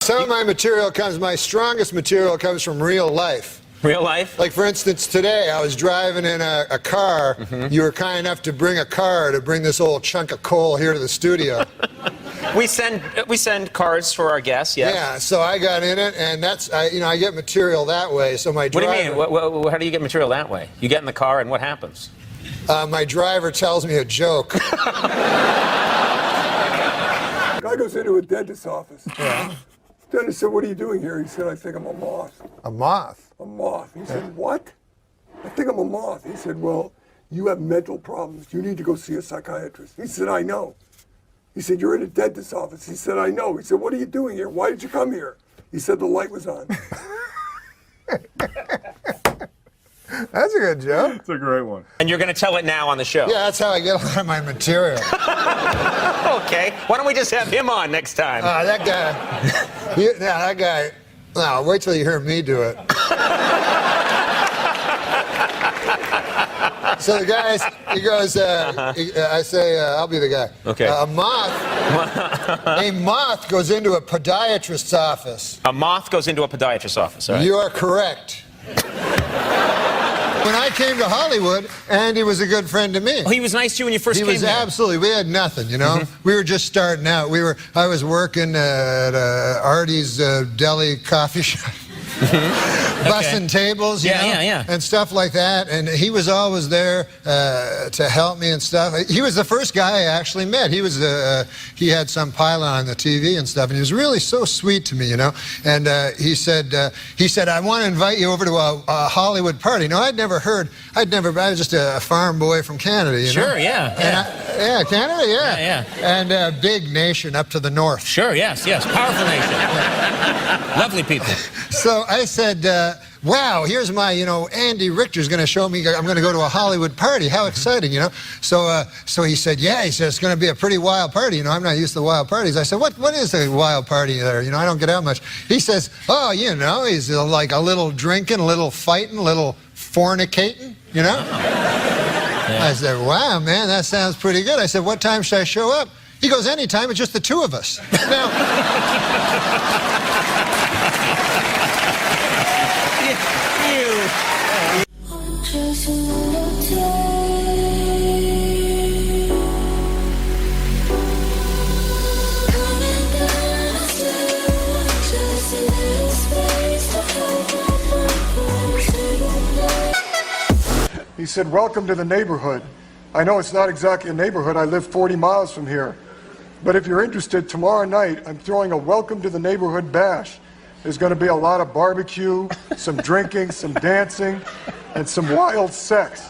Some of my material my strongest material comes from real life. Real life? Like, for instance, today I was driving in a car. Mm-hmm. You were kind enough to bring a car to bring this old chunk of coal here to the studio. We send cars for our guests, yes. Yeah, so I got in it, and I get material that way. So my driver... What do you mean? How do you get material that way? You get in the car, and what happens? My driver tells me a joke. Guy goes into a dentist's office. Yeah. Dentist said, "What are you doing here?" He said, "I think I'm a moth." A moth? A moth. He said, "What?" "I think I'm a moth." He said, "Well, you have mental problems. You need to go see a psychiatrist." He said, "I know." He said, "You're in a dentist's office." He said, "I know." He said, "What are you doing here? Why did you come here?" He said, "The light was on." That's a good joke. It's a great one. And you're going to tell it now on the show? Yeah, that's how I get a lot of my material. Okay. Why don't we just have him on next time? That guy. No, wait till you hear me do it. So the guy, he goes, I say, I'll be the guy. Okay. A moth goes into a podiatrist's office. A moth goes into a podiatrist's office, all right? You are correct. When I came to Hollywood, Andy was a good friend to me. Oh, he was nice to you when you first came here? He was absolutely. We had nothing, you know. Mm-hmm. We were just starting out. I was working at Artie's Deli coffee shop. Bussing tables, you know, and stuff like that. And he was always there to help me and stuff. He was the first guy I actually met. He had some pylon on the TV and stuff, and he was really so sweet to me, you know. And he said, "I want to invite you over to a Hollywood party." No, I was just a farm boy from Canada, you know. Sure, yeah. And Canada, yeah. Yeah. And a big nation up to the north. Sure, yes. Powerful nation. Lovely people. So I said, wow, here's my, Andy Richter's going to show me, I'm going to go to a Hollywood party. How exciting, you know? So he said, yeah, he said, it's going to be a pretty wild party. You know, I'm not used to wild parties. I said, what is a wild party there? You know, I don't get out much. He says, oh, you know, he's like a little drinking, a little fighting, a little fornicating, you know? Yeah. I said, wow, man, that sounds pretty good. I said, what time should I show up? He goes, anytime, it's just the two of us. Now... He said, "Welcome to the neighborhood. I know it's not exactly a neighborhood. I live 40 miles from here. But if you're interested, tomorrow night I'm throwing a welcome to the neighborhood bash. There's going to be a lot of barbecue, some drinking, some dancing, and some wild sex.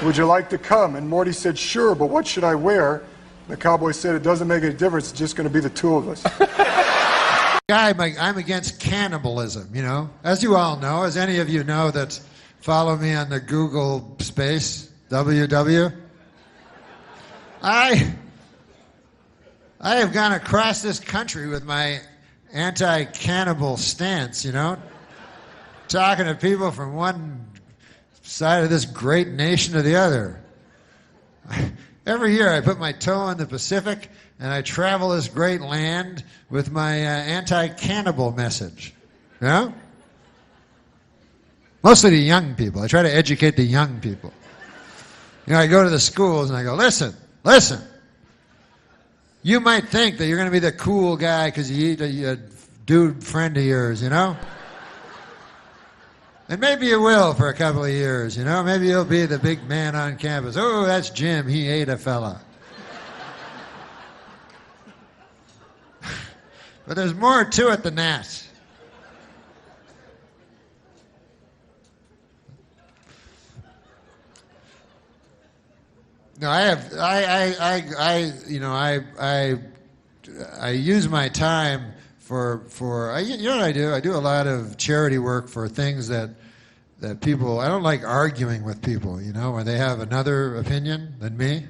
Would you like to come?" And Morty said, "Sure, but what should I wear?" The cowboy said, "It doesn't make any difference. It's just going to be the two of us." I'm against cannibalism, you know. As you all know, as any of you know that follow me on the Google space, WW. I have gone across this country with my anti-cannibal stance, you know, talking to people from one side of this great nation to the other. Every year I put my toe in the Pacific and I travel this great land with my anti-cannibal message, you know? Mostly the young people. I try to educate the young people. You know, I go to the schools and I go, listen. You might think that you're going to be the cool guy because you eat a dude friend of yours, you know? And maybe you will for a couple of years, you know? Maybe you'll be the big man on campus. Oh, that's Jim. He ate a fella. But there's more to it than that. No, I use my time for you know what I do? I do a lot of charity work for things that people, I don't like arguing with people, you know, when they have another opinion than me.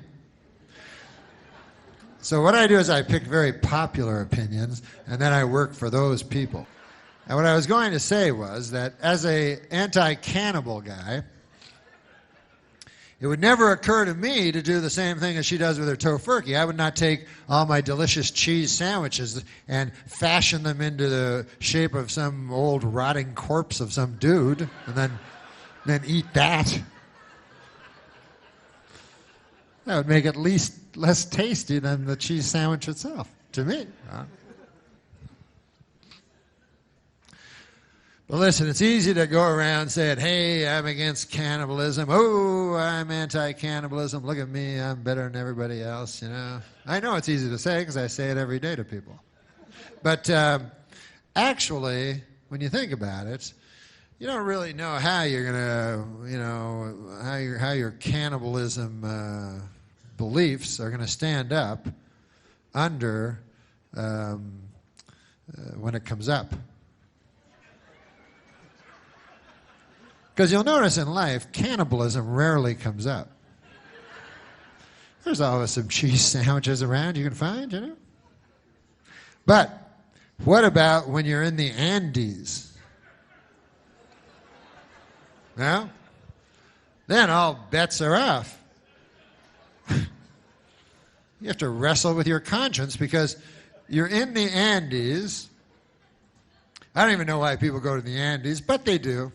So what I do is I pick very popular opinions and then I work for those people. And what I was going to say was that as a anti-cannibal guy, it would never occur to me to do the same thing as she does with her tofurkey. I would not take all my delicious cheese sandwiches and fashion them into the shape of some old rotting corpse of some dude and then eat that. That would make it less tasty than the cheese sandwich itself, to me. But listen, it's easy to go around saying, hey, I'm against cannibalism. Oh, I'm anti-cannibalism. Look at me. I'm better than everybody else, you know. I know it's easy to say because I say it every day to people. But actually, when you think about it, you don't really know how you're going to, you know, how your cannibalism beliefs are going to stand up under when it comes up. Because you'll notice in life, cannibalism rarely comes up. There's always some cheese sandwiches around you can find, you know. But what about when you're in the Andes? Well, then all bets are off. You have to wrestle with your conscience because you're in the Andes. I don't even know why people go to the Andes, but they do.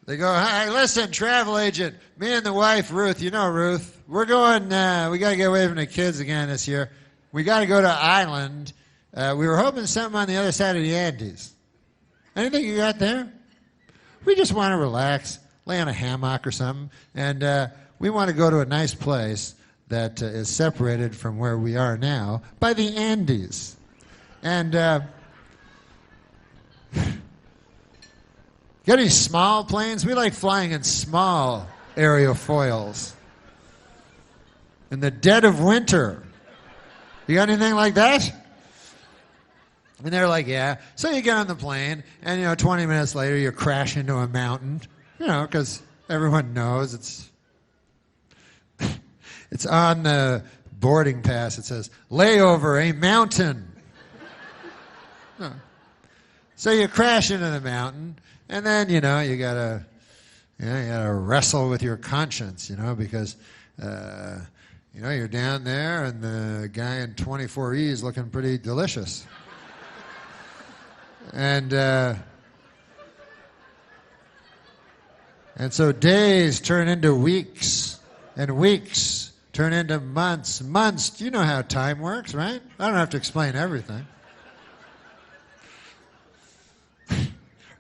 They go, hey, listen, travel agent, me and the wife, Ruth, you know Ruth, we're going, we got to get away from the kids again this year. We got to go to Ireland. We were hoping something on the other side of the Andes. Anything you got there? We just want to relax, lay on a hammock or something, and we want to go to a nice place that is separated from where we are now by the Andes. And got any small planes? We like flying in small aerofoils. In the dead of winter. You got anything like that? And they're like, yeah. So you get on the plane, and, you know, 20 minutes later, you crash into a mountain. You know, because everyone knows it's on the boarding pass. It says, layover, a mountain. No. So you crash into the mountain. And then, you know, you gotta wrestle with your conscience, you know, because, you know, you're down there and the guy in 24E is looking pretty delicious. And so days turn into weeks, and weeks turn into months. Months, you know how time works, right? I don't have to explain everything.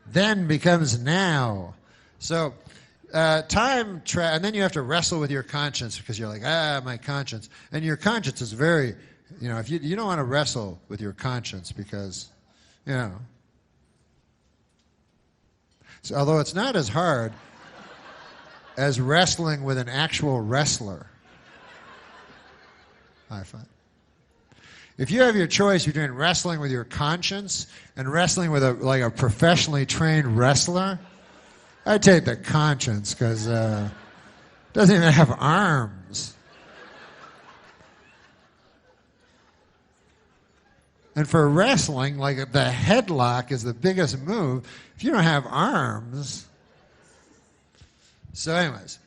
Then becomes now. So and then you have to wrestle with your conscience because you're like, my conscience. And your conscience is very, you know, if you don't want to wrestle with your conscience because, you know. So, although it's not as hard as wrestling with an actual wrestler, I find. If you have your choice between wrestling with your conscience and wrestling with a professionally trained wrestler, I'd take the conscience because it doesn't even have arms. And for wrestling, like the headlock is the biggest move. If you don't have arms. So anyways,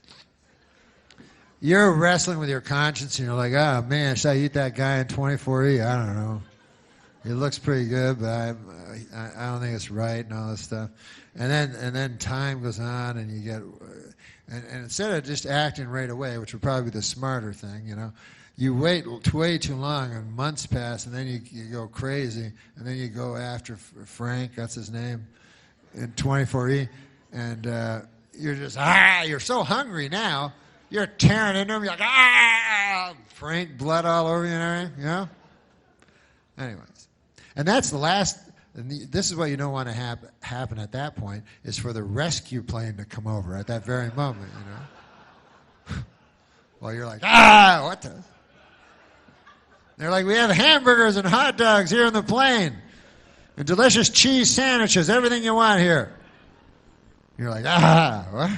you're wrestling with your conscience, and you're like, oh, man, should I eat that guy in 24E? I don't know. It looks pretty good, but I don't think it's right and all this stuff. And then time goes on, and you get... And instead of just acting right away, which would probably be the smarter thing, you know, you wait way too long, and months pass, and then you go crazy, and then you go after Frank, that's his name, in 24E, and you're just, you're so hungry now, you're tearing into him. You're like, Frank, blood all over you and everything, you know? Anyways. And that's the last, and this is what you don't want to happen at that point, is for the rescue plane to come over at that very moment, you know? Well, you're like, what the? They're like, we have hamburgers and hot dogs here on the plane, and delicious cheese sandwiches, everything you want here. You're like, what?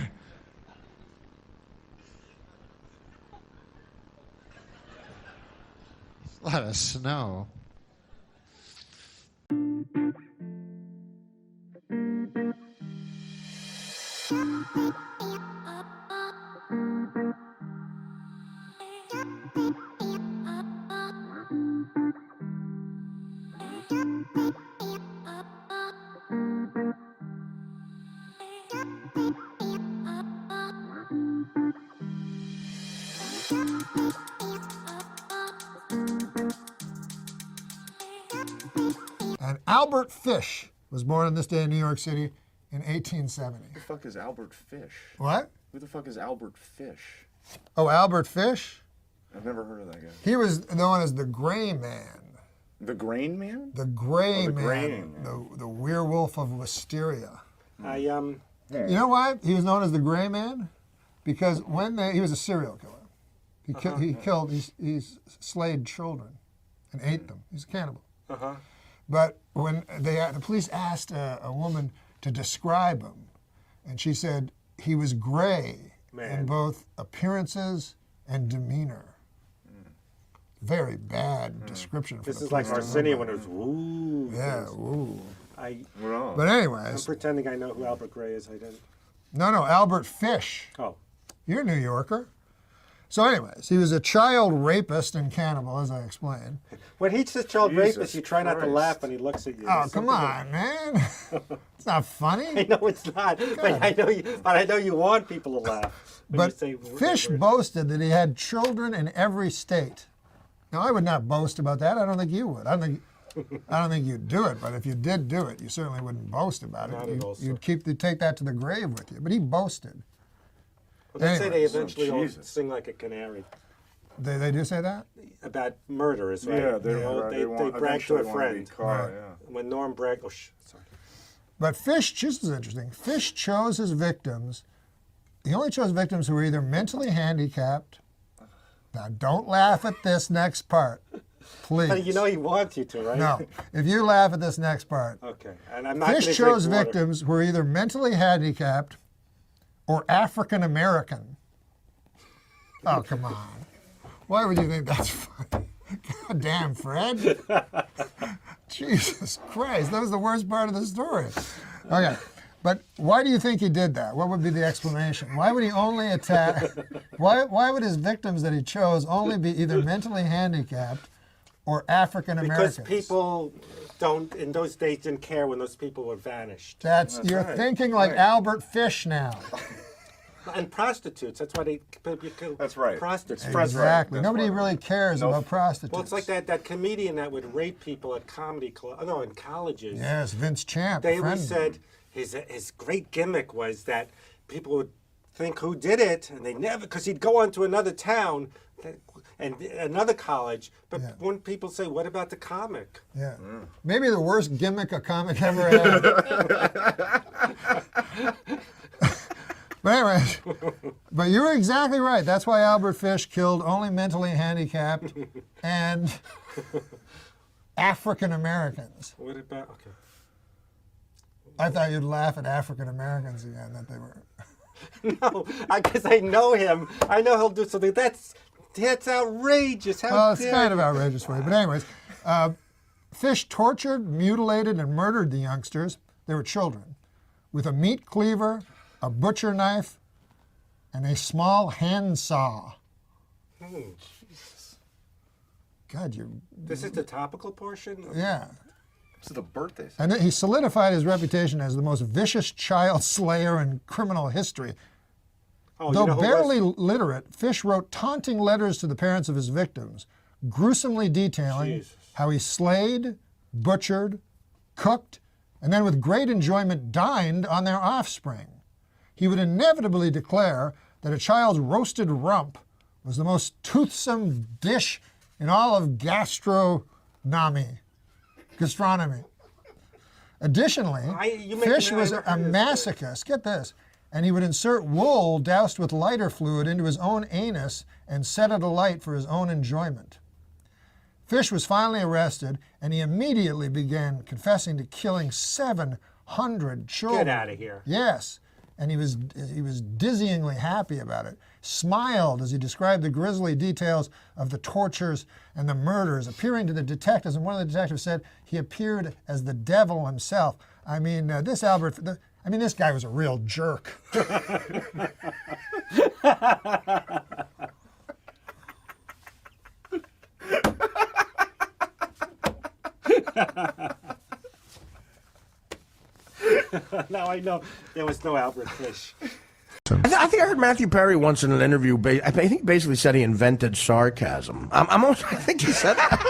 A lot of snow. And Albert Fish was born on this day in New York City in 1870. Who the fuck is Albert Fish? What? Who the fuck is Albert Fish? Oh, Albert Fish? I've never heard of that guy. He was known as the Gray Man. The Grain Man? The Gray the Man. Gray Man. The werewolf of Wisteria. I You know why he was known as the Gray Man? Because he was a serial killer. He slayed children and ate them. He's a cannibal. But when the police asked a woman to describe him, and she said he was gray in both appearances and demeanor. Very bad description. For this the is like police to Arsenio remember. when it was woo. Yeah, woo. We're on. But I'm anyways, pretending I know who Albert Gray is. I didn't. no, Albert Fish. Oh, You're a New Yorker. So anyways, he was a child rapist and cannibal, as I explained. when he's a child Jesus rapist, you try not to Christ. laugh when he looks at you. Oh, There's come something on, man. It's not I funny. know it's not, but I know you want people to laugh. When But you say Fish boasted that he had children in every state. Now, I would not boast about that. I don't think you would. I don't think you'd do it. But if you did do it, you certainly wouldn't boast about Not it. at all, sir. You'd take that to the grave with you. But he boasted. Well, they say they Anyways. eventually all Jesus. sing like a canary They do say that? about murderers, right? Yeah, they brag to a friend. Yeah. When Norm bragged, sorry. But Fish, this is interesting. Fish chose his victims. He only chose victims who were either mentally handicapped. Now, don't laugh at this next part, please. You know he wants you to, right? No, if you laugh at this next part. Okay, and I'm not going to Fish drink chose water. victims who were either mentally handicapped or African American. Oh, come on. Why would you think that's funny? God damn, Fred. Jesus Christ, that was the worst part of the story. Okay, but why do you think he did that? What would be the explanation? Why would he only attack? Why would his victims that he chose only be either mentally handicapped or African Americans? Because people in those days didn't care when those people were vanished. You're right. thinking like Albert Fish now. And prostitutes, that's why they kill That's right. prostitutes. That's right. Exactly. That's Nobody right. really cares about prostitutes. Well, it's like that comedian that would rape people at comedy club. No, in colleges. Yes, Vince Champ. They friend. always said his great gimmick was that people would think who did it, and they never, because he'd go on to another town and another college. But when people say, "What about the comic?" Yeah. Maybe the worst gimmick a comic ever had. But anyways, but you were exactly right. That's why Albert Fish killed only mentally handicapped and African Americans. What about okay? I thought you'd laugh at African Americans again, that they were. No, because I know him. I know he'll do something. That's outrageous. How Well, it's dare kind of you. outrageous for you. But anyways, Fish tortured, mutilated, and murdered the youngsters. They were children. With a meat cleaver, a butcher knife, and a small hand saw. God, This is the topical portion. yeah. It's the birthday. And then he solidified his reputation as the most vicious child slayer in criminal history. Oh, Though you know who barely was? literate, Fish wrote taunting letters to the parents of his victims, gruesomely detailing Jesus. how he slayed, butchered, cooked, and then with great enjoyment dined on their offspring. He would inevitably declare that a child's roasted rump was the most toothsome dish in all of gastronomy. Additionally, you make Fish me was never a heard of this masochist. Get this. And he would insert wool doused with lighter fluid into his own anus and set it alight for his own enjoyment. Fish was finally arrested, and he immediately began confessing to killing 700 children. Get out of here. Yes, and he was dizzyingly happy about it. Smiled as he described the grisly details of the tortures and the murders, appearing to the detectives. And one of the detectives said he appeared as the devil himself. I mean, this guy was a real jerk. Now I know there was no Albert Fish. I think I heard Matthew Perry once in an interview. I think he basically said he invented sarcasm. I think he said that.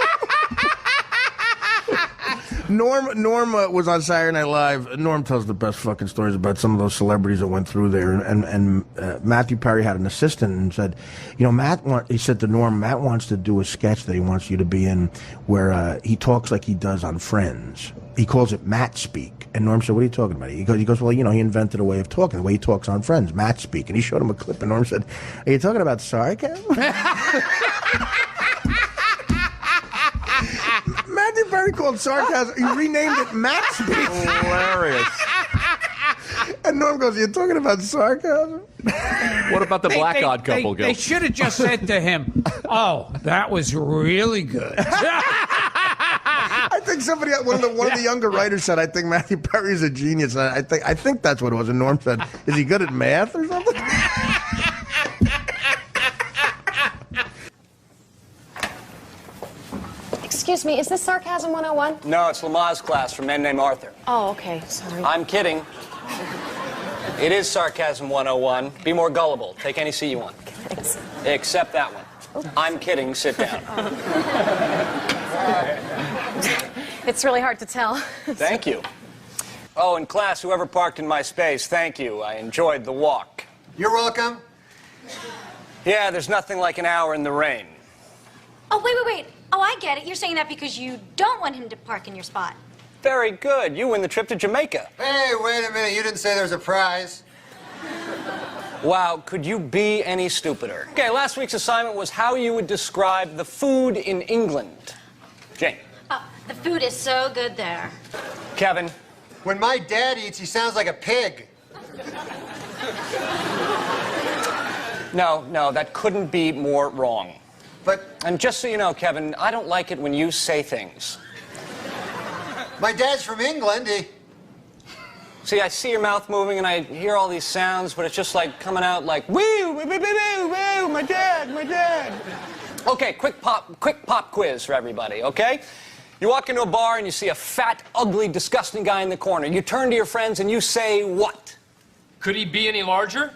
Norm was on Saturday Night Live. Norm tells the best fucking stories about some of those celebrities that went through there. And Matthew Perry had an assistant and said, you know, he said to Norm, Matt wants to do a sketch that he wants you to be in where he talks like he does on Friends. He calls it Matt speak. And Norm said, what are you talking about? He goes, well, you know, he invented a way of talking, the way he talks on Friends, Matt speak. And he showed him a clip, and Norm said, are you talking about sarcasm? Matthew Perry called sarcasm. He renamed it Matt speak. Hilarious. And Norm goes, you're talking about sarcasm? What about the black odd couple, Gil? They should have just said to him, oh, that was really good. I think one of the younger writers said, I think Matthew Perry is a genius. And I think that's what it was. And Norm said, is he good at math or something? Excuse me, is this Sarcasm 101? No, it's Lamaze class for men named Arthur. Oh, okay, sorry. I'm kidding. It is Sarcasm 101. Be more gullible. Take any seat you want. Thanks. Except that one. Oops. I'm kidding. Sit down. It's really hard to tell. Thank you. Oh, in class, whoever parked in my space, thank you. I enjoyed the walk. You're welcome. Yeah, there's nothing like an hour in the rain. Oh, wait. Oh, I get it. You're saying that because you don't want him to park in your spot. Very good. You win the trip to Jamaica. Hey, wait a minute. You didn't say there's a prize. Wow, could you be any stupider? Okay, last week's assignment was how you would describe the food in England. Jane. Oh, the food is so good there. Kevin. When my dad eats, he sounds like a pig. No, that couldn't be more wrong. But And just so you know, Kevin, I don't like it when you say things. my dad's from England. See, I see your mouth moving and I hear all these sounds, but it's just like coming out like, woo, woo, woo, woo, woo, my dad. Okay, quick pop quiz for everybody, okay? You walk into a bar and you see a fat, ugly, disgusting guy in the corner. You turn to your friends and you say what? Could he be any larger?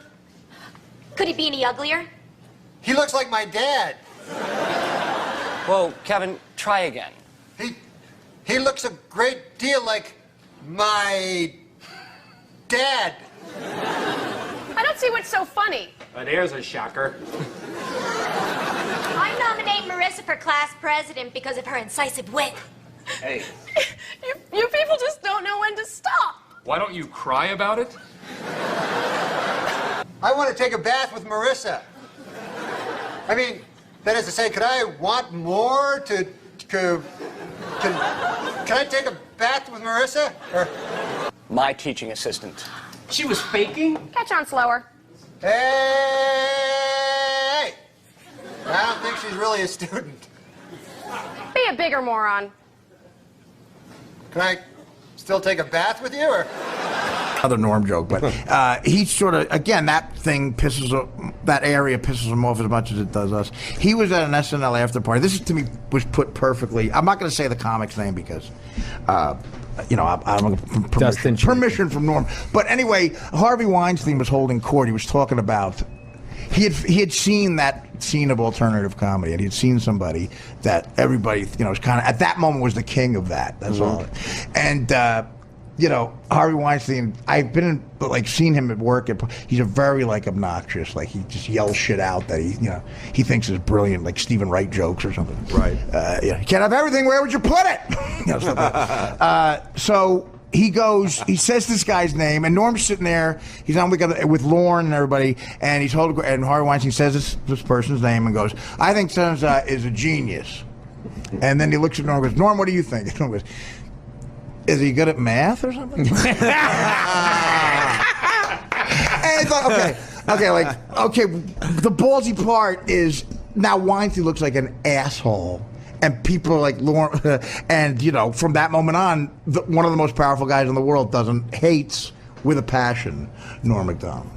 Could he be any uglier? He looks like my dad. Whoa, Kevin, try again. He looks a great deal like my dad. I don't see what's so funny. There's a shocker. I nominate Marissa for class president because of her incisive wit. Hey. You people just don't know when to stop. Why don't you cry about it? I want to take a bath with Marissa. I mean, that is to say, could I want more to... Can I take a bath with Marissa? Or... My teaching assistant. She was faking? Catch on slower. Hey! I don't think she's really a student. Be a bigger moron. Can I still take a bath with you, or...? Another Norm joke, but he sort of, again, that area pisses him off as much as it does us. He was at an SNL after party. This, to me, was put perfectly. I'm not going to say the comic's name because, you know, I'm permission from Norm. But anyway, Harvey Weinstein was holding court. He was talking about, he had seen that scene of alternative comedy, and he had seen somebody that everybody, you know, was kind of, at that moment was the king of that. That's all. And, you know, Harvey Weinstein, I've been in, like, seen him at work. He's a very, like, obnoxious, like, he just yells shit out that he, you know, he thinks is brilliant, like Stephen Wright jokes or something. Right. You know, you can't have everything, where would you put it? You know, stuff like that. So he goes, he says this guy's name, and Norm's sitting there, he's on with Lorne and everybody, and he's holding, and Harvey Weinstein says this person's name and goes, I think Sons is a genius. And then he looks at Norm and goes, Norm, what do you think? And Norm goes, is he good at math or something? And it's like, okay, the ballsy part is now Weinstein looks like an asshole. And people are like, and you know, from that moment on, one of the most powerful guys in the world hates with a passion Norm MacDonald.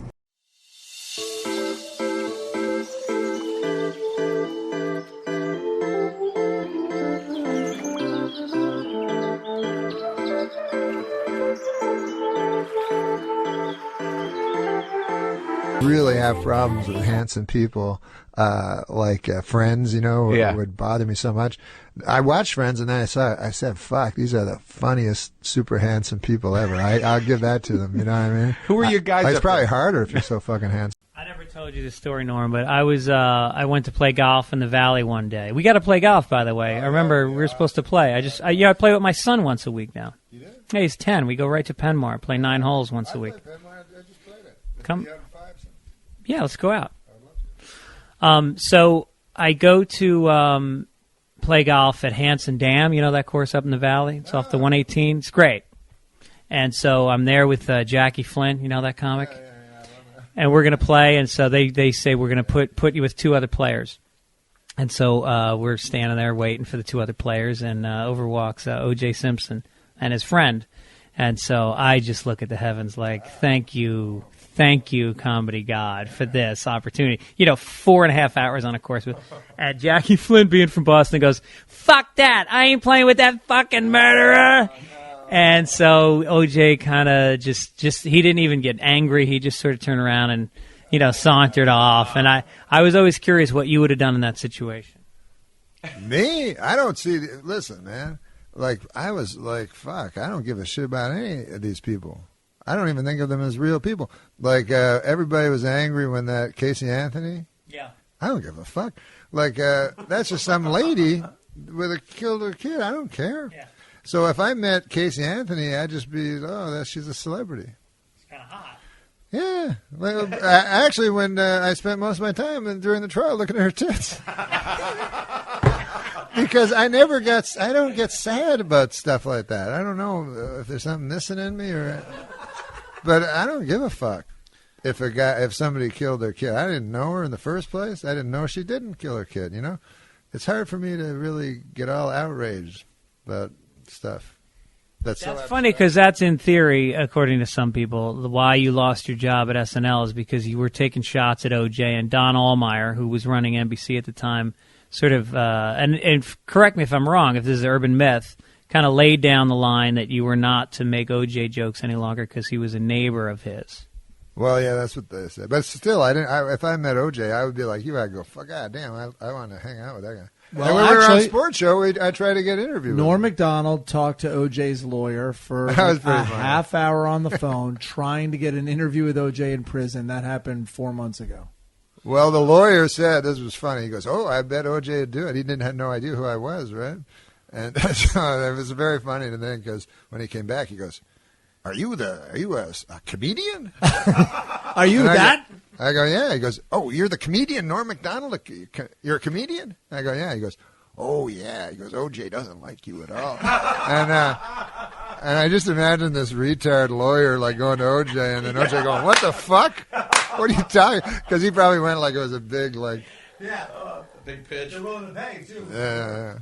really have problems with handsome people, like Friends, would bother me so much. I watched Friends and then I said, fuck, these are the funniest, super handsome people ever. I'll give that to them, you know what I mean? Who are your guys? It's probably harder if you're so fucking handsome. I never told you this story, Norm, but I went to play golf in the Valley one day. We got to play golf, by the way. I remember we were supposed to play. I play with my son once a week now. You did? Yeah, he's 10. We go right to Penmar, play 9 holes once a week. I just played it. Come. Yeah, let's go out. So I go to play golf at Hanson Dam. You know that course up in the Valley? It's off the 118. It's great. And so I'm there with Jackie Flynn. You know that comic? Yeah, I love that. And we're going to play. And so they say we're going to put you with 2 other players. And so we're standing there waiting for the 2 other players. And over walks O.J. Simpson and his friend. And so I just look at the heavens like, thank you, comedy God, for this opportunity. 4.5 hours on a course with Jackie Flynn being from Boston goes, fuck that, I ain't playing with that fucking murderer. And so OJ kind of just he didn't even get angry. He just sort of turned around and, sauntered off. And I was always curious what you would have done in that situation. Me? I don't see, listen, man. Like, I was like, fuck, I don't give a shit about any of these people. I don't even think of them as real people. Like, everybody was angry when that Casey Anthony. Yeah. I don't give a fuck. Like, that's just some lady killed her kid. I don't care. Yeah. So if I met Casey Anthony, I'd just be, she's a celebrity. It's kind of hot. Yeah. Well, actually, when I spent most of my time during the trial looking at her tits. Because I don't get sad about stuff like that. I don't know if there's something missing in me but I don't give a fuck if somebody killed their kid. I didn't know her in the first place. I didn't know she didn't kill her kid, It's hard for me to really get all outraged about stuff. That's funny because that's in theory, according to some people, why you lost your job at SNL is because you were taking shots at OJ and Don Allmeyer, who was running NBC at the time, sort of, and correct me if I'm wrong, if this is urban myth, kind of laid down the line that you were not to make OJ jokes any longer because he was a neighbor of his. Well, yeah, that's what they said. But still, if I met OJ, I would be like, I'd go, fuck, God damn, I want to hang out with that guy. Well, when we were on Sports Show, I tried to get interviewed. Norm MacDonald talked to OJ's lawyer for a half hour on the phone trying to get an interview with OJ in prison. That happened 4 months ago. Well, the lawyer said, this was funny, he goes, I bet OJ would do it. He didn't have no idea who I was, right? And so it was very funny to think, because when he came back, he goes, Are you a comedian? Are you that? I go, yeah. He goes, oh, you're the comedian, Norm MacDonald? You're a comedian? I go, yeah. He goes, oh, yeah. He goes, OJ doesn't like you at all. And I just imagine this retard lawyer like going to OJ and then OJ going, what the fuck? What are you talking? Because he probably went like it was a big, Big pitch. They're willing to pay, too. Yeah.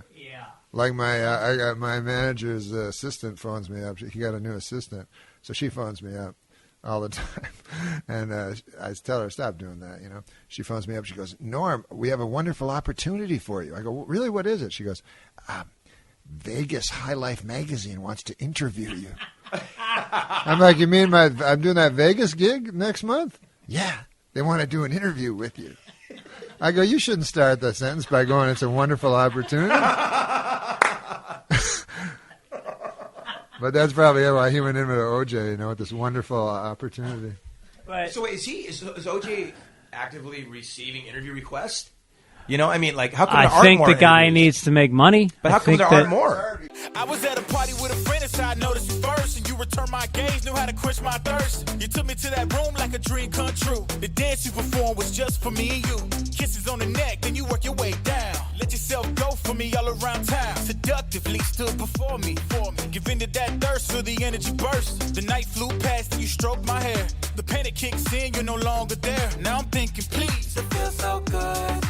Like my manager's assistant phones me up. He got a new assistant, so she phones me up all the time. And I tell her, stop doing that, She phones me up. She goes, Norm, we have a wonderful opportunity for you. I go, really, what is it? She goes, Vegas High Life magazine wants to interview you. I'm like, you mean I'm doing that Vegas gig next month? Yeah, they want to do an interview with you. I go, you shouldn't start the sentence by going, it's a wonderful opportunity. But that's probably why he went in with OJ, with this wonderful opportunity. So wait, is OJ actively receiving interview requests? How come there aren't I think more the guy interviews? needs to make money. But how come there aren't more? I was at a party with a friend and I noticed you first, and you returned my gaze, knew how to quench my thirst. You took me to that room like a dream come true. The dance you performed was just for me and you. Kisses on the neck, then you work your way down. Let yourself go for me all around town. Seductively stood before me. Give in to that thirst, feel the energy burst. The night flew past and you stroked my hair. The panic kicks in, you're no longer there. Now I'm thinking, please, it feels so good.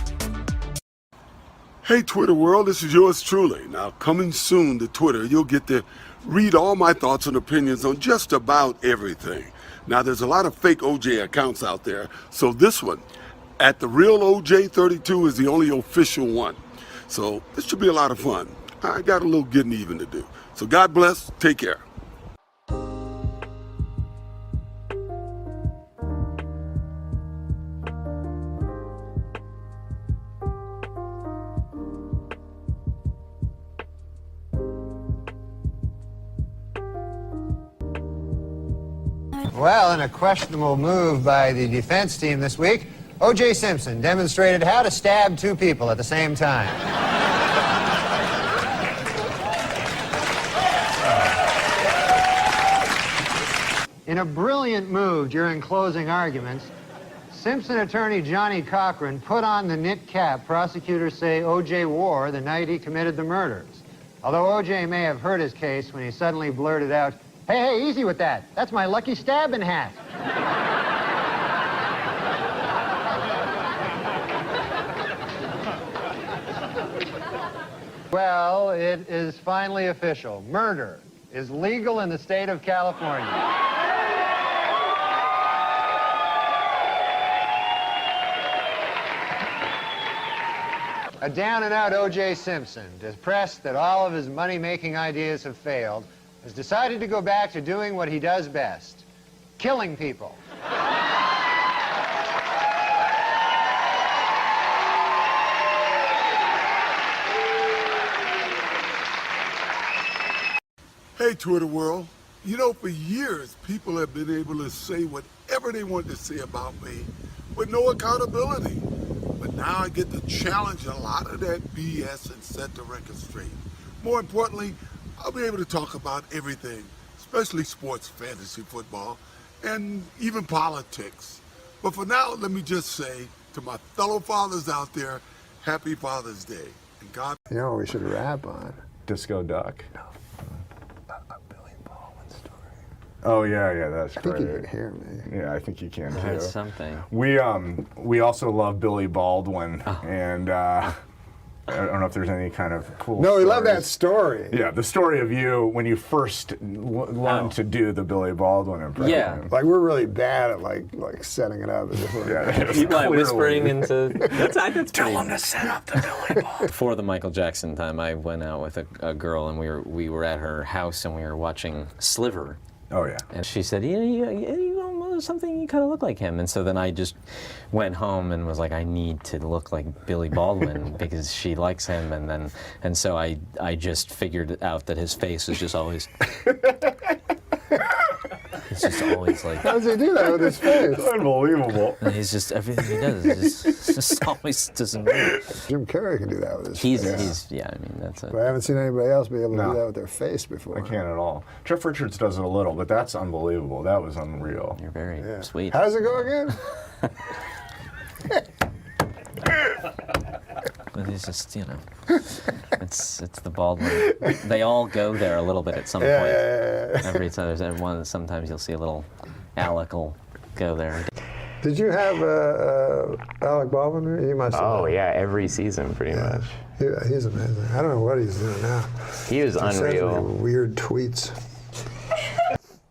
Hey, Twitter world, this is yours truly. Now, coming soon to Twitter, you'll get to read all my thoughts and opinions on just about everything. Now, there's a lot of fake OJ accounts out there, so this one, at the real OJ32, is the only official one. So this should be a lot of fun. I got a little getting even to do. So God bless. Take care. Well, in a questionable move by the defense team this week, O.J. Simpson demonstrated how to stab two people at the same time. In a brilliant move during closing arguments, Simpson attorney Johnny Cochran put on the knit cap prosecutors say O.J. wore the night he committed the murders. Although O.J. may have hurt his case when he suddenly blurted out, "Hey, easy with that. That's my lucky stabbing hat." Well, it is finally official. Murder is legal in the state of California. A down-and-out O.J. Simpson, depressed that all of his money-making ideas have failed, has decided to go back to doing what he does best, killing people. Hey, Twitter world. You know, for years, people have been able to say whatever they want to say about me with no accountability. But now I get to challenge a lot of that BS and set the record straight. More importantly, I'll be able to talk about everything, especially sports, fantasy football, and even politics. But for now, let me just say to my fellow fathers out there, happy Father's Day. And God... You know what we should rap on? Disco Duck. No. A Billy Baldwin story. Oh yeah, that's great. I think you can hear me. Yeah, I think you can too. That's something. We also love Billy Baldwin, and I don't know if there's any kind of cool. No, we stories. love that story. Yeah, the story of you when you first learned to do the Billy Baldwin impression. Yeah. Like we're really bad at like setting it up. You like whispering into. That's Tell him to set up the Billy Baldwin. Before the Michael Jackson time, I went out with a girl, and we were at her house, and we were watching Sliver. Oh yeah. And she said, you something you kind of look like him. And so then I just went home and was like, I need to look like Billy Baldwin because she likes him. And so I just figured out that his face is just always. It's just always like. How does he do that with his face? Unbelievable. And he's just everything he does is just always doesn't move. Jim Carrey can do that with his face. Yeah, I mean that's it. But I haven't seen anybody else be able to do that with their face before. I can't at all. Jeff Richards does it a little, but that's unbelievable. That was unreal. You're very sweet. How does it go again? But it's just, it's the Baldwin. They all go there a little bit at some point. Every time there's one, sometimes you'll see a little Alec will go there. Did you have Alec Baldwin? You must have. Oh yeah, every season pretty much. He's amazing. I don't know what he's doing now. He was unreal. Weird tweets.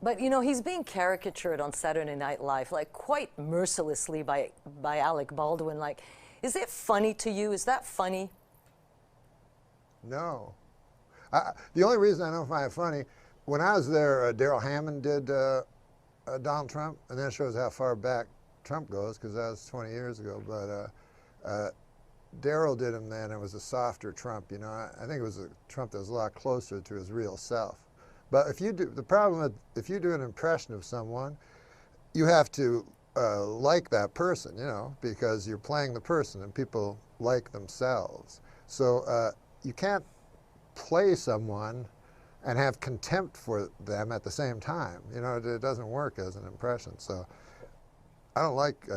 But he's being caricatured on Saturday Night Live, like quite mercilessly by Alec Baldwin. Like, is it funny to you? Is that funny? No. The only reason I don't find it funny, when I was there, Darrell Hammond did Donald Trump, and that shows how far back Trump goes, because that was 20 years ago. But Darrell did him then. It was a softer Trump. I think it was a Trump that was a lot closer to his real self. But the problem with if you do an impression of someone, you have to like that person, because you're playing the person, and people like themselves. So you can't play someone and have contempt for them at the same time. It doesn't work as an impression. So I don't like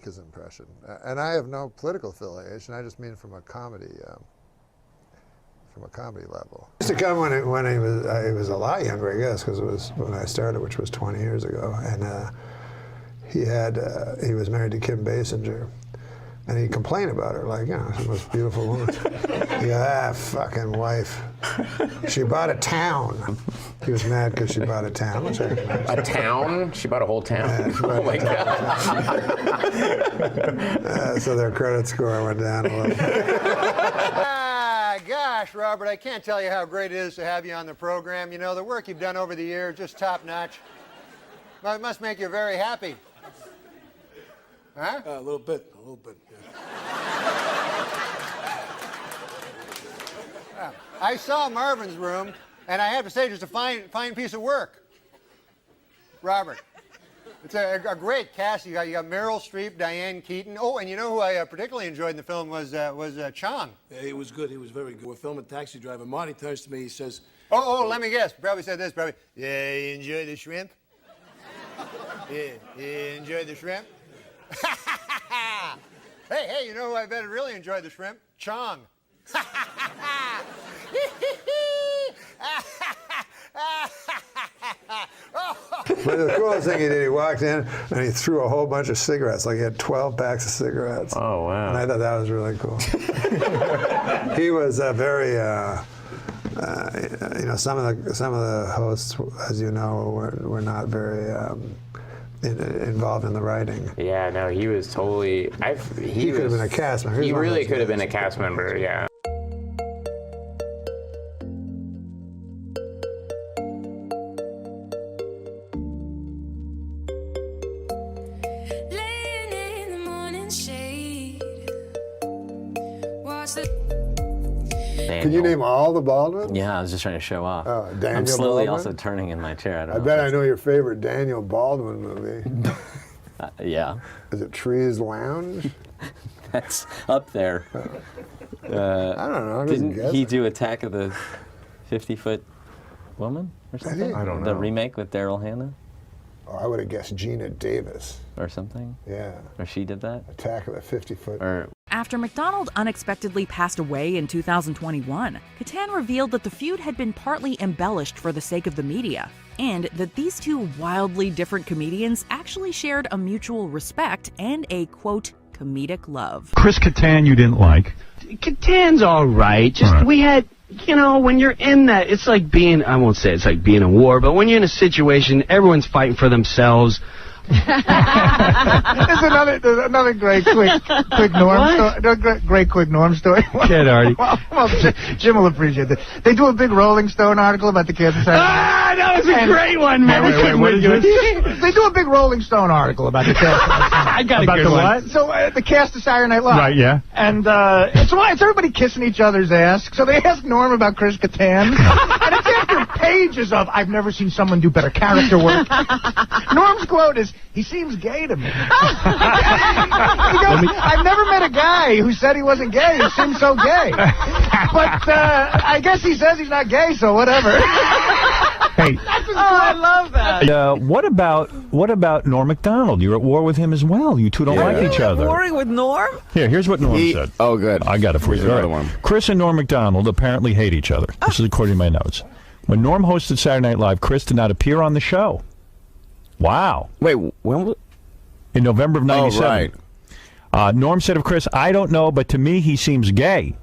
his impression, and I have no political affiliation. I just mean from a comedy level. It used to come when he was a lot younger, I guess, because it was when I started, which was 20 years ago, and he was married to Kim Basinger, and he complained about her, like, she's the most beautiful woman. He goes, fucking wife. She bought a town. He was mad because she bought a town. Which a town? She bought a whole town? Oh my God. So their credit score went down a little. Gosh, Robert, I can't tell you how great it is to have you on the program. The work you've done over the years, just top notch. Well, it must make you very happy. Huh? A little bit, yeah. I saw Marvin's room, and I have to say, just a fine piece of work. Robert. It's a great cast. You got Meryl Streep, Diane Keaton. Oh, and you know who I particularly enjoyed in the film was Chong. Yeah, he was good. He was very good. We're filming Taxi Driver. Marty turns to me. He says, Oh, let me guess. Probably said this. Probably. Yeah, you enjoy the shrimp? Yeah, you enjoy the shrimp? Hey, you know who I bet really enjoyed the shrimp? Chong. But the coolest thing he did, he walked in and he threw a whole bunch of cigarettes. Like he had 12 packs of cigarettes. Oh, wow. And I thought that was really cool. He was very, some of the hosts, as you know, were not very involved in the writing. Yeah, no, he was totally. He could have been a cast member. He really could have been a cast member. Yeah. Can you name all the Baldwins? Yeah, I was just trying to show off. Oh, Daniel I'm slowly Baldwin? also turning in my chair. I bet I know your favorite Daniel Baldwin movie. Yeah. Is it Trees Lounge? That's up there. I don't know. I'm just Didn't guessing. he do Attack of the 50-Foot Woman or something? I don't know. The remake with Daryl Hannah? Oh, I would have guessed Gina Davis. Or something? Yeah. Or she did that? Attack of the 50-Foot. Or After MacDonald unexpectedly passed away in 2021, Catan revealed that the feud had been partly embellished for the sake of the media, and that these two wildly different comedians actually shared a mutual respect and a, quote, comedic love. Chris Kattan you didn't like. Catan's all right. Just All right. we had, when you're in that, it's like being, I won't say it's like being in war, but when you're in a situation, everyone's fighting for themselves. There's another great quick Norm story. Great quick Norm story. Kid, Artie. Well, Jim will appreciate that. They do a big Rolling Stone article about the Kansas City. That was a great one, man. Wait, what did you? They do a big Rolling Stone article about the cast. I got about a good the one. what? So the cast of Saturday Night Live. Right, yeah. And it's everybody kissing each other's ass. So they ask Norm about Chris Kattan, and it's after pages of I've never seen someone do better character work. Norm's quote is, "He seems gay to me." He goes, I've never met a guy who said he wasn't gay. He seems so gay. But I guess he says he's not gay, so whatever. Hey. I love that. What about Norm Macdonald? You're at war with him as well. You two don't like each other. Warring with Norm? Here's what Norm said. Oh, good. I got it for you. Another All right. one. Chris and Norm Macdonald apparently hate each other. This is according to my notes. When Norm hosted Saturday Night Live, Chris did not appear on the show. Wow. Wait, when was? In November of '97. Oh, right. Norm said of Chris, I don't know, but to me he seems gay.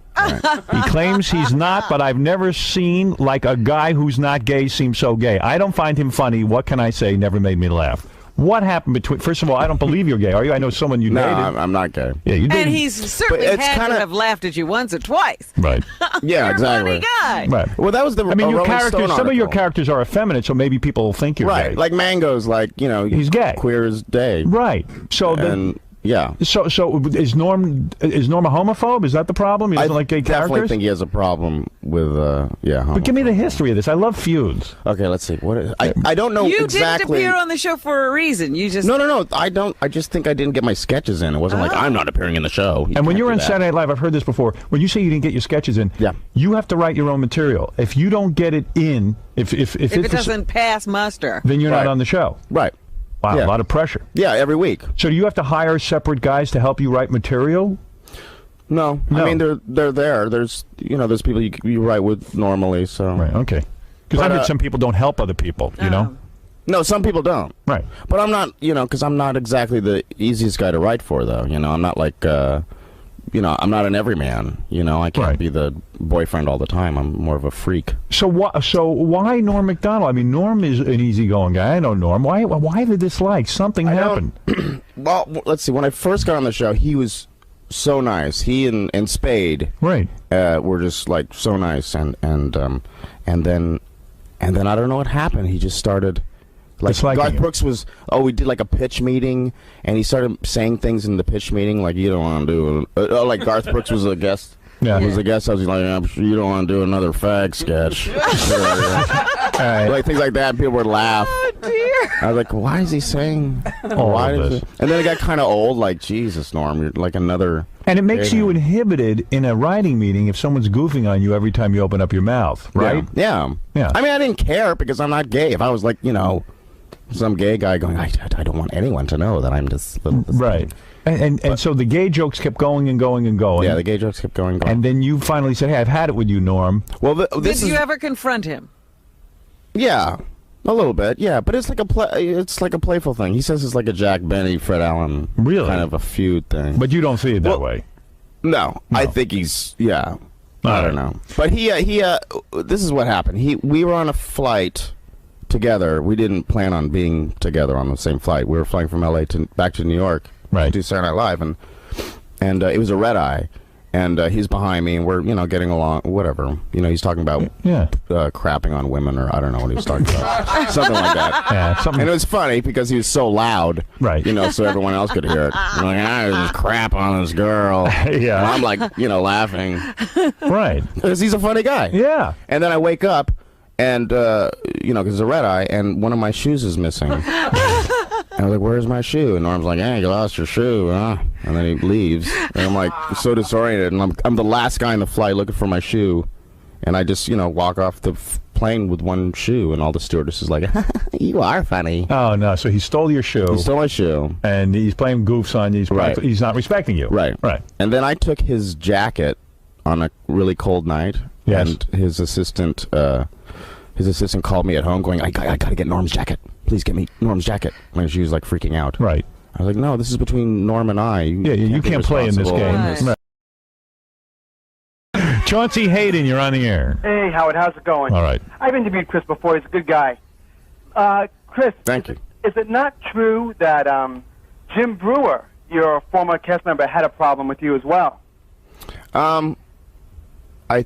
He claims he's not, but I've never seen like a guy who's not gay seem so gay. I don't find him funny. What can I say? Never made me laugh. What happened between? First of all, I don't believe you're gay. Are you? I know someone you dated. No, I'm not gay. Yeah, you did. And he's certainly But it's had kinda- to have laughed at you once or twice. Right. Yeah, You're exactly. a funny guy. Right. Well, that was the. I mean, your Rolling characters. Stone Some of your article. characters are effeminate, so maybe people will think you're Right, gay. like Mango's, he's gay, queer as day. Right. So yeah. So is Norm a homophobe? Is that the problem? He doesn't like gay definitely characters. think he has a problem with But give me the history of this. I love feuds. Okay, let's see. What is, I don't know You exactly. didn't appear on the show for a reason. You just No. I don't. I just think I didn't get my sketches in. It wasn't like I'm not appering in the show. And when can't you're do on that. Saturday Night Live, I've heard this before. When you say you didn't get your sketches in, you have to write your own material. If you don't get it in, if it doesn't pass muster. then you're not on the show. Right. Wow, Yeah. a lot of pressure. Yeah, every week. So do you have to hire separate guys to help you write material? No. I mean they're there. There's there's people you write with normally. So right. Okay. Because I've heard some people don't help other people. You know. No, some people don't. Right. But I'm not. Because I'm not exactly the easiest guy to write for, though. I'm not like. I'm not an everyman. I can't be the boyfriend all the time. I'm more of a freak. So why Norm Macdonald? I mean, Norm is an easygoing guy. I know Norm. Why the dislike? Something happened. Well, let's see. When I first got on the show, he was so nice. He and Spade, right, were just like so nice. And then I don't know what happened. He just started. Like Disliking Garth you. Brooks was, we did like a pitch meeting, and he started saying things in the pitch meeting like you don't want to do. Like Garth Brooks was a guest. Yeah. He was a guest. I was like, I'm sure you don't want to do another fag sketch. Like things like that. People would laugh. Oh dear. I was like, why is he saying All why of is this. it? And then it got kind of old. Like, Jesus, Norm, you're like another. And it makes you inhibited in a writing meeting if someone's goofing on you every time you open up your mouth, right? Yeah. I mean, I didn't care because I'm not gay. If I was like, some gay guy going, I don't want anyone to know that I'm this little. Right. And so the gay jokes kept going and going and going. Yeah, the gay jokes kept going and going. And then you finally said, hey, I've had it with you, Norm. Well, Did you ever confront him? Yeah, a little bit. Yeah, but it's like a playful thing. He says it's like a Jack Benny, Fred Allen, kind of a feud thing. But you don't see it that way. No, I think he's I don't know. But he this is what happened. We were on a flight together. We didn't plan on being together on the same flight. We were flying from LA back to New York to do Saturday Night Live, and it was a red eye. And he's behind me, and we're, getting along, whatever. He's talking about crapping on women, or I don't know what he was talking about. Something like that. Yeah, and it was funny because he was so loud, right? So everyone else could hear it. Like, I just crap on this girl. Yeah. And I'm like, laughing. Right. Because he's a funny guy. Yeah. And then I wake up, and, because it's a red eye, and one of my shoes is missing. And I was like, where's my shoe? And Norm's like, hey, you lost your shoe, huh? And then he leaves. And I'm like, so disoriented. And I'm the last guy in the flight looking for my shoe. And I just, walk off the plane with one shoe. And all the stewardess is like, you are funny. Oh, no. So he stole your shoe. He stole my shoe. And he's playing goofs on you. He's not respecting you. Right. Right. And then I took his jacket on a really cold night. Yes. And his assistant called me at home going, I got to get Norm's jacket. Please get me Norm's jacket. And she was like freaking out. Right. I was like, no, this is between Norm and I. You can't play in this game. Right. Chauncey Hayden, you're on the air. Hey, Howard, how's it going? All right. I've interviewed Chris before. He's a good guy. Chris. Thank you. Is it not true that Jim Brewer, your former cast member, had a problem with you as well? I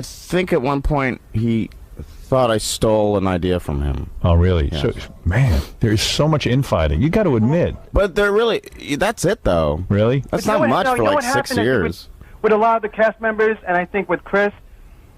think at one point he thought I stole an idea from him. Oh, really? Yes. So, man, there's so much infighting. You got to admit. But that's it, though. Really? That's not much for like 6 years. With a lot of the cast members, and I think with Chris,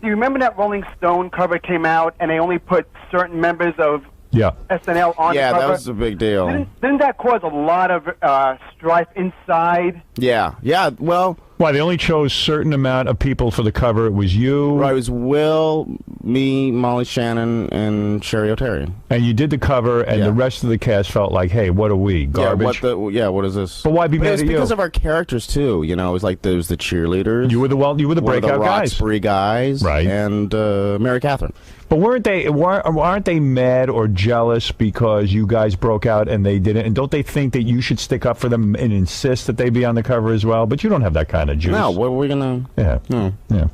do you remember that Rolling Stone cover came out, and they only put certain members of SNL on the cover? Yeah, that was a big deal. Didn't that cause a lot of strife inside? Yeah, well... Why, they only chose certain amount of people for the cover. It was you. Right, it was Will, me, Molly Shannon, and Sherry O'Terry. And you did the cover, and the rest of the cast felt like, hey, what are we, garbage? What is this? But why be mad at you? It was because of our characters, too. It was like there was the cheerleaders. You were the breakout guys. Roxbury guys. Right. And Mary Catherine. But aren't they mad or jealous because you guys broke out and they didn't? And don't they think that you should stick up for them and insist that they be on the cover as well? But you don't have that kind of juice. No, what are we gonna? Yeah. No. Yeah.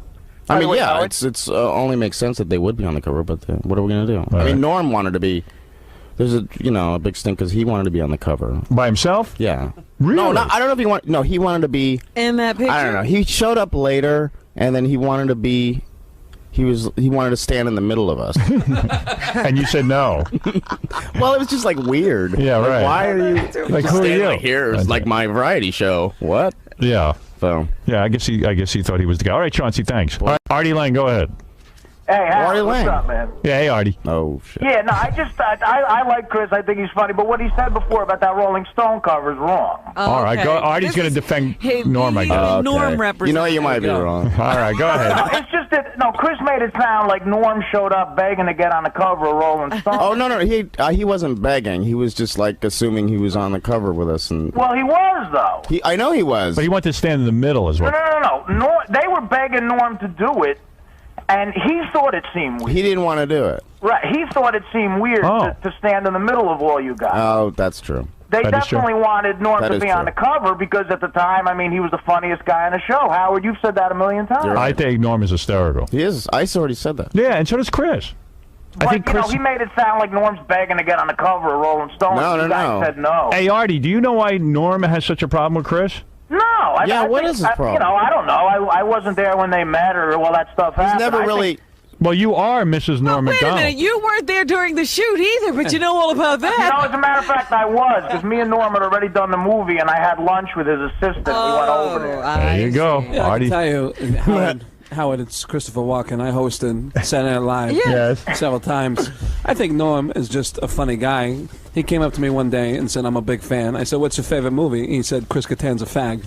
I mean, it's only makes sense that they would be on the cover, but what are we gonna do? I mean, Norm wanted to be. There's a big stink because he wanted to be on the cover by himself. Yeah. Really? No, I don't know if he wanted. No, he wanted to be in that picture. I don't know. He showed up later, and then he wanted to be. He wanted to stand in the middle of us. And you said no. Well, it was just like weird. Yeah, like, right. Why are you like who are you? Like here is like my variety show. What? Yeah. So yeah, I guess he thought he was the guy. All right, Chauncey, thanks. All right, Artie Lang, go ahead. Hey, Artie what's Lang. up, man? Yeah, hey, Artie. Oh shit. Yeah, no, I like Chris. I think he's funny, but what he said before about that Rolling Stone cover is wrong. All right, go. Artie's going to defend Norm, I guess. Okay. Norm represents. You might be wrong. All right, go ahead. No, it's just that Chris made it sound like Norm showed up begging to get on the cover of Rolling Stone. Oh no, he wasn't begging. He was just like assuming he was on the cover with us, and Well, he was though. I know he was. But he wanted to stand in the middle as well. No. They were begging Norm to do it, and he thought it seemed weird. He didn't want to do it. Right, he thought it seemed weird to stand in the middle of all you guys. Oh, that's true. They definitely wanted Norm to be on the cover because at the time, I mean, he was the funniest guy on the show. Howard, you've said that a million times. I think Norm is hysterical. He is. I already said that. Yeah, and so does Chris. But, I think Chris. he made it sound like Norm's begging to get on the cover of Rolling Stone. No. You guys said no. Hey, Artie, do you know why Norm has such a problem with Chris? No. What is his problem? I don't know. I wasn't there when they met or all that stuff happened. He's never really. Well, you are Mrs. Norm Wait a MacDonald. minute, you weren't there during the shoot either, but you know all about that. As a matter of fact, I was, because me and Norm had already done the movie, and I had lunch with his assistant. We went over there. There you go, Yeah, I Artie. can tell you, Howard, it's Christopher Walken. I hosted Saturday Night Live Yes. several times. I think Norm is just a funny guy. He came up to me one day and said, "I'm a big fan." I said, "What's your favorite movie?" He said, "Chris Kattan's a fag."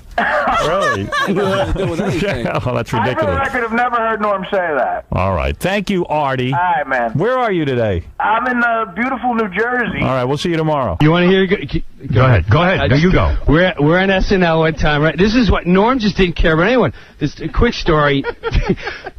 Really? Oh, that's I, for the ridiculous. record, have never heard Norm say that. All right. Thank you, Artie. All right, man. Where are you today? I'm in beautiful New Jersey. All right, we'll see you tomorrow. You want to hear? Go ahead. Go ahead. You go. We're on SNL one time, right? This is what Norm just didn't care about anyone. This a quick story.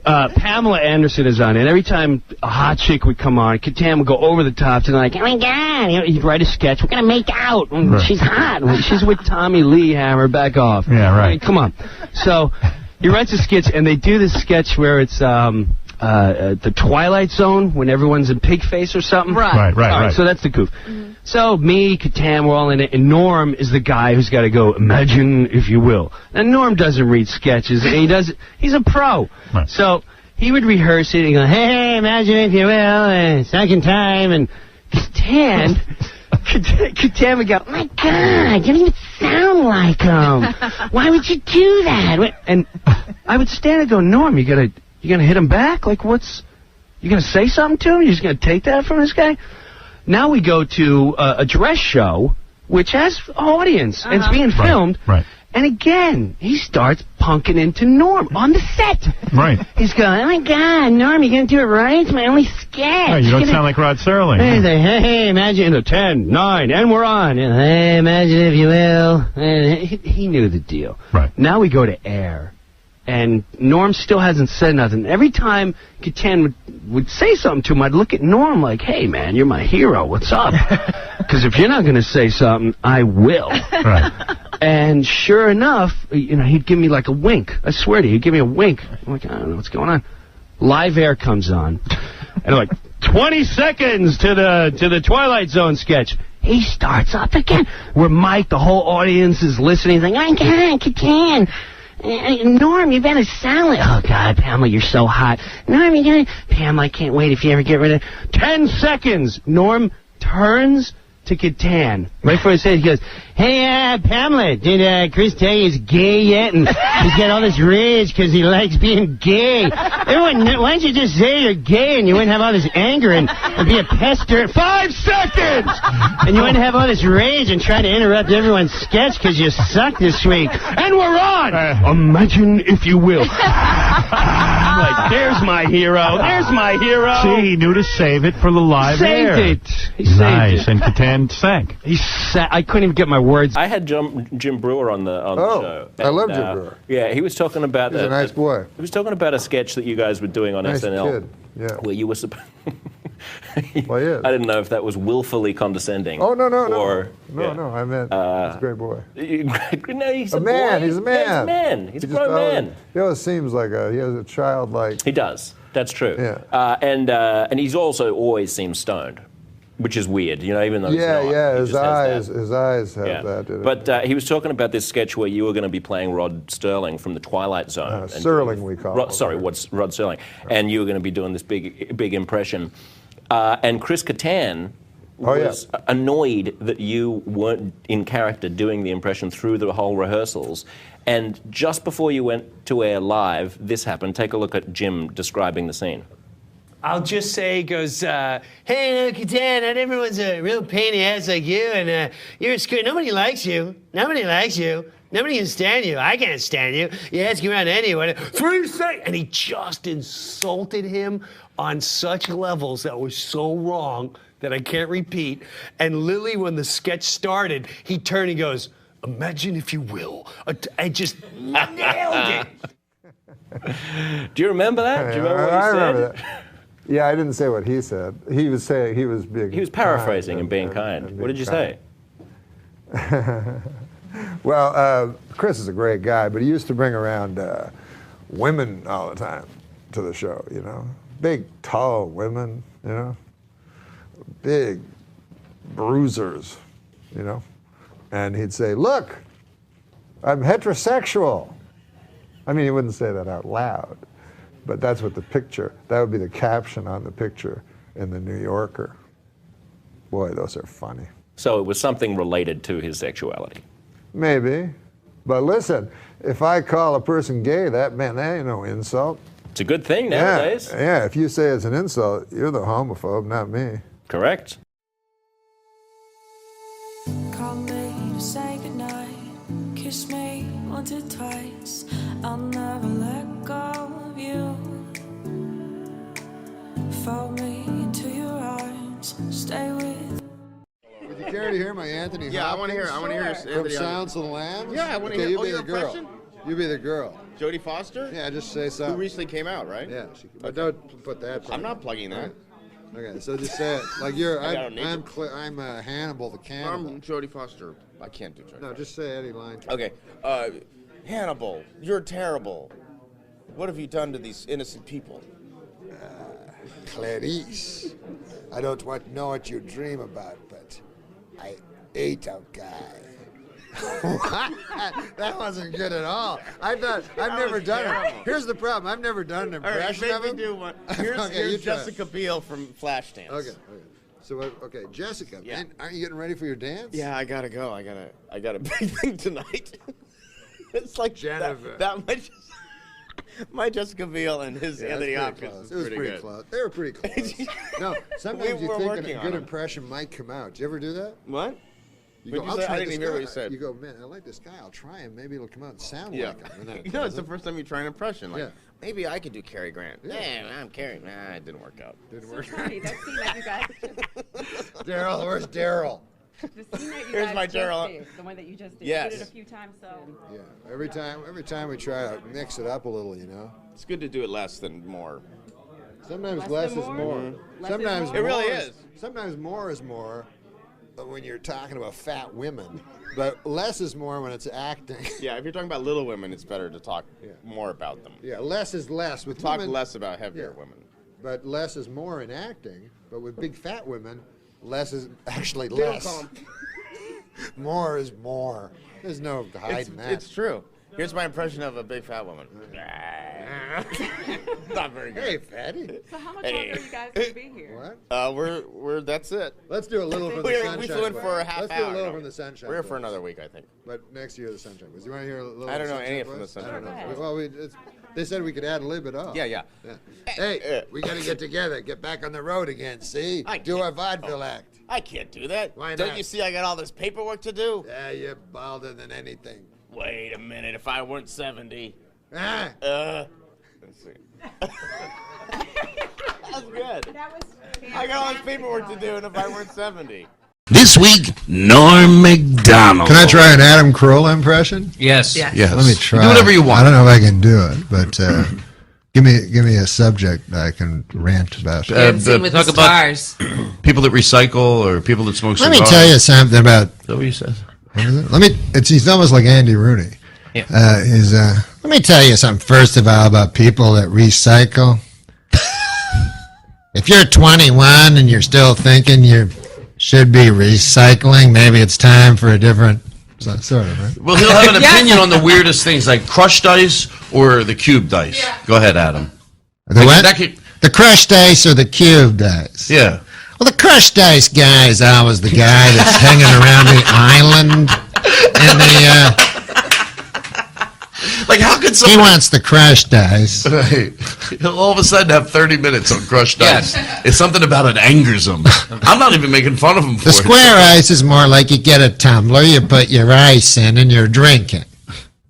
Pamela Anderson is on it. Every time a hot chick would come on, Kattan would go over the top to like, "Oh my God!" You know, he'd write a sketch. We're gonna make out. Right. She's hot. She's with Tommy Lee Hammer. Back off. Yeah, right. I mean, come on. So he writes a sketch, and they do this sketch where it's the Twilight Zone when everyone's in pig face or something. Right. So that's the goof. So me, Kattan, we're all in it, and Norm is the guy who's got to go, "Imagine if you will." And Norm doesn't read sketches, and he's a pro. Right. So he would rehearse it and go, "Hey, imagine if you will, and second time," and Kattan would go, "Oh my God, you don't even sound like him. Why would you do that?" And I would stand and go, "Norm, you gonna hit him back? Like, you gonna say something to him? You just gonna take that from this guy?" Now we go to a dress show, which has an audience, and it's being filmed. Right. And again, he starts punking into Norm on the set. Right. He's going, "Oh my God, Norm, you gonna do it right? It's my only sketch." Right, you don't sound like Rod Serling. And he's like, "Hey, imagine 10, 9, and we're on. And, hey, imagine if you will." And he knew the deal. Right. Now we go to air. And Norm still hasn't said nothing. Every time Kattan would say something to him, I'd look at Norm like, "Hey, man, you're my hero. What's up?" Because if you're not going to say something, I will. Right. And sure enough, he'd give me like a wink. I swear to you, he'd give me a wink. I'm like, I don't know what's going on. Live Air comes on. And I'm like, 20 seconds to the Twilight Zone sketch. He starts up again. We're mic'd, the whole audience is listening. He's like, "Oh my God, Kattan. Norm, you better sound like..." "Oh, God, Pamela, you're so hot. Norm, you gotta..." "Pamela, I can't wait if you ever get rid of..." 10 seconds. Norm turns to Kattan. Right for his head, he goes, "Hey, Pamela, did Chris tell you he's gay yet? And he's got all this rage because he likes being gay. Everyone, why don't you just say you're gay and you wouldn't have all this anger and be a pester?" 5 seconds! "And you wouldn't have all this rage and try to interrupt everyone's sketch because you suck this week. And we're on! Imagine if you will." I'm like, there's my hero. There's my hero. See, he knew to save it for the live air. Saved it. He saved nice. it. And Kattan sank. I couldn't even get my words. I had Jim Brewer on the show. I love Jim Brewer. Yeah, he was talking about... He's a nice boy. He was talking about a sketch that you guys were doing on Nice SNL. kid, yeah. Where you were supposed... Well, yeah. I didn't know if that was willfully condescending. Oh, no. Or, No, I meant he's a great boy. No, he's a man. Boy. He's a man. Yeah, he's a man. He's a grown man. He always seems like he has a childlike... He does. That's true. Yeah. And he's also always seems stoned, which is weird, even though he's not. Yeah, He his eyes have that. But he was talking about this sketch where you were going to be playing Rod Serling from the Twilight Zone. Serling, we call him. Sorry, Rod Serling. And you were going to be doing this big impression. And Chris Kattan was annoyed that you weren't in character doing the impression through the whole rehearsals. And just before you went to air live, this happened. Take a look at Jim describing the scene. I'll just say, he goes, "Hey, Kattan, not everyone's a real pain in the ass like you, and you're a screw. Nobody likes you. Nobody likes you. Nobody can stand you. I can't stand you. You ask around anyone. 3 seconds." And he just insulted him on such levels that was so wrong that I can't repeat. And Lily, when the sketch started, he turned and goes, "Imagine if you will." I just nailed it. Do you remember that? Do you remember what he said? Remember that. Yeah, I didn't say what he said. He was saying he was being. He was paraphrasing and being kind. What did you say? Well, Chris is a great guy, but he used to bring around women all the time to the show. Big, tall women. Big bruisers. And he'd say, "Look, I'm heterosexual." I mean, he wouldn't say that out loud. But that's what that would be the caption on the picture in the New Yorker. Boy, those are funny. So it was something related to his sexuality. Maybe. But listen, if I call a person gay, that ain't no insult. It's a good thing nowadays. Yeah, if you say it's an insult, you're the homophobe, not me. Correct. Call me to say goodnight, kiss me once or twice, I'll never let go of you. Fold me into your arms, stay with. Would you care to hear my Anthony Yeah, Hopkins? I want to hear. I want to hear From Anthony Silence of the Lambs? Yeah, I want to Okay, hear. you be your the girl. impression? You be the girl. Jodie Foster? Yeah, just say something. Who recently came out, right? Yeah, but don't put that. I'm not plugging that. Okay, so just say it like you're. I don't I'm Hannibal the cannibal. I'm Jodie Foster. I can't do Jodie. No, just say any line. Okay, Hannibal, you're terrible. What have you done to these innocent people? Clarice, I don't know what you dream about, but I ate a guy. That wasn't good at all. I've never done it. Here's the problem. I've never done an impression of him. Do one. Here's Jessica Biel from Flashdance. Okay. So okay, Jessica. Yeah. Man, aren't you getting ready for your dance? Yeah, I gotta go. I got a big thing tonight. It's like Jennifer. That my Jessica Biel and his Anthony Hopkins. It was pretty close. They were pretty close. No, sometimes you think a good impression might come out. Do you ever do that? What? You go, I didn't even hear what you said. You go, man, I like this guy. I'll try him. Maybe it'll come out and sound like him. It's the first time you try an impression. Like, maybe I could do Cary Grant. Yeah, I'm Cary. Nah, it didn't work out. Didn't work out. That scene that you guys Daryl, where's Daryl? The scene that you Here's guys my just Daryl. did, the one that you just did. Yes. You did it a few times, so. Yeah, every time we try to mix it up a little, you know. It's good to do it less than more. Sometimes less is more. Mm-hmm. Sometimes it really is. Sometimes more is more when you're talking about fat women, but less is more when it's acting. Yeah, if you're talking about little women, it's better to talk more about them. Yeah, less is less. With talk women, less about heavier women. But less is more in acting. But with big fat women, less is actually less. More is more. There's no hiding that. It's true. Here's my impression of a big fat woman. Not very good. Hey, fatty. So how much longer are you guys going to be here? What? We're that's it. Let's do a little from the Sunshine. We flew in for a half hour. Let's do a little from the Sunshine. We're here for another week, I think. But next year the Sunshine Boys. You want to hear a little? I don't know Sunshine any Boys? from the Sunshine I don't know. Boys. Well, they said we could add a little bit off. Yeah. Hey, we got to get together, get back on the road again. See, do a vaudeville act. I can't do that. Why not? Don't you see I got all this paperwork to do? Yeah, you're balder than anything. Wait a minute. If I weren't 70. Ah. Let's see. That's good. I got all this paperwork to do, and if I weren't 70. This week, Norm MacDonald. Can I try an Adam Carolla impression? Yes. Let me try. Do whatever you want. I don't know if I can do it, but give me a subject that I can rant about. Talk about people that recycle or people that smoke cigars. Let me tell you something about. Is that what he says? What is it? He's almost like Andy Rooney. Yeah. Let me tell you something first of all about people that recycle. If you're 21 and you're still thinking you should be recycling, maybe it's time for a different sort of, right? Well, he'll have an opinion on the weirdest things, like crushed ice or the cubed ice. Yeah. Go ahead, Adam. The crushed ice or the cubed ice? Yeah. Well, the crushed ice guy is always the guy that's hanging around the island and the... Like, how could somebody... He wants the crushed ice. Right. He'll all of a sudden have 30 minutes on crushed ice. It's something about it angers him. I'm not even making fun of him for it. The square ice is more like you get a tumbler, you put your ice in, and you're drinking.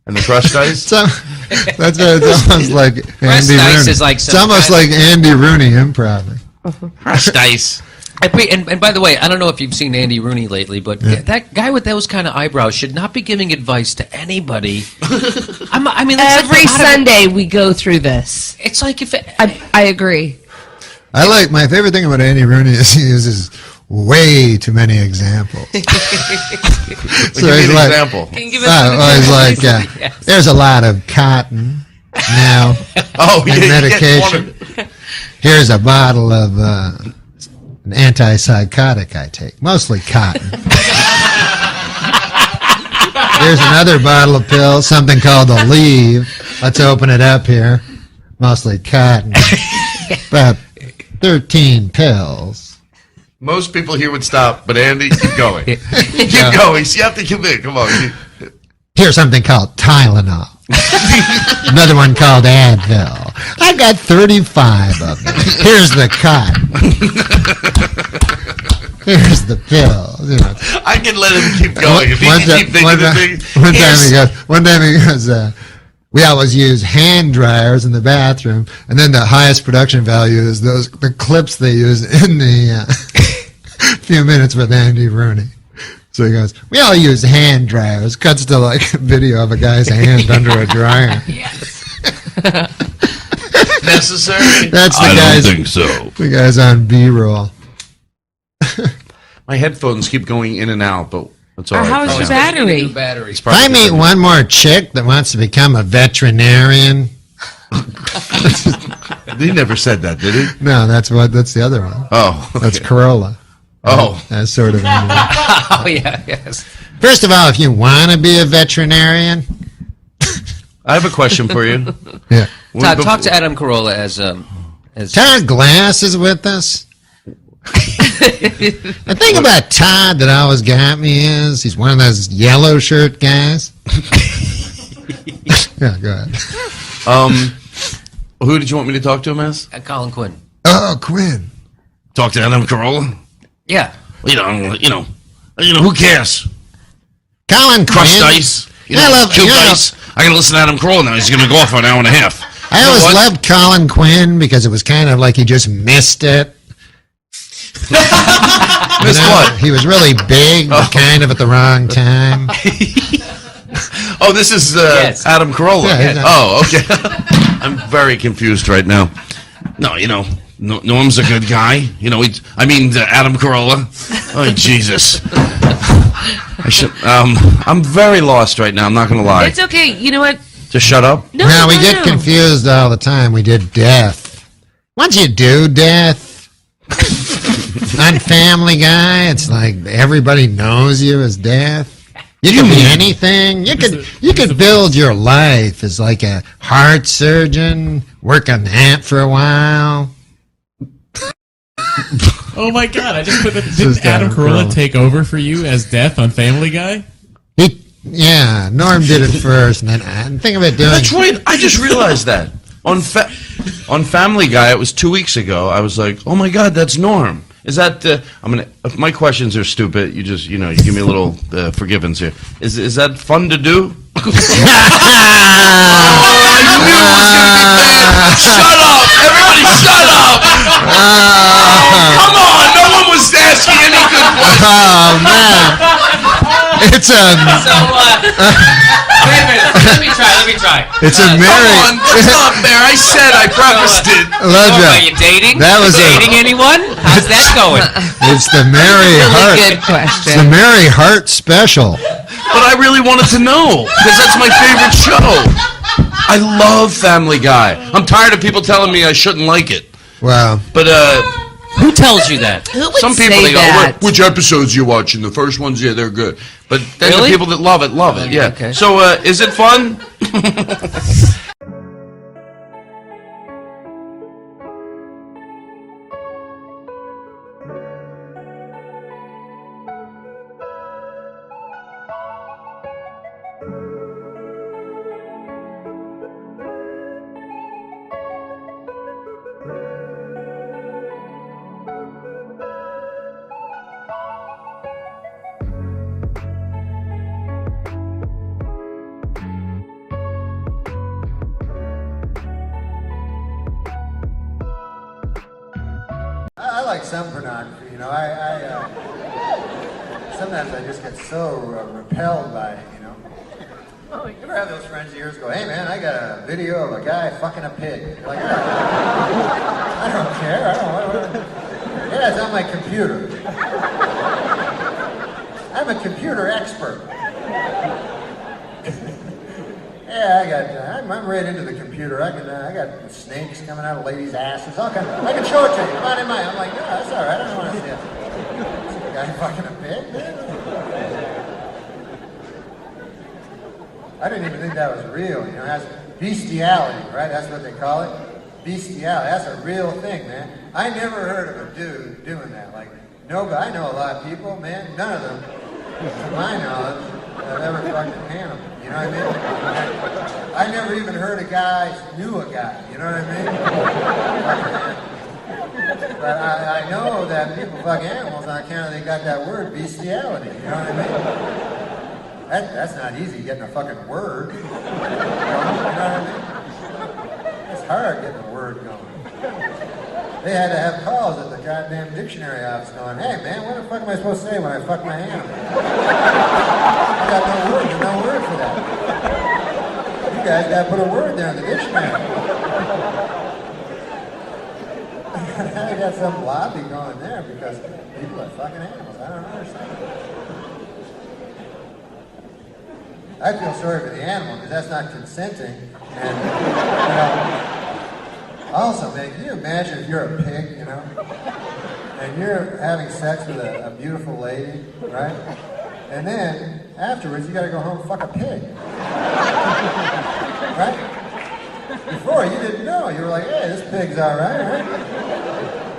And the crushed ice? That's what it's almost like Andy Rooney. Is like it's almost like Andy Rooney improv. Crushed ice. And by the way, I don't know if you've seen Andy Rooney lately, but that guy with those kind of eyebrows should not be giving advice to anybody. I mean, every Sunday we go through this. It's like if I agree. I like my favorite thing about Andy Rooney is he uses way too many examples. So he's like, example. Can you give us he's like, yes. There's a lot of cotton now and medication. Here's a bottle of an antipsychotic I take, mostly cotton. Here's another bottle of pills, something called Aleve. Let's open it up here. Mostly cotton. About 13 pills. Most people here would stop, but Andy, keep going. Keep going. You have to commit. Come on. Here's something called Tylenol. Another one called Advil. I got 35 of them. Here's the cut. Here's the pill. You know. I can let him keep going. If he can keep thinking the thing. One time he goes, we always use hand dryers in the bathroom, and then the highest production value is the clips they use in the Few Minutes with Andy Rooney. So he goes, we all use hand dryers. Cuts to like a video of a guy's hand under a dryer. Yes. Necessary? That's the I guy's, don't think so. The guy's on B-roll. My headphones keep going in and out, but that's all right. How's your battery? If I meet one more chick that wants to become a veterinarian. He never said that, did he? No, that's the other one. Oh. Okay. That's Corolla. Oh. That's sort of. Oh, yeah, yes. First of all, if you want to be a veterinarian. I have a question for you. Yeah. Todd, talk to Adam Carolla as Todd Glass is with us. The thing about Todd that always got me is he's one of those yellow shirt guys. Yeah, go ahead. Who did you want me to talk to him as? Colin Quinn. Oh, Quinn. Talk to Adam Carolla? Yeah. You know, who cares? Colin Quinn. Crushed ice. Cubed ice. I gotta listen to Adam Carolla now. He's gonna go off for an hour and a half. I always loved Colin Quinn because it was kind of like he just missed it. Missed what? He was really big, but kind of at the wrong time. Oh, this is Yes. Adam Carolla. Yeah, Oh, okay. I'm very confused right now. No, Norm's a good guy. Adam Carolla. Oh, Jesus. I'm very lost right now. I'm not going to lie. It's okay. You know what? Just shut up. No, we get confused all the time. We did death. Once you do death on Family Guy, it's like everybody knows you as death. You can be anything. You could build your life as like a heart surgeon, work on that for a while. Oh my God! I just put didn't Adam Carolla take over for you as Death on Family Guy? Yeah, Norm did it first, and then think of it doing. That's right. I just realized that on Family Guy. It was 2 weeks ago. I was like, oh my God, that's Norm. Is that if my questions are stupid, you just you give me a little forgiveness here. Is that fun to do? I knew it was gonna be bad. Shut up! Everybody, shut up! Come on! No one was asking any good questions. Oh man, it's a. Wait a minute. Let me try. It's a Mary. Come on, that's not fair. I said I prefaced it. Are you dating? That was dating anyone? How's that going? It's the Mary Hart. Good question. It's the Mary Hart special. But I really wanted to know because that's my favorite show. I love Family Guy. I'm tired of people telling me I shouldn't like it. Wow. But who tells you that? Who would some people say they go, that? which episodes you watching? The first ones, yeah, they're good. But then Really? the people that love it, yeah. Okay. So is it fun? I like some pornography, sometimes I just get so repelled by it, Oh, you ever have those friends of yours go, hey man, I got a video of a guy fucking a pig. You're like, I don't care, yeah, it's on my computer. I'm a computer expert. Yeah, I'm right into the computer. I got snakes coming out of ladies' asses, all kinds. I can show it to you. Come on in mine. I'm like, no, that's all right. I don't want to see it. Some guy fucking a pig, man. I didn't even think that was real. That's bestiality, right? That's what they call it. Bestiality. That's a real thing, man. I never heard of a dude doing that. Like, nobody. I know a lot of people, man. None of them, to my knowledge, have ever fucking an animal. you know what I mean? I never even heard a guy knew a guy, you know what I mean? But I know that people fuck animals on account of they got that word, bestiality, you know what I mean? That's not easy, getting a fucking word. You know what I mean? It's hard getting a word going. They had to have calls at the goddamn dictionary office going, hey man, what the fuck am I supposed to say when I fuck my animal? I got no word for that. You guys gotta put a word there in the dictionary. I got some lobby going there because people are fucking animals. I don't understand. I feel sorry for the animal because that's not consenting. And, also, man, can you imagine if you're a pig, you know, and you're having sex with a beautiful lady, right? And then, afterwards, you gotta go home and fuck a pig. Right? Before, you didn't know. You were like, hey, this pig's all right?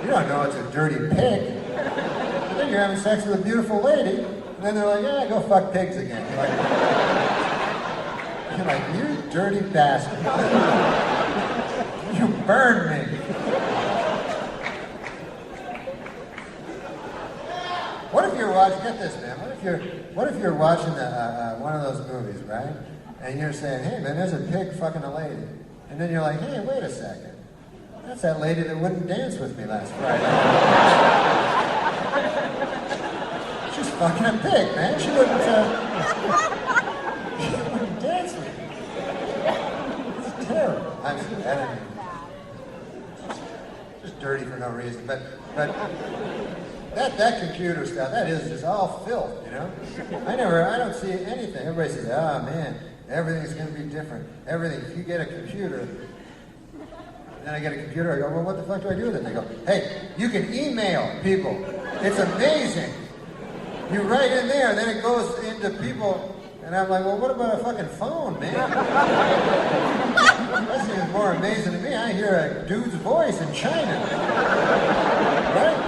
You don't know it's a dirty pig. And then you're having sex with a beautiful lady, and then they're like, yeah, go fuck pigs again. You're like, you dirty bastard. You burned me. What if you're watching, get this man, what if you're watching one of those movies, right? And you're saying, hey man, there's a pig fucking a lady. And then you're like, hey, wait a second. That's that lady that wouldn't dance with me last Friday. She's fucking a pig, man. She wouldn't dance with me. It's terrible. I mean, just dirty for no reason. But that computer stuff, that is just all filth, you know? I don't see anything. Everybody says, oh man, everything's gonna be different. Everything, if you get a computer, then I get a computer, I go, well, what the fuck do I do with it? They go, hey, you can email people. It's amazing. You write in there, and then it goes into people, and I'm like, well, what about a fucking phone, man? That seems more amazing to me. I hear a dude's voice in China. Right?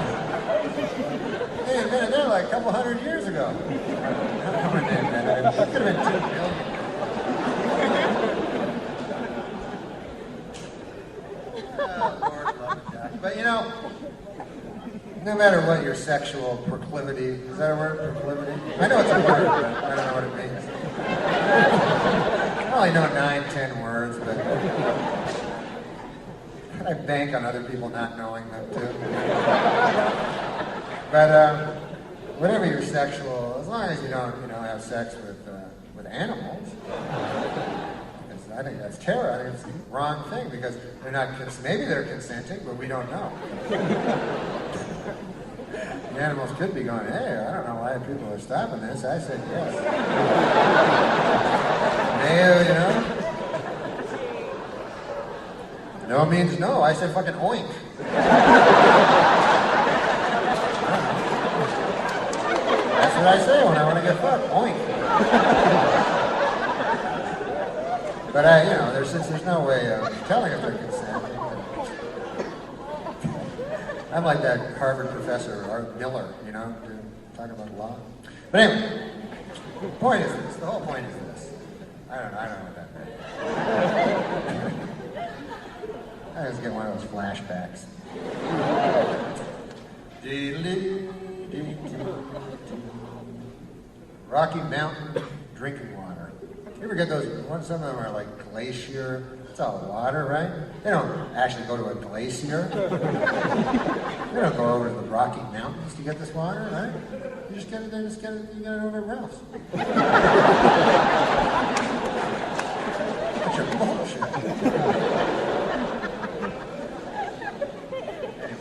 They invented that like a couple hundred years ago. It could have been 2 million. But you know, no matter what your sexual proclivity, is that a word, proclivity? I know it's a word, but I don't know what it means. I only know 9-10 words, but I bank on other people not knowing them too. But whatever your sexual, as long as you don't, have sex with animals. I think that's terror. I think it's the wrong thing because they're not, maybe they're consenting, but we don't know. The animals could be going, hey, I don't know why people are stopping this. I said yes. No means no. I said fucking oink. That's what I say when I want to get fucked. Oink. But since there's no way of telling if they're consenting. I'm like that Harvard professor, Art Miller, talking about law. But anyway, the point is this. The whole point is this. I don't know what that means. I just get one of those flashbacks. Rocky Mountain drinking water. You ever get those, some of them are like glacier, it's all water, right? They don't actually go to a glacier. They don't go over to the Rocky Mountains to get this water, right? You just get it, you get it over everywhere else. That's your bullshit.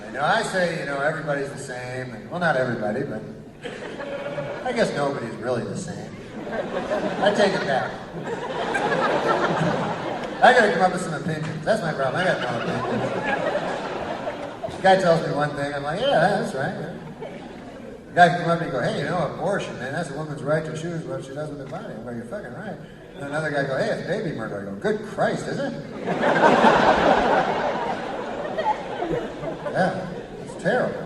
Anyway, I say, everybody's the same, and, well, not everybody, but I guess nobody's really the same. I take it back. I gotta come up with some opinions. That's my problem. I got no opinions. The guy tells me one thing, I'm like, yeah, that's right. The guy can come up and go, hey, abortion, man, that's a woman's right to choose what she does with her body. I'm like, you're fucking right. And another guy go, hey, it's baby murder. I go, good Christ, is it? Yeah, it's terrible.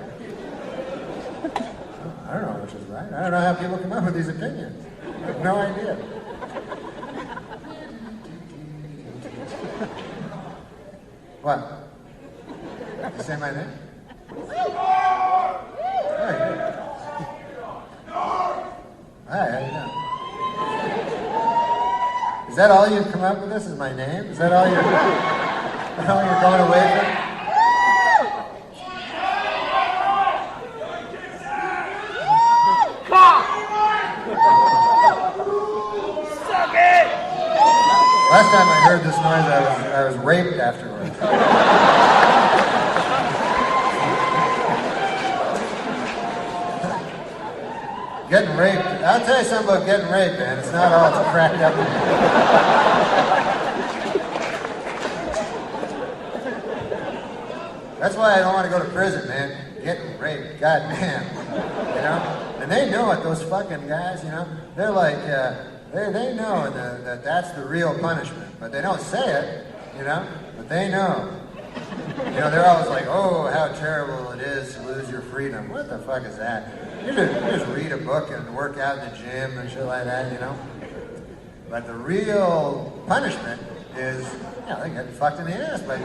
I don't know which is right. I don't know how people come up with these opinions. I have no idea. What? You say my name? Hi, how you doing? Is that all you've come up with? This is my name? Is that all you're going away from? Suck it! Last time I heard this noise, I was raped afterwards. Getting raped. I'll tell you something about getting raped, man. It's not all it's cracked up in. That's why I don't want to go to prison, man. Getting raped. God damn. You know? And they know it, those fucking guys, you know? They're like, they know that that's the real punishment. But they don't say it, you know? But they know. You know, they're always like, oh, how terrible it is to lose your freedom. What the fuck is that? You just read a book and work out in the gym and shit like that, you know? But the real punishment is, you know, they get fucked in the ass. But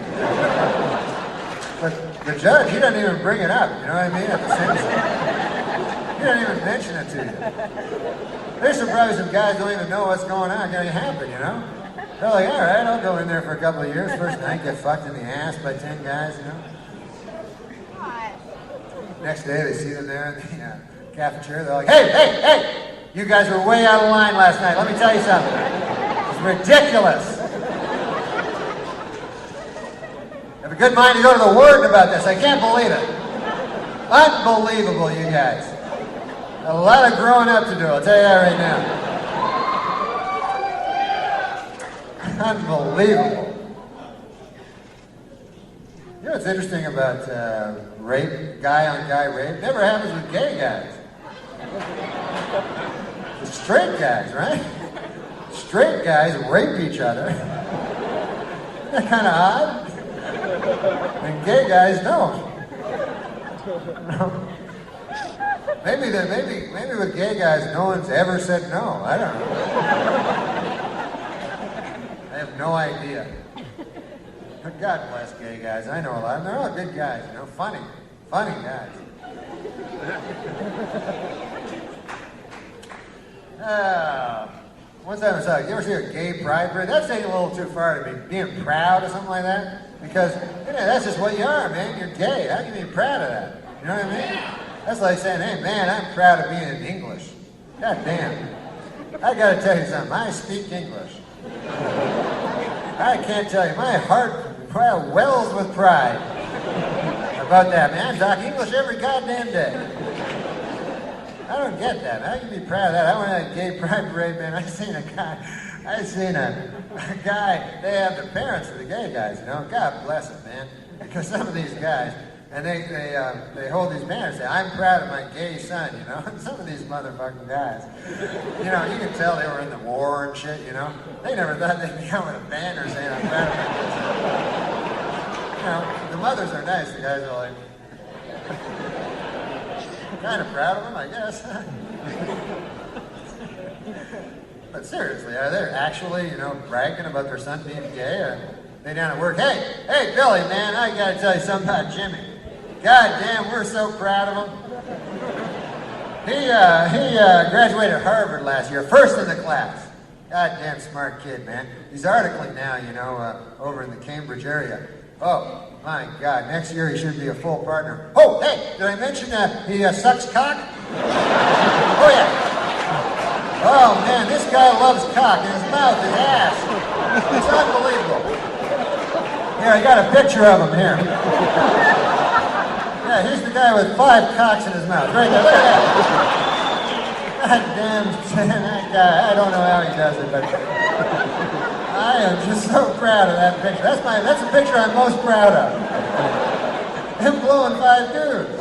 the judge, he doesn't even bring it up, you know what I mean, at the sentencing. He doesn't even mention it to you. There's probably some guys who don't even know what's going on, going to happen, you know? They're like, all right, I'll go in there for a couple of years. First night, get fucked in the ass by 10 guys, you know? Next day, they see them there in the cafeteria. They're like, hey! You guys were way out of line last night. Let me tell you something. It's ridiculous. I have a good mind to go to the warden about this. I can't believe it. Unbelievable, you guys. A lot of growing up to do, I'll tell you that right now. Unbelievable. You know what's interesting about rape, guy-on-guy rape? Never happens with gay guys. It's straight guys, right? Straight guys rape each other. Isn't that kind of odd? And gay guys don't. Maybe with gay guys, no one's ever said no. I don't know. I have no idea. But God bless gay guys. I know a lot. They're all good guys, you know, funny guys. One time I saw, you ever see a gay pride parade? That's taking a little too far to be being proud or something like that. Because, you know, that's just what you are, man. You're gay. How can you be proud of that? You know what I mean? That's like saying, hey, man, I'm proud of being English. God damn. I gotta tell you something. I speak English. I can't tell you. My heart wells with pride about that, man. I talk English every goddamn day. I don't get that. How can you be proud of that? I went to a gay pride parade, man. I seen a guy, they have the parents of the gay guys, you know. God bless them, man. Because some of these guys, and they hold these banners and say, I'm proud of my gay son, you know. And some of these motherfucking guys, you know, you can tell they were in the war and shit, you know. They never thought they'd be out with a banner saying, I'm proud of my gay son. You know, the mothers are nice. The guys are like, kind of proud of them, I guess. But seriously, are they actually, you know, bragging about their son being gay? Or they down at work, hey, Billy, man, I gotta tell you something about Jimmy. God damn, we're so proud of him. He graduated Harvard last year, first in the class. God damn smart kid, man. He's articling now, you know, over in the Cambridge area. Oh, my God, next year he should be a full partner. Oh, hey, did I mention he sucks cock? Oh, yeah. Oh, man, this guy loves cock in his mouth, his ass. It's unbelievable. Here, I got a picture of him here. Yeah, here's the guy with 5 cocks in his mouth. Right there, look at that. God damn, that guy, I don't know how he does it, but I am just so proud of that picture. That's the picture I'm most proud of. Him blowing 5 dudes.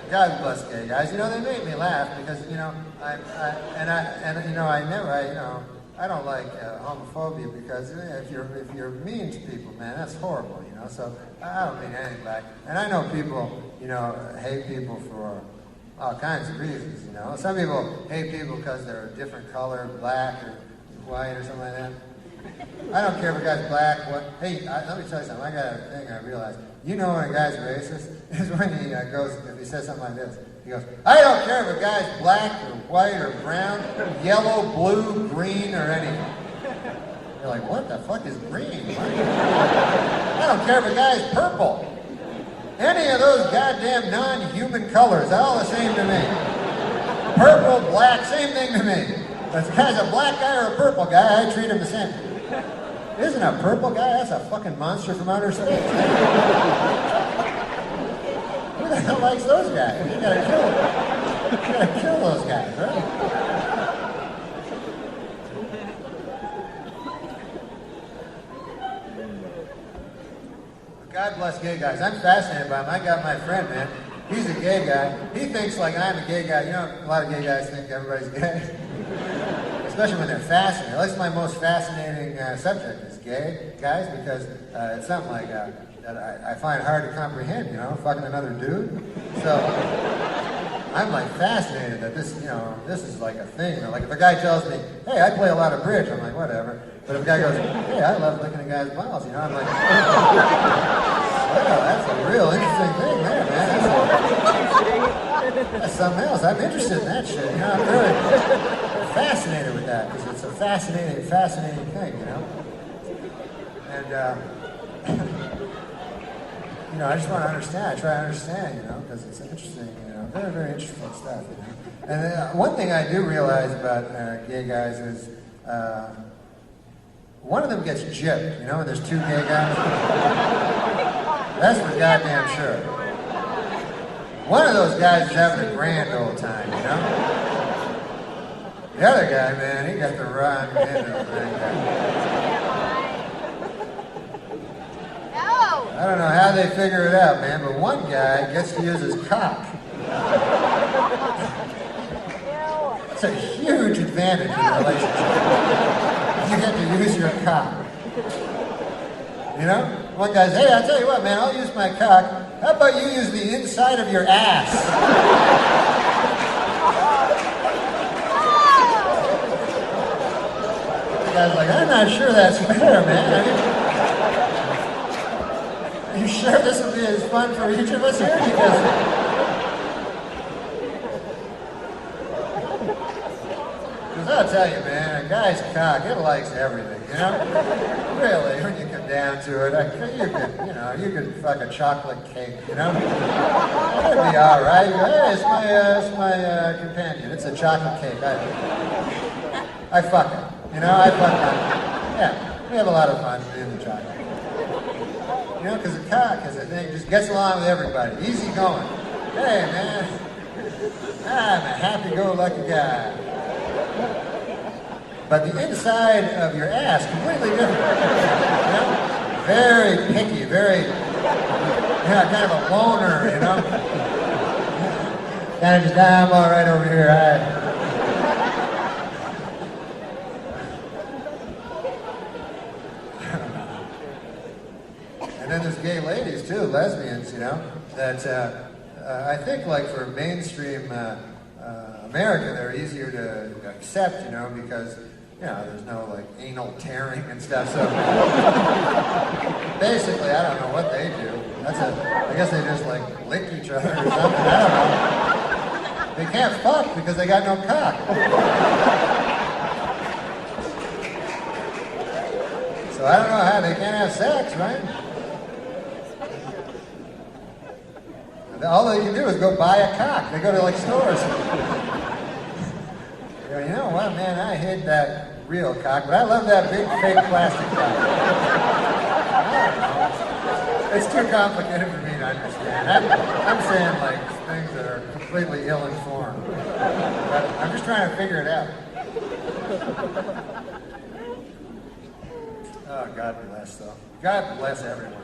God bless gay guys. You know, they make me laugh because, you know, I don't like homophobia because if you're mean to people, man, that's horrible, you know. So I don't mean anything back. And I know people, you know, hate people for all kinds of reasons, you know. Some people hate people because they're a different color, black or white or something like that. I don't care if a guy's black, what. Hey, let me tell you something. I got a thing I realized. You know when a guy's racist is when he goes, if he says something like this. He goes, I don't care if a guy's black or white or brown, yellow, blue, green, or anything. You're like, what the fuck is green? What? I don't care if a guy's purple. Any of those goddamn non-human colors, all the same to me. Purple, black, same thing to me. If the guy's a black guy or a purple guy, I treat him the same. Isn't a purple guy? That's a fucking monster from outer space. Who the hell likes those guys? You gotta kill them. You gotta kill those guys, right? God bless gay guys. I'm fascinated by them. I got my friend, man. He's a gay guy. He thinks like I'm a gay guy. You know, a lot of gay guys think everybody's gay. Especially when they're fascinated. That's my most fascinating subject is gay guys because it's something like that I find hard to comprehend, you know, fucking another dude. So I'm like fascinated that this, you know, this is like a thing. You know, like if a guy tells me, hey, I play a lot of bridge, I'm like, whatever. But if a guy goes, hey, I love licking a guy's balls, you know, I'm like, wow, that's a real interesting thing there, man. That's something else. I'm interested in that shit, you know, I'm really fascinated with that because it's a fascinating thing, you know. And, you know, I just want to understand. I try to understand, you know, because it's interesting, you know, very, very interesting stuff, you know. And one thing I do realize about gay guys is one of them gets gypped, you know, and there's two gay guys. That's for goddamn sure. One of those guys is having a grand old time, you know. The other guy, man, he got the wrong end of the thing. I don't know how they figure it out, man, but one guy gets to use his cock. It's a huge advantage in a relationship. You get to use your cock. You know? One guy's, hey, I'll tell you what, man, I'll use my cock. How about you use the inside of your ass? The guy's like, I'm not sure that's fair, man. Are you sure this will be as fun for each of us here? Because I'll tell you, man, a guy's cock, it likes everything, you know? Really, when you come down to it, you could fuck a chocolate cake, you know? It'd be all right. You go, hey, it's my companion. It's a chocolate cake. I fuck it, you know? I fuck it. Yeah, we have a lot of fun doing the chocolate. You know, because a cock is a thing, just gets along with everybody. Easy going. Hey, man, I'm a happy-go-lucky guy. But the inside of your ass, completely different. You know? Very picky, very, kind of a loner, you know? Kind of just, I'm all right over here. And then there's gay ladies too, lesbians, you know, that I think like for mainstream America, they're easier to accept, you know, because, you know, there's no like anal tearing and stuff. So basically, I don't know what they do. I guess they just like lick each other or something. I don't know. They can't fuck because they got no cock. So I don't know how they can't have sex, right? All they can do is go buy a cock. They go to like stores. You know what, man? I hate that real cock, but I love that big fake plastic cock. It's too complicated for me to understand. I'm saying like things that are completely ill-informed. But I'm just trying to figure it out. Oh, God bless, though. God bless everyone.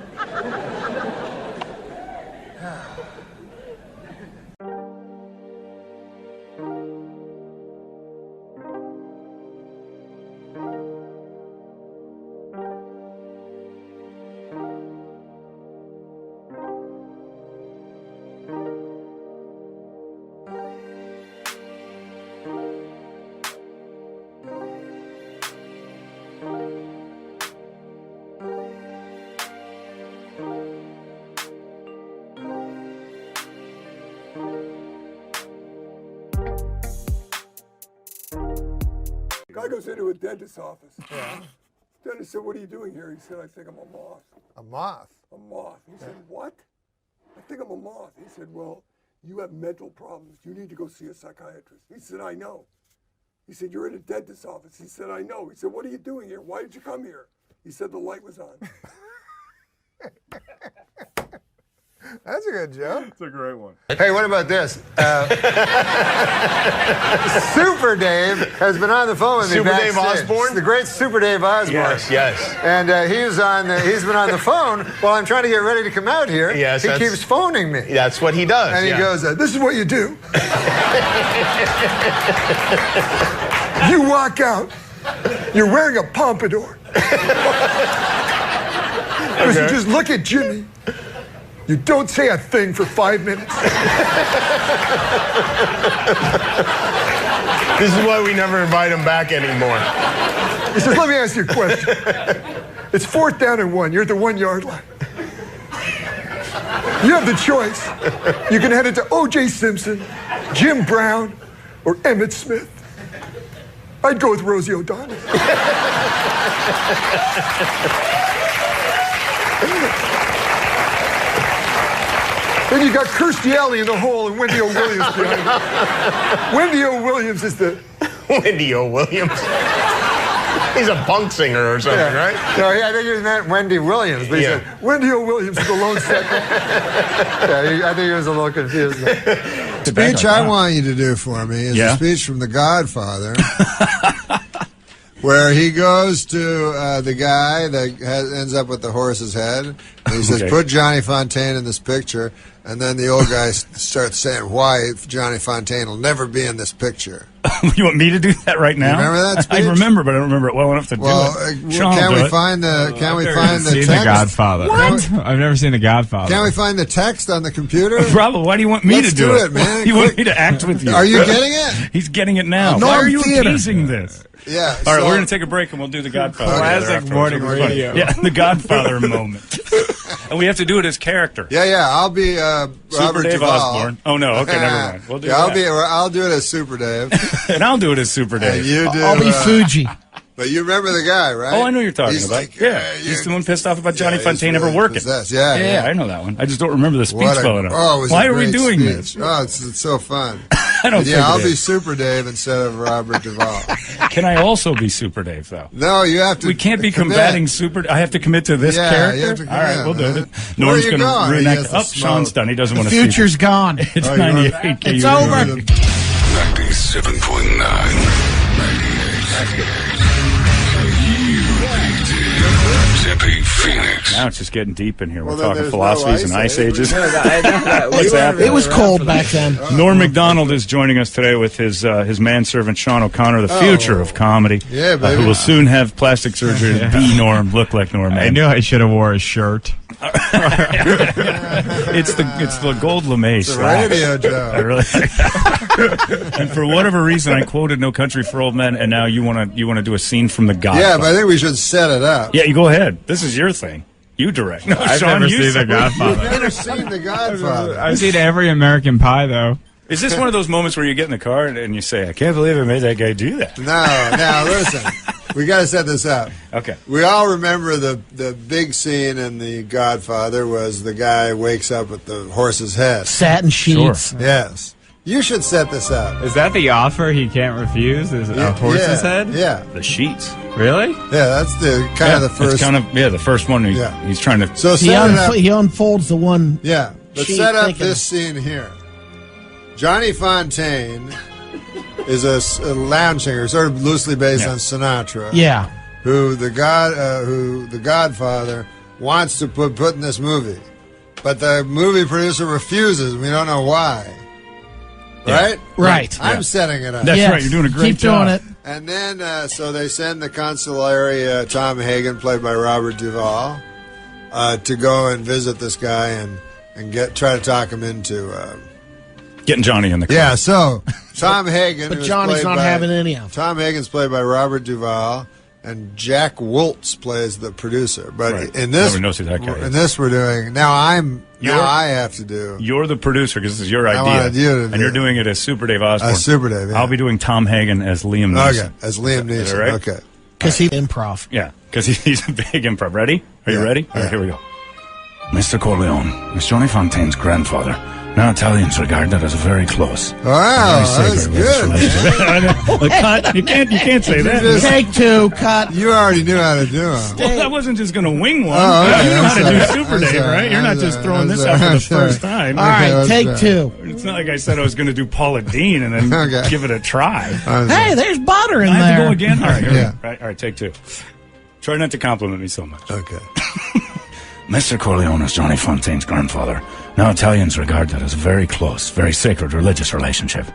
Guy goes into a dentist's office. Yeah. Dentist said, "What are you doing here?" He said, "I think I'm a moth." A moth? A moth. He said, "What?" "I think I'm a moth." He said, "Well, you have mental problems. You need to go see a psychiatrist." He said, "I know." He said, "You're in a dentist's office." He said, "I know." He said, "What are you doing here? Why did you come here?" He said, "The light was on." That's a good joke. It's a great one. Hey, what about this? Super Dave has been on the phone with me Super Dave backstage. Osborne? The great Super Dave Osborne. Yes. And he's been on the phone while I'm trying to get ready to come out here. Yes, he keeps phoning me. That's what he does. And he goes, "This is what you do. You walk out. You're wearing a pompadour. Listen, just look at Jimmy. You don't say a thing for 5 minutes." This is why we never invite him back anymore. He says, "Let me ask you a question. It's 4th down and 1. You're at the 1 yard line. You have the choice. You can head it to O.J. Simpson, Jim Brown, or Emmett Smith." I'd go with Rosie O'Donnell. Then you got Kirstie Alley in the hole and Wendy O. Williams behind her. Wendy O. Williams is the... Wendy O. Williams? He's a punk singer or something, right? No, I think he meant Wendy Williams, but he said, "Wendy O. Williams is the lone second." I think he was a little confused. The speech I want you to do for me is a speech from The Godfather, where he goes to the guy that ends up with the horse's head, and he says, "Put Johnny Fontaine in this picture," and then the old guy starts saying why Johnny Fontaine will never be in this picture. You want me to do that right now? You remember that speech? I remember, but I don't remember it well enough to do it. Sean, can we find the Seen text? The Godfather. What? I've never seen The Godfather. Can we find the text on the computer? Bravo, why do you want me Let's to do it, man? You want me to act with you? Are you getting it? He's getting it now. Norm Why are you Theater. teasing this? Yeah. All right, we're going to take a break and we'll do The Godfather. Classic morning radio. Yeah, The Godfather moment. And we have to do it as character. Yeah. I'll be Super Robert Dave Duvall. Osborne. Oh, no. Okay, never mind. We'll do that. I'll do it as Super Dave. And I'll do it as Super Dave. And you do, I'll be Fuji. But you remember the guy, right? Oh, I know who you're talking He's about. like, He's the one pissed off about Johnny Fontaine really ever working. possessed. Yeah, I know that one. I just don't remember the speech What a- well enough. oh, it was Why a are we great doing speech. this? Oh, it's so fun. I don't think I'll it be is. Super Dave instead of Robert Duvall. Can I also be Super Dave, though? No, you have to. We can't be commit. combating Super. I have to commit to this character. You have to All right, commit, we'll do man. it. Where Norm's are you going to going? He reenact. has to Up, Sean's smoke. done. He doesn't The want to see future's gone. It's Oh, you want- 98. It's over. 97.9 Tempe, Phoenix. Now it's just getting deep in here. We're Well, then talking there's philosophies no and ice ice ages. age. What's happening? It was cold back then. Norm MacDonald is joining us today with his manservant Sean O'Connor, the future of comedy. Yeah, baby. Who will soon have plastic surgery to be Norm, look like Norm. I knew I should have wore a shirt. It's the gold lame It's a radio joke. I really. And for whatever reason, I quoted "No Country for Old Men," and now you want to do a scene from The Godfather. Yeah, but I think we should set it up. Yeah, you go ahead. This is your thing. You direct. No, I've Sean, never you seen The say- Godfather. You've never seen The Godfather. I've seen every American Pie, though. Is this one of those moments where you get in the car and you say, "I can't believe I made that guy do that"? No, now listen. We got to set this up. Okay. We all remember the big scene in The Godfather was the guy wakes up with the horse's head. Satin sheets. Yes. You should set this up. Is that the offer he can't refuse? Is a horse's head? Yeah. The sheets. Really? Yeah, that's the kind of the first. It's kind of the first one. He's trying to. So set it up. He unfolds the one. Yeah, but sheet set up thinking- this scene here. Johnny Fontaine is a lounge singer, sort of loosely based on Sinatra. Yeah. Who the Godfather wants to put in this movie, but the movie producer refuses. We don't know why. Right? Right. I'm setting it up. That's right. You're doing a great job. Keep doing it. And then, so they send the consulary, Tom Hagen, played by Robert Duvall, to go and visit this guy and try to talk him into Getting Johnny in the car. Yeah. So Tom Hagen, But who's Johnny's played not by- having any of it. Tom Hagen's played by Robert Duvall, and Jack Woltz plays the producer. But Right. in this, Nobody knows who that guy is. in this, we're doing now. I'm Now I have to do. You're the producer because this is your idea. wanted you to and do you're it. doing it as Super Dave Osborne. Super Dave, yeah. I'll be doing Tom Hagen as Liam Neeson. Okay, as Liam Is Neeson. that right? Okay. Because he improv. Yeah, because he's a big improv. Ready? Are you ready? All right, here we go. Mr. Corleone is Johnny Fontaine's grandfather. Now Italians regard that as a very close. Wow, that's good. Cut. You can't say that. Take two, cut. You already knew how to do it. Well, I wasn't just going to wing one. Oh, okay. You know how to do I'm Super sorry. Dave, right? You're not just throwing this out for the first time. All right, take two. It's not like I said I was going to do Paula Dean and then give it a try. Hey, there's butter in I have there. to go again? All right, here we Yeah. go. All right, take two. Try not to compliment me so much. Okay. Mr. Corleone is Johnny Fontaine's grandfather. Now Italians regard that as a very close, very sacred religious relationship.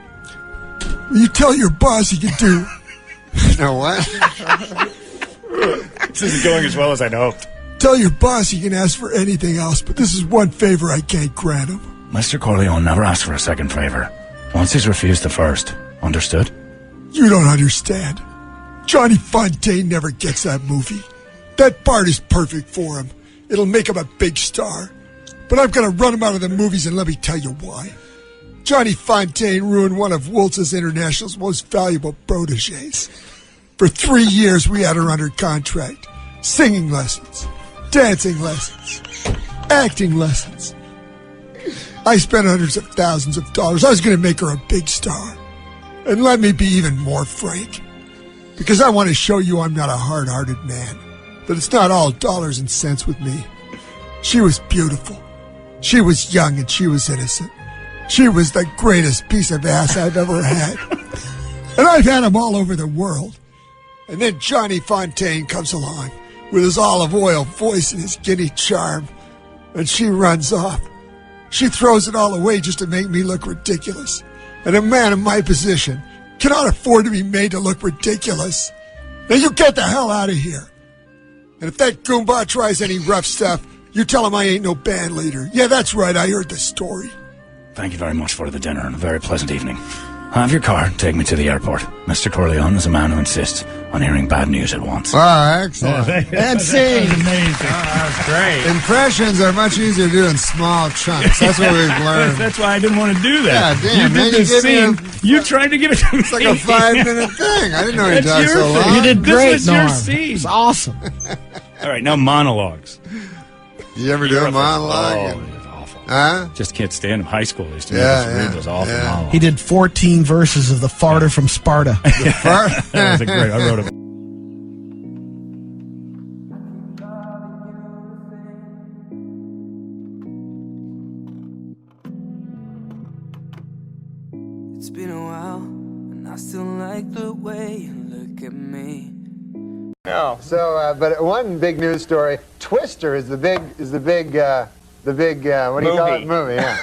You tell your boss he can do. You know what? This isn't going as well as I'd hoped. Tell your boss he can ask for anything else, but this is one favor I can't grant him. Mr. Corleone never asked for a second favor. Once he's refused the first. Understood? You don't understand. Johnny Fontaine never gets that movie. That part is perfect for him. It'll make him a big star. But I'm going to run him out of the movies, and let me tell you why. Johnny Fontaine ruined one of Woltz's International's most valuable proteges. For 3 years, we had her under contract. Singing lessons, dancing lessons, acting lessons. I spent hundreds of thousands of dollars. I was going to make her a big star. And let me be even more frank. Because I want to show you I'm not a hard-hearted man. But it's not all dollars and cents with me. She was beautiful. She was young and she was innocent. She was the greatest piece of ass I've ever had. And I've had them all over the world. And then Johnny Fontaine comes along with his olive oil voice and his giddy charm. And she runs off. She throws it all away just to make me look ridiculous. And a man in my position cannot afford to be made to look ridiculous. Now you get the hell out of here. And if that Goomba tries any rough stuff, you tell him I ain't no band leader. Yeah, that's right, I heard the story. Thank you very much for the dinner and a very pleasant evening. Have your car take me to the airport. Mr. Corleone is a man who insists on hearing bad news at once. Wow, excellent. That's scene. Amazing. That's great. Impressions are much easier to do in small chunks. That's what we've learned. That's why I didn't want to do that. Yeah, damn, you man, did this you gave me scene. You tried to give it to me. It's like a 5-minute thing. I didn't know you That's talked your so thing. long. You did great, This was your Norm. scene. It's awesome. All right, now monologues. You ever do a monologue? Oh, it's awful. Huh? Just can't stand them. High school they used to Yeah, make us read those awful monologues. He did 14 verses of the farter from Sparta. That was a great. I wrote it. It's been a while, and I still like the way you look at me. No. So, but one big news story: Twister is the big what do you call it? Movie. Yeah.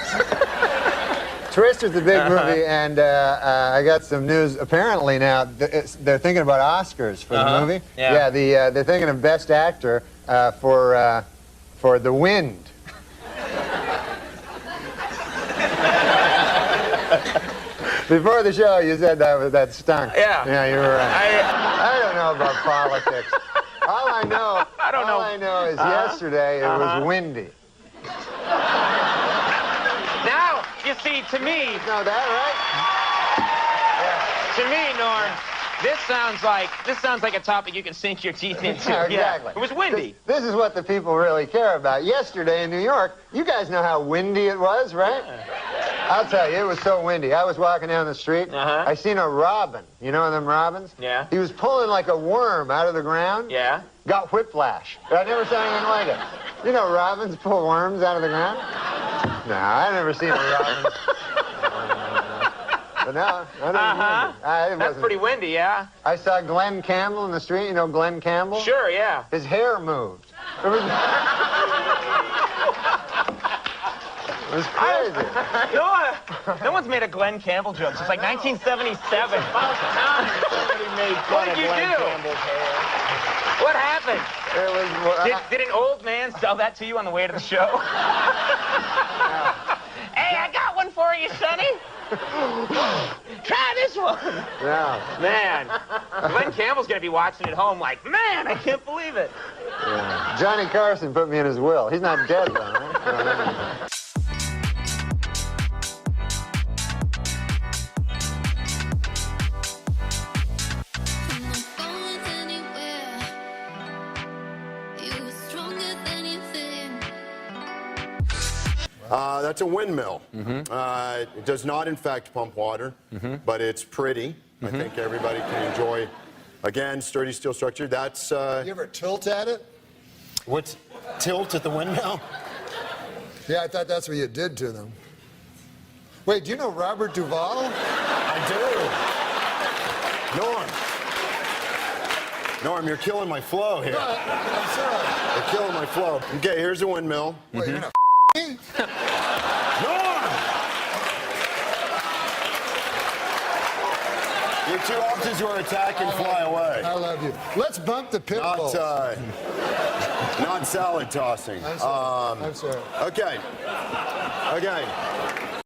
Twister's the big movie, and I got some news. Apparently now they're thinking about Oscars for the movie. Yeah. They're thinking of Best Actor for The Wind. Before the show, you said that stunk. Yeah. Yeah, you were right. I don't know about politics. All I know, all I know is yesterday it was windy. Now, you see, to me... You know that, To me, Norm, this sounds like a topic you can sink your teeth into. Yeah, exactly. It was windy. This is what the people really care about. Yesterday in New York, you guys know how windy it was, right? I'll tell you, it was so windy. I was walking down the street. I seen a robin. You know them robins? Yeah. He was pulling like a worm out of the ground. Yeah. Got whiplash. I never saw anything like it. You know robins pull worms out of the ground? No, I never seen a robin. But no, That's pretty windy, yeah? I saw Glenn Campbell in the street. You know Glenn Campbell? Sure, yeah. His hair moved. It was crazy. No one's made a Glenn Campbell joke since like 1977. What did you do? What happened? Did an old man sell that to you on the way to the show? Hey, I got one for you, Sonny. Try this one. Yeah. Man, Glenn Campbell's going to be watching at home like, man, I can't believe it. Yeah. Johnny Carson put me in his will. He's not dead, though, right? That's a windmill. It does not, in fact, pump water, but it's pretty. I think everybody can enjoy, again, sturdy steel structure. That's. You ever tilt at it? What's tilt at the windmill? Yeah, I thought that's what you did to them. Wait, do you know Robert Duvall? I do. Norm, you're killing my flow here. No, I'm sorry. You're killing my flow. Okay, here's a windmill. Wait, you're gonna me? Norm! Your two options were attack and fly away. I love you. Let's bump the pit bulls. Not salad tossing. I'm sorry. I'm sorry. Okay. Okay.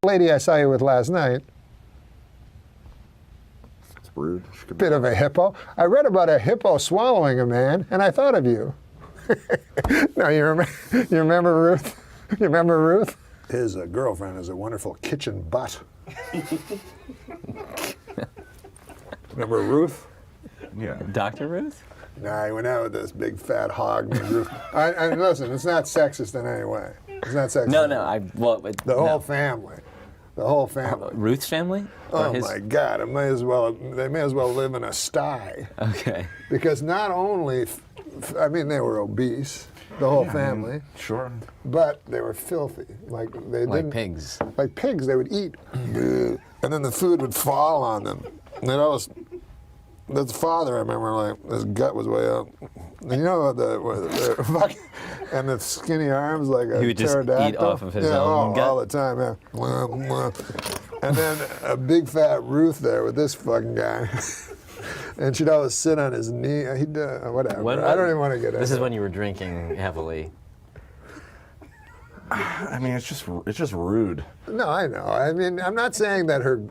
Lady I saw you with last night. It's rude. Bit of a hippo. I read about a hippo swallowing a man, and I thought of you. No, you remember Ruth? You remember Ruth? His girlfriend is a wonderful kitchen butt. Remember Ruth? Yeah. Dr. Ruth? Nah, he went out with this big fat hog named Ruth. I listen, it's not sexist in any way. It's not sexist. No, The whole family. The whole family. Ruth's family? Oh my God! They may as well live in a sty. Okay. Because not only, I mean, they were obese, the whole family. Sure. But they were filthy. Like they didn't. Like pigs. Like pigs, they would eat, and then the food would fall on them. And it always. His father, I remember, like his gut was way up. And you know the and the skinny arms like a He would just pterodactyl. eat off of his own gut? all the time, yeah. And then a big fat Ruth there with this fucking guy. And she'd always sit on his knee. He'd whatever. I don't even want to get into it. This is when you were drinking heavily. I mean, it's just rude. No, I know. I mean, I'm not saying that her.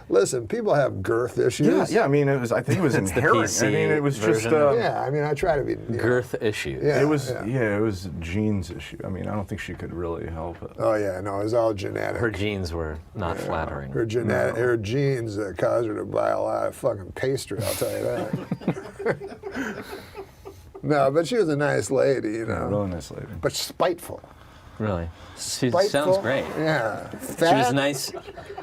Listen, people have girth issues. Yeah. I mean, I think it was inherent. I mean, it was just. Yeah, I mean, I try to be. Girth issue. Yeah, it was. Yeah, it was a genes issue. I mean, I don't think she could really help it. Oh yeah, no, it was all genetic. Her genes were not flattering. Her genes caused her to buy a lot of fucking pastry. I'll tell you that. No, but she was a nice lady, you know. Yeah, really nice lady. But spiteful. Really? She Spiteful? sounds great. Yeah. She was nice.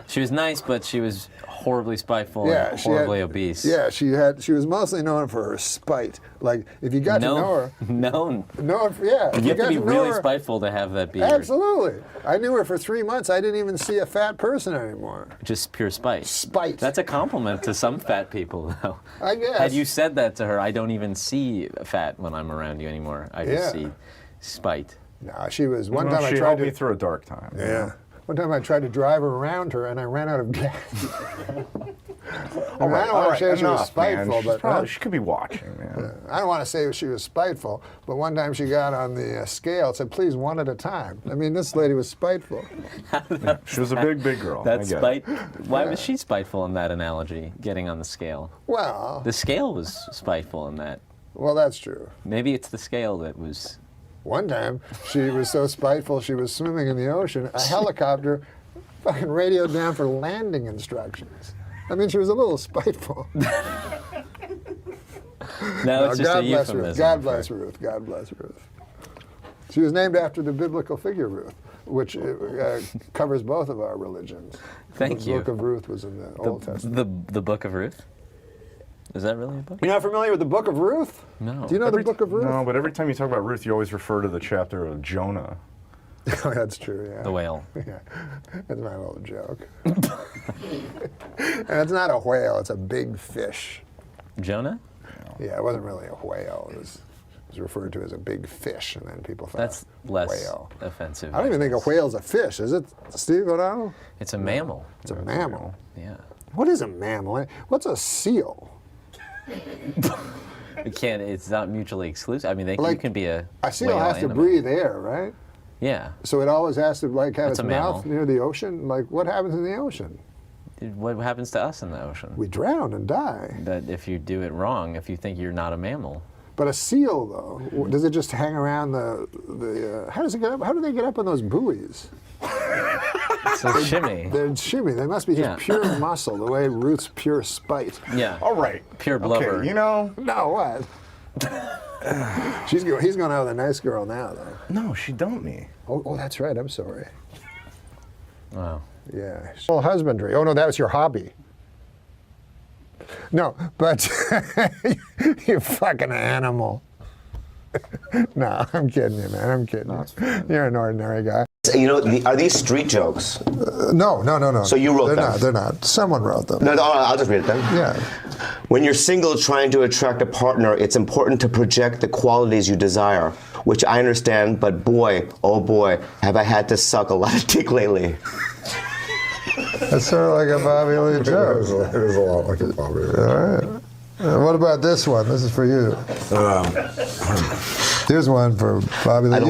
She was nice, but she was horribly spiteful and horribly obese. Yeah, she was mostly known for her spite. Like if you got to know her. No. Yeah. You have to be really spiteful to have that be. Absolutely. I knew her for 3 months. I didn't even see a fat person anymore. Just pure spite. Spite. That's a compliment to some fat people, though. I guess. Had you said that to her, I don't even see fat when I'm around you anymore. I just see spite. No, she was. One Well, time she I tried helped to. me through a dark time. Yeah. One time I tried to drive around her and I ran out of gas. I don't want to say she was spiteful, but she could be watching, man. I don't want to say she was spiteful, but one time she got on the scale and said, "Please, one at a time." I mean, this lady was spiteful. She was a big girl. That's spite. Why was she spiteful in that analogy? Getting on the scale. Well, the scale was spiteful in that. Well, that's true. Maybe it's the scale that was. One time, she was so spiteful, she was swimming in the ocean. A helicopter fucking radioed down for landing instructions. I mean, she was a little spiteful. No, it's just a euphemism. Ruth. God bless Ruth. God bless Ruth. She was named after the biblical figure Ruth, which covers both of our religions. Thank you. The book of Ruth was in the Old Testament. The book of Ruth? Is that really a book? You're not familiar with the book of Ruth? No. Do you know the book of Ruth? No, but every time you talk about Ruth, you always refer to the chapter of Jonah. That's true, yeah. The whale. Yeah, that's my little joke. And it's not a whale, it's a big fish. Jonah? Yeah, it wasn't really a whale. It was referred to as a big fish, and then people thought that's less whale. offensive. I don't even think a whale's a fish, is it, Steve O'Donnell? It's a mammal. It's a mammal. Yeah. What is a mammal? What's a seal? It's not mutually exclusive. I mean, you can be a seal whale has to and a breathe air, right? Yeah. So it always has to have That's its a mouth mammal. near the ocean. Like, what happens in the ocean? What happens to us in the ocean? We drown and die. That if you do it wrong, if you think you're not a mammal. But a seal, though, does it just hang around the how does it get up? How do they get up on those buoys? It's a shimmy. They're shimmy. They must be just pure muscle, the way Ruth's pure spite. Yeah. All right. Pure blubber. Okay, you know. No, what? He's going out with a nice girl now, though. No, she dumped me. Oh, that's right. I'm sorry. Wow. Yeah. Well, husbandry. Oh, no, that was your hobby. No, but you fucking animal. No, I'm kidding you, man. I'm kidding you. You're an ordinary guy. You know, are these street jokes? No. So you wrote them? They're not. Someone wrote them. No, I'll just read it then. Yeah. When you're single trying to attract a partner, it's important to project the qualities you desire, which I understand, but boy, oh boy, have I had to suck a lot of dick lately. That's sort of like a Bobby Lee joke. It is a lot like a Bobby Lee. All right. What about this one? This is for you. Here's one for Bobby Lee. I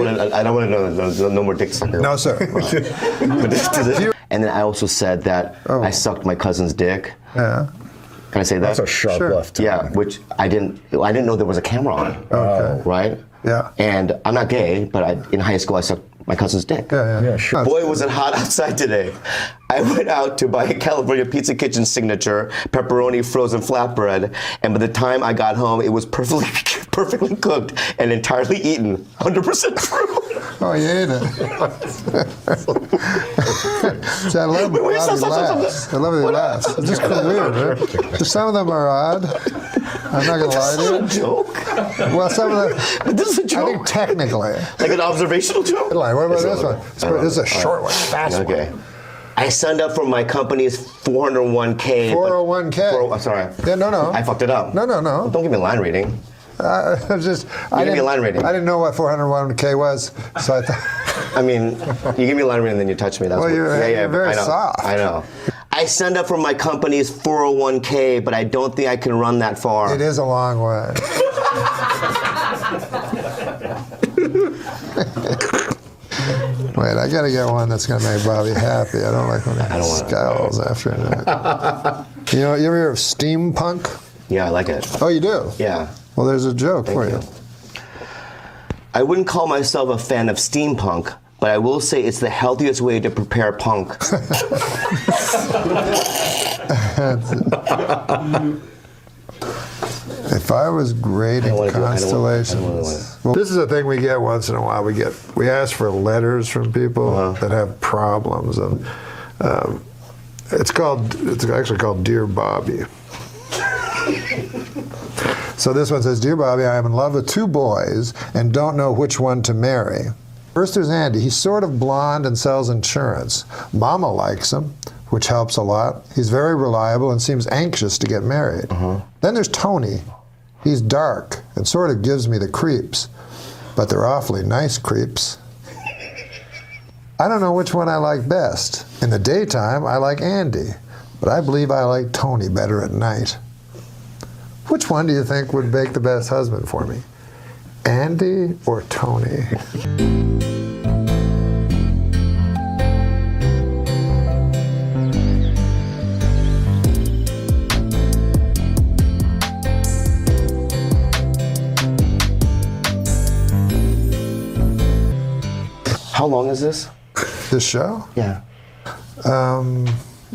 don't want to know no more dick sucker. No, sir. And then I also said that I sucked my cousin's dick. Yeah. Can I say that? That's a sharp left. Yeah, which I didn't know there was a camera on. Okay. Right? Yeah. And I'm not gay, but in high school I sucked my cousin's dick. Yeah, sure. Boy, was it hot outside today. I went out to buy a California Pizza Kitchen signature pepperoni frozen flatbread, and by the time I got home, it was perfectly cooked and entirely eaten. 100% true. Oh, you ate it. See, I love Bobby laughs. I love the laughs. It's just weird, right? Some of them are odd. I'm not going to lie to you. This is a joke. Well, some of them. But this is a joke. I think technically. Like an observational joke? What about this one? This is a short one, fast one. Okay. I signed up for my company's 401k. 401k? I'm sorry. Yeah, no. I fucked it up. No. Don't give me a line reading. Give me a line rating. I didn't know what 401k was, so I thought. I mean, you give me a line rating, then you touch me. That's you're very soft. I know. I signed up for my company's 401k, but I don't think I can run that far. It is a long way. Wait, I gotta get one that's gonna make Bobby happy. I don't like when he scowls after that. You ever hear of steampunk? Yeah, I like it. Oh, you do? Yeah. Well, there's a joke for you. I wouldn't call myself a fan of steampunk, but I will say it's the healthiest way to prepare punk. If I was grading constellations, well, this is a thing we get once in a while. We ask for letters from people that have problems, and it's actually called Dear Bobby. So this one says, Dear Bobby, I am in love with 2 boys and don't know which one to marry. First there's Andy. He's sort of blonde and sells insurance. Mama likes him, which helps a lot. He's very reliable and seems anxious to get married. Then there's Tony. He's dark and sort of gives me the creeps, but they're awfully nice creeps. I don't know which one I like best. In the daytime, I like Andy, but I believe I like Tony better at night. Which one do you think would make the best husband for me? Andy or Tony? How long is this? This show? Yeah.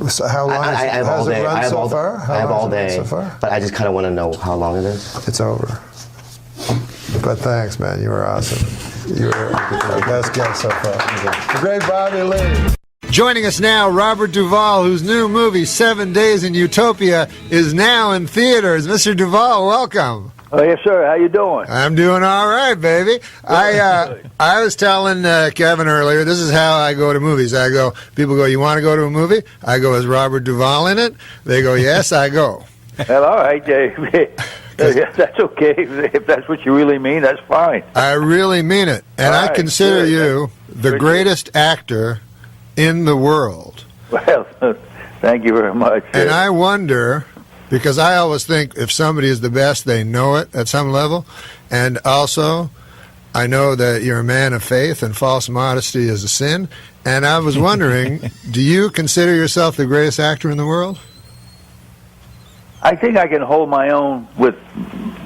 So how long has it run so far? I have all day, so far? but I just kind of want to know how long it is. It's over. But thanks, man. You were awesome. You were the best guest so far. The great Bobby Lee. Joining us now, Robert Duvall, whose new movie, 7 Days in Utopia, is now in theaters. Mr. Duvall, welcome. Oh, yes, sir. How you doing? I'm doing all right, baby. I was telling Kevin earlier, this is how I go to movies. People go, you want to go to a movie? I go, is Robert Duvall in it? They go, yes, I go. Well, all right, Dave. That's okay. If that's what you really mean, that's fine. I really mean it. And I consider you the greatest actor in the world. Well, thank you very much. And I wonder, because I always think if somebody is the best, they know it at some level. And also, I know that you're a man of faith and false modesty is a sin. And I was wondering, do you consider yourself the greatest actor in the world? I think I can hold my own with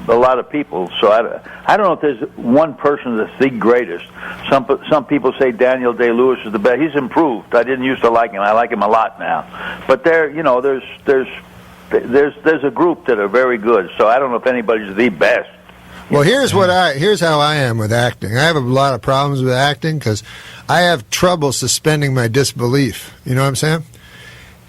a lot of people. So I don't know if there's one person that's the greatest. Some people say Daniel Day-Lewis is the best. He's improved. I didn't used to like him. I like him a lot now. But there's a group that are very good. So I don't know if anybody's the best. Well, here's how I am with acting. I have a lot of problems with acting because I have trouble suspending my disbelief. You know what I'm saying?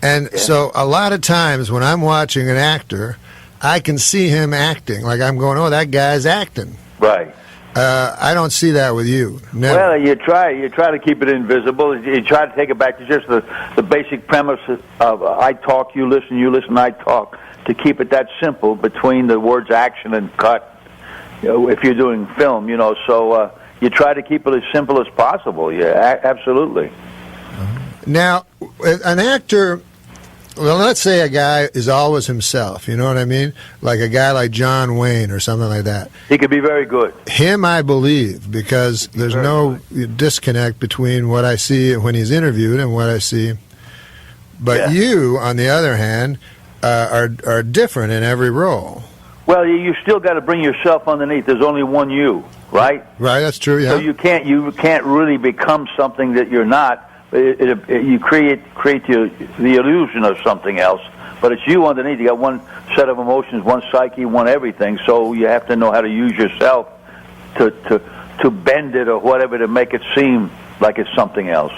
And so a lot of times when I'm watching an actor, I can see him acting. Like I'm going, oh, that guy's acting. Right. I don't see that with you. Never. Well, you try to keep it invisible. You try to take it back to just the basic premise of I talk, you listen, I talk, to keep it that simple between the words action and cut. If you're doing film, so you try to keep it as simple as possible. Yeah, absolutely. Now, an actor, well, let's say a guy is always himself, you know what I mean? Like a guy like John Wayne or something like that. He could be very good. Him, I believe, because there's no disconnect between what I see when he's interviewed and what I see. But you, on the other hand, are different in every role. Well, you still got to bring yourself underneath. There's only one you, right? Right, that's true, yeah. So you can't really become something that you're not. You create the illusion of something else, but it's you underneath. You got one set of emotions, one psyche, one everything. So you have to know how to use yourself to bend it or whatever to make it seem like it's something else.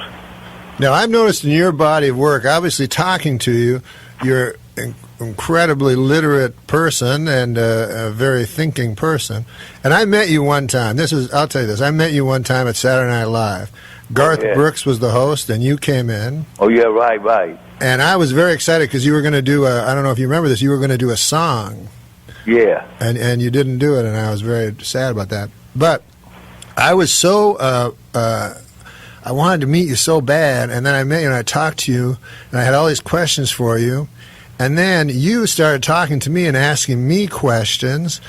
Now, I've noticed in your body of work, obviously talking to you, you're an incredibly literate person and a very thinking person. And I met you one time. I'll tell you this. I met you one time at Saturday Night Live. Garth Brooks was the host, and you came in. Oh, yeah, right. And I was very excited because you were going to do I don't know if you remember this, you were going to do a song. Yeah. And you didn't do it, and I was very sad about that. But I was so, I wanted to meet you so bad, and then I met you and I talked to you, and I had all these questions for you. And then you started talking to me and asking me questions.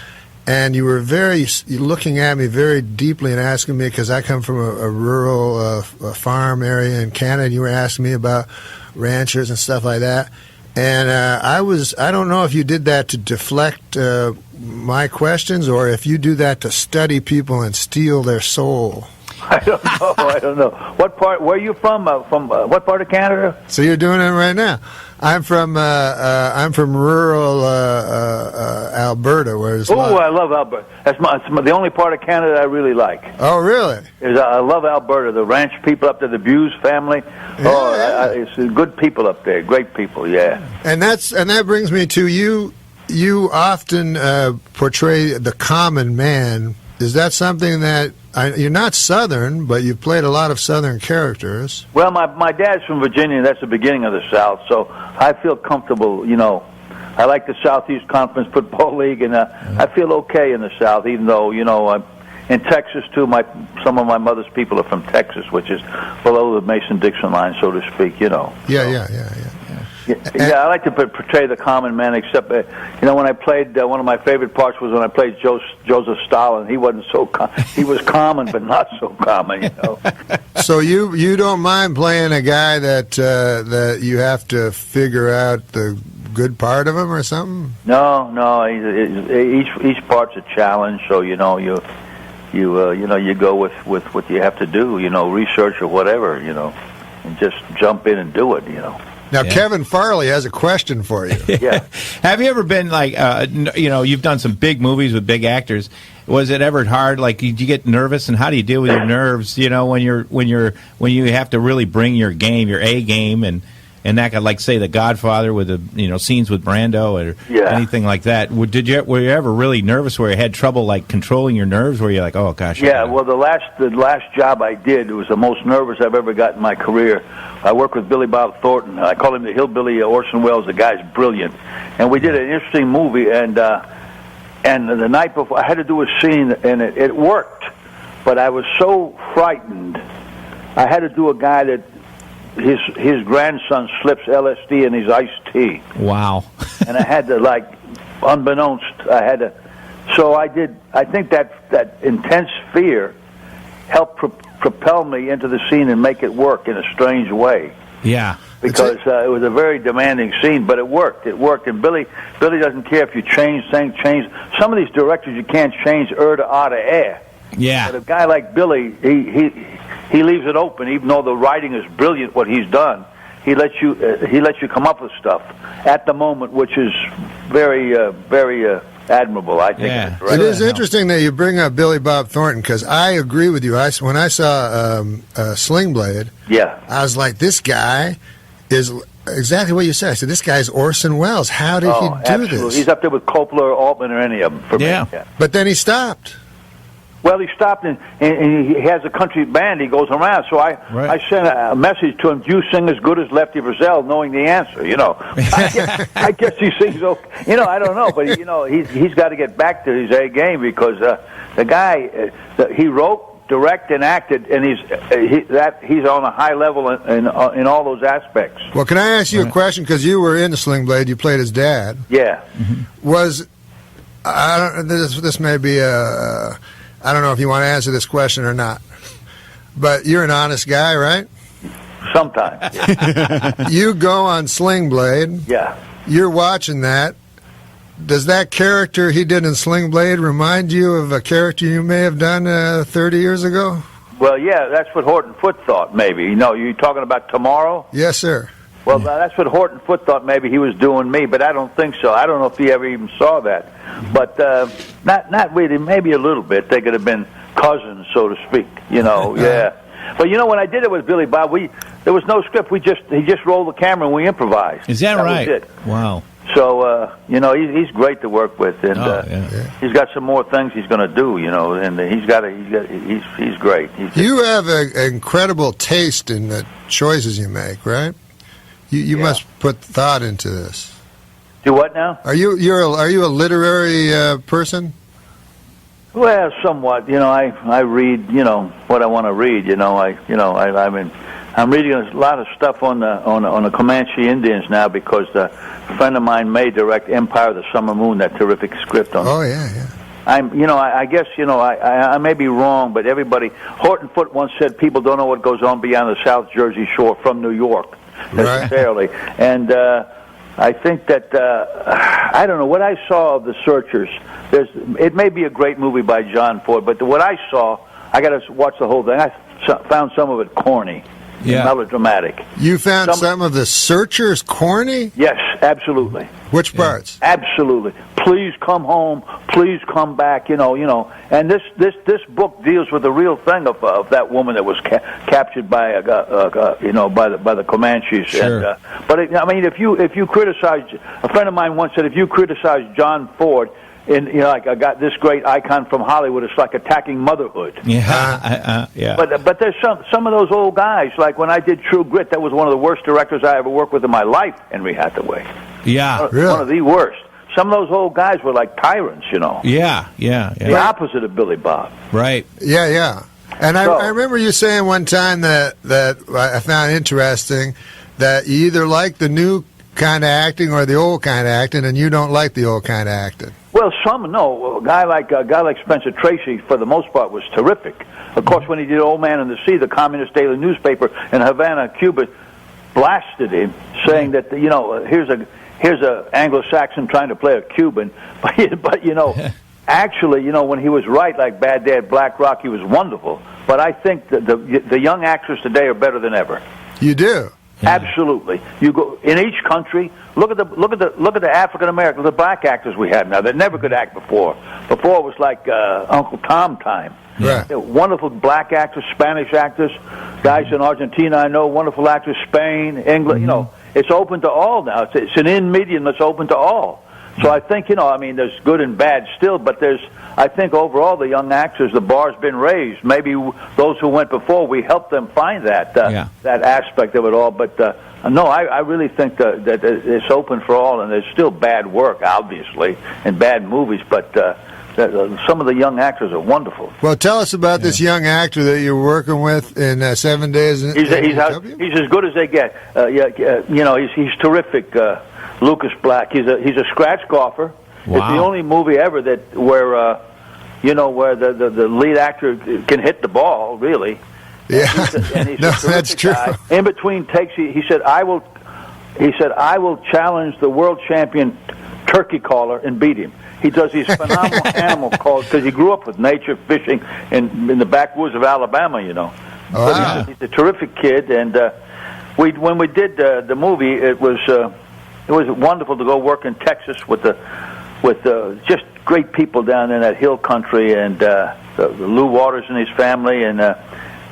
And you were looking at me very deeply and asking me, because I come from a rural farm area in Canada, and you were asking me about ranchers and stuff like that. And I don't know if you did that to deflect my questions or if you do that to study people and steal their soul. I don't know. What part? Where are you from? What part of Canada? So you're doing it right now. I'm from rural Alberta. I love Alberta. That's the only part of Canada I really like. Oh, really? I love Alberta. The ranch people up there, the Buse family. Yeah. It's good people up there. Great people. Yeah. And that brings me to you. You often portray the common man. Is that something that you're not Southern, but you've played a lot of Southern characters? Well, my dad's from Virginia, and that's the beginning of the South, so I feel comfortable, I like the Southeast Conference Football League, and I feel okay in the South, even though, I'm in Texas, too. Some of my mother's people are from Texas, which is below the Mason-Dixon line, so to speak, Yeah. Yeah, I like to portray the common man, except, when I played, one of my favorite parts was when I played Joseph Stalin. He wasn't so he was common, but not so common, So you don't mind playing a guy that you have to figure out the good part of him or something? No, each part's a challenge, so, you go with what you have to do, research or whatever, and just jump in and do it, Now, Kevin Farley has a question for you. Yeah. Have you ever been like, you've done some big movies with big actors. Was it ever hard? Like, did you get nervous, and how do you deal with your nerves? When you have to really bring your game, your A game, and that could, like, say, The Godfather with the scenes with Brando or anything like that. Were you ever really nervous, where you had trouble like controlling your nerves? Where you're like, oh gosh. Yeah. Well, the last job I did, it was the most nervous I've ever got in my career. I worked with Billy Bob Thornton. I call him the hillbilly Orson Welles. The guy's brilliant, and we did an interesting movie. And the night before, I had to do a scene, and it worked, but I was so frightened. I had to do a guy that his grandson slips LSD in his iced tea. Wow. And I had to, unbeknownst, so I did. I think that intense fear helped propel me into the scene and make it work in a strange way. Yeah. Because it was a very demanding scene, but it worked. It worked, and Billy doesn't care if you change things. Some of these directors you can't change to air. Yeah. But a guy like Billy, he leaves it open, even though the writing is brilliant. What he's done, he lets you come up with stuff at the moment, which is very admirable. I think. Yeah. It is interesting that you bring up Billy Bob Thornton, because I agree with you. When I saw Sling Blade, I was like, this guy is exactly what you said. I said, this guy's Orson Welles. How did he do absolutely. this? He's up there with Coppola, Altman, or any of them for me. Yeah. But then he stopped. Well, he stopped, and he has a country band. He goes around. So I sent a message to him, do you sing as good as Lefty Frizzell, knowing the answer, you know. I guess he sings okay. You know, I don't know, but, he's got to get back to his A game, because the guy, he wrote, directed, and acted, and he's on a high level in all those aspects. Well, can I ask you a question? Because you were in the Sling Blade. You played his dad. Yeah. This may be I don't know if you want to answer this question or not, but you're an honest guy, right? Sometimes. Yeah. You go on Sling Blade. Yeah. You're watching that. Does that character he did in Sling Blade remind you of a character you may have done 30 years ago? Well, yeah, that's what Horton Foote thought, maybe. You're talking about Tomorrow? Yes, sir. Well, that's what Horton Foote thought maybe he was doing me, but I don't think so. I don't know if he ever even saw that. But not really, maybe a little bit. They could have been cousins, so to speak, yeah. But when I did it with Billy Bob, there was no script. He just rolled the camera and we improvised. Is that right? Was it. Wow. So, he's great to work with, and he's got some more things he's going to do, and he's great. You have an incredible taste in the choices you make, right? You must put thought into this. Do what now? Are you a literary person? Well, somewhat. I read, what I want to read. I'm reading a lot of stuff on the Comanche Indians now, because a friend of mine may direct Empire of the Summer Moon, that terrific script on. Oh yeah. I guess I may be wrong, but Horton Foote once said people don't know what goes on beyond the South Jersey shore from New York necessarily, and I think that I don't know what I saw of The Searchers. It may be a great movie by John Ford, but what I saw, I got to watch the whole thing. I found some of it corny. Yeah. Melodramatic. You found some of The Searchers corny? Yes, absolutely. Which parts? Absolutely. Please come home. Please come back. And this book deals with the real thing of that woman that was captured by by the Comanches. Sure. But if you criticize, a friend of mine once said, if you criticize John Ford, like I got this great icon from Hollywood, it's like attacking motherhood. Yeah. But there's some of those old guys, like when I did True Grit, that was one of the worst directors I ever worked with in my life, Henry Hathaway. Yeah. One of the worst. Some of those old guys were like tyrants, Yeah. The opposite of Billy Bob. Right. Yeah. And I remember you saying one time that I found interesting, that you either like the new kind of acting or the old kind of acting, and you don't like the old kind of acting. Well, a guy like Spencer Tracy, for the most part, was terrific. Of course, when he did Old Man in the Sea, the Communist Daily newspaper in Havana, Cuba, blasted him, saying that here's a Anglo-Saxon trying to play a Cuban. But actually, when he was right, like Bad Dad, Black Rock, he was wonderful. But I think that the young actors today are better than ever. You do. Absolutely. You go in each country. Look at the African Americans, the black actors we have now. They never could act before. Before it was like Uncle Tom time. Right. Wonderful black actors, Spanish actors, guys in Argentina I know, wonderful actors, Spain, England. It's open to all now. It's an in medium that's open to all. So I think there's good and bad still, but I think overall the young actors, the bar's been raised. Maybe those who went before, we helped them find that aspect of it all. But no, I really think that it's open for all, and there's still bad work, obviously, and bad movies, but some of the young actors are wonderful. Well, tell us about this young actor that you're working with in 7 Days. He's as good as they get. He's terrific. Lucas Black. He's a scratch golfer. Wow. It's the only movie ever where the lead actor can hit the ball, really. Yeah. And he's No, a terrific that's true. guy. In between takes, he said, I will challenge the world champion turkey caller and beat him. He does these phenomenal animal calls because he grew up with nature, fishing in the backwoods of Alabama, you know. Oh, wow. He's a terrific kid, and when we did the movie, it was wonderful to go work in Texas with just great people down in that hill country, and Lou Waters and his family, and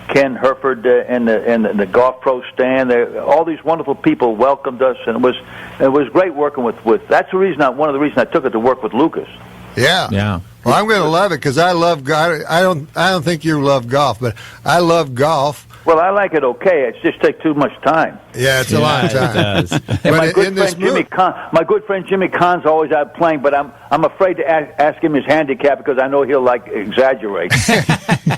Ken Herford and the golf pro stand. All these wonderful people welcomed us, and it was great working with. That's one of the reasons I took it to work with Lucas. Yeah. Yeah. Well, I'm going to love it because I love. I don't think you love golf, but I love golf. Well, I like it okay. It just takes too much time. Yeah, it's a long time. It does. And my good friend Jimmy Kahn's always out playing, but I'm afraid to ask him his handicap because I know he'll exaggerate.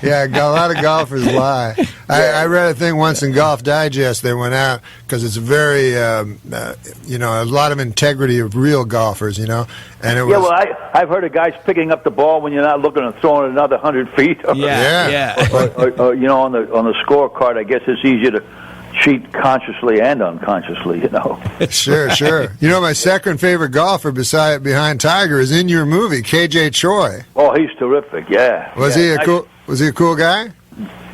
Yeah, a lot of golfers lie. I read a thing once in Golf Digest. They went out because it's very, a lot of integrity of real golfers, And it was. Yeah, well, I've heard of guys picking up the ball when you're not looking and throwing it another 100 feet. Yeah. Or on the scorecard, I guess it's easier to cheat consciously and unconsciously, Sure. My second favorite golfer behind Tiger is in your movie, KJ Choi. Oh, he's terrific. Yeah. Was he a cool guy?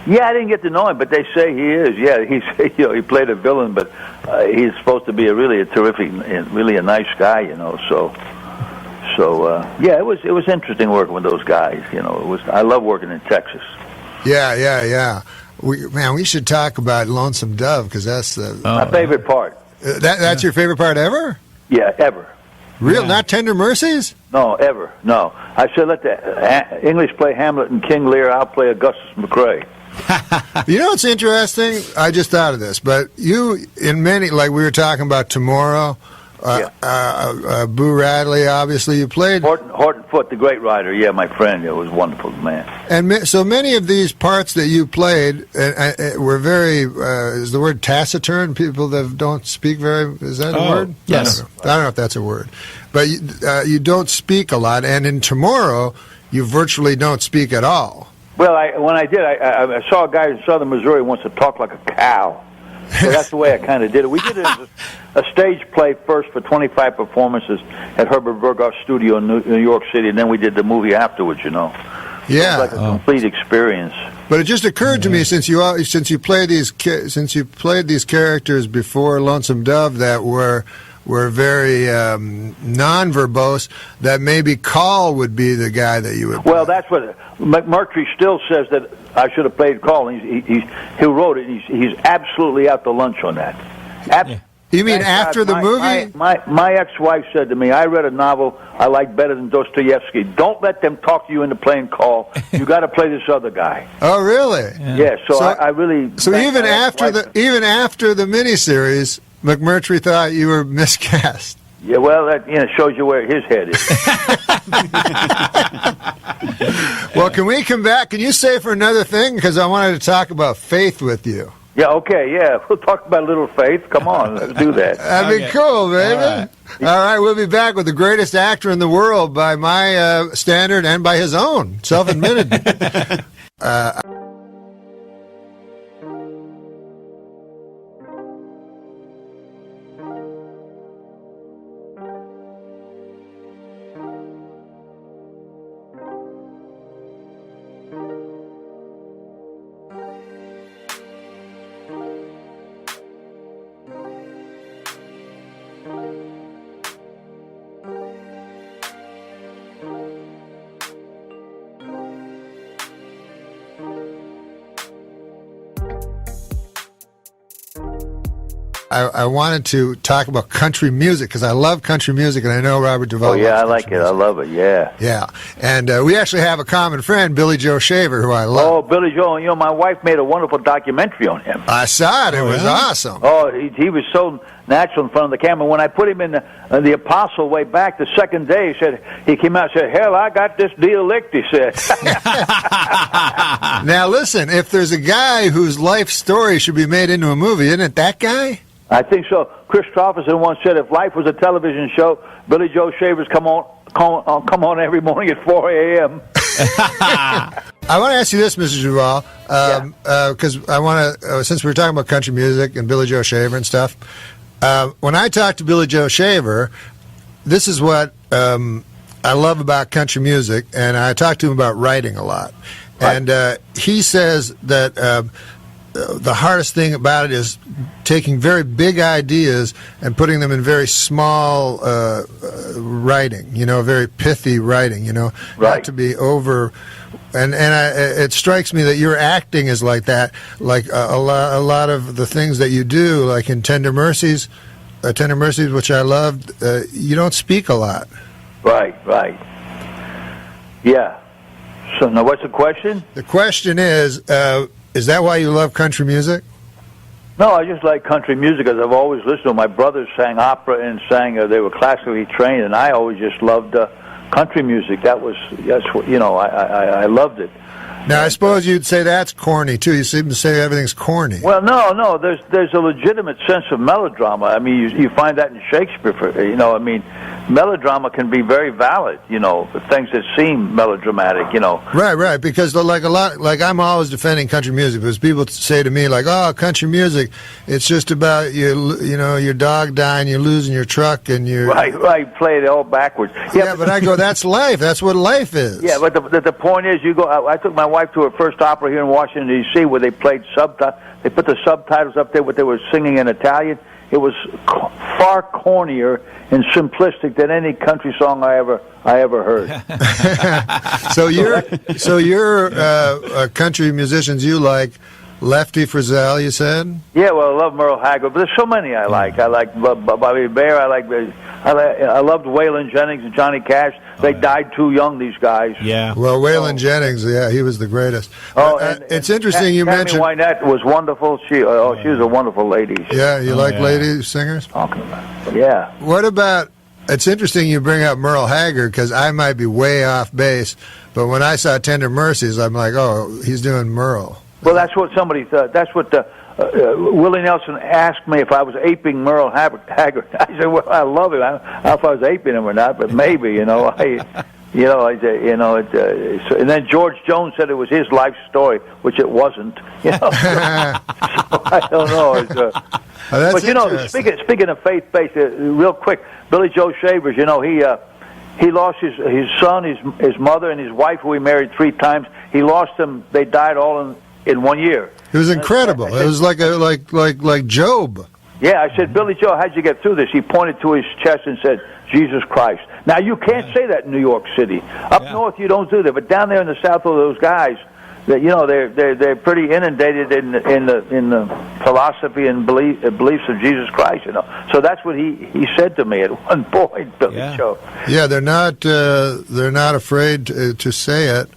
Yeah, I didn't get to know him, but they say he is. Yeah, he played a villain, but he's supposed to be really a terrific, really a nice guy, So it was interesting working with those guys. I love working in Texas. Yeah. We should talk about Lonesome Dove because that's my favorite part. That's your favorite part ever? Yeah, ever. Real, not Tender Mercies? No, ever. No. I said let the English play Hamlet and King Lear. I'll play Augustus McCrae. What's interesting? I just thought of this, but you, in many, like we were talking about Tomorrow, Boo Radley, obviously, you played. Horton Foote, the great writer, my friend. It was wonderful, man. And so many of these parts that you played were very, is the word taciturn? People that don't speak is that a word? Yes. I don't know if that's a word. But you don't speak a lot, and in Tomorrow, you virtually don't speak at all. Well, when I did, I saw a guy in southern Missouri who wants to talk like a cow. So that's the way I kind of did it. We did it as a stage play first for 25 performances at Herbert Berghoff's studio in New York City, and then we did the movie afterwards. Yeah, so it was like a complete experience. But it just occurred to me since you played these characters before Lonesome Dove that were very non-verbose, that maybe Call would be the guy that you would play. Well, that's what McMurtry still says that I should have played Call. He wrote it. He's absolutely out to lunch on that. You mean after the movie? My ex-wife said to me, I read a novel I like better than Dostoevsky. Don't let them talk you into playing Call. You got to play this other guy. Oh, really? Yeah. So I really. So even after the miniseries, McMurtry thought you were miscast. Yeah, well, that shows you where his head is. Well, can we come back? Can you stay for another thing? Because I wanted to talk about faith with you. Yeah, okay, we'll talk about a little faith. Come on, let's do that. That'd be cool, baby. All right, we'll be back with the greatest actor in the world by my standard and by his own, self-admitted. I wanted to talk about country music because I love country music, and I know Robert Duvall. Oh, yeah, I like it. I love it, yeah. Yeah, and we actually have a common friend, Billy Joe Shaver, who I love. Oh, Billy Joe, my wife made a wonderful documentary on him. I saw it. It was awesome. Oh, he was so natural in front of the camera. When I put him in the Apostle way back the second day, he came out and said, hell, I got this deal licked, he said. Now, listen, if there's a guy whose life story should be made into a movie, isn't it that guy? I think so. Chris Stofferson once said, if life was a television show, Billy Joe Shaver's come on every morning at 4 a.m. I want to ask you this, Mr. Duvall, because I want to, since we were talking about country music and Billy Joe Shaver and stuff, when I talk to Billy Joe Shaver, this is what I love about country music, and I talk to him about writing a lot. Right. And he says that the hardest thing about it is taking very big ideas and putting them in very small writing, very pithy writing, not to be over. And it strikes me that your acting is like that, like a lot of the things that you do, like in Tender Mercies, which I loved, you don't speak a lot. Right. Yeah. So now what's the question? The question is that why you love country music? No, I just like country music because I've always listened to my brothers sang opera and they were classically trained, and I always just loved country music. That's what I loved it. Now, I suppose you'd say that's corny, too. You seem to say everything's corny. Well, no. There's a legitimate sense of melodrama. I mean, you find that in Shakespeare. Melodrama can be very valid. Things that seem melodramatic. Right. Because I'm always defending country music because people say to me like, "Oh, country music, it's just about your dog dying, you're losing your truck, and you." Right. Play it all backwards. Yeah, but I go, that's life. That's what life is. Yeah, but the point is, you go. I took my wife to her first opera here in Washington D.C. where they played They put the subtitles up there. What they were singing in Italian. It was far cornier and simplistic than any country song I ever heard. So your country musicians you like Lefty Frizzell, you said? Yeah, well, I love Merle Haggard, but there's so many I like. I like Bobby Bear. I loved Waylon Jennings and Johnny Cash. They died too young, these guys. Yeah. Well, Waylon Jennings, he was the greatest. It's interesting you mentioned. Tammy Wynette was wonderful. She was a wonderful lady. Yeah, you like lady singers? Talking about. Yeah. What about? It's interesting you bring up Merle Haggard because I might be way off base, but when I saw Tender Mercies, I'm like, oh, he's doing Merle. Well, that's what somebody thought. That's what Willie Nelson asked me if I was aping Merle Haggard. I said, "Well, I love him. I don't know if I was aping him or not, but maybe, And then George Jones said it was his life story, which it wasn't. So I don't know. But speaking of faith-based, real quick, Billy Joe Shavers, he lost his son, his mother, and his wife, who he married 3 times. He lost them. They died all in 1 year. It was incredible. It was like Job. Yeah, I said, Billy Joe, how'd you get through this? He pointed to his chest and said, Jesus Christ. Now, you can't say that in New York City. Up north, you don't do that. But down there in the south, of those guys, they're pretty inundated in the philosophy and beliefs of Jesus Christ. So that's what he said to me at one point, Billy Joe. Yeah, they're not afraid to say it.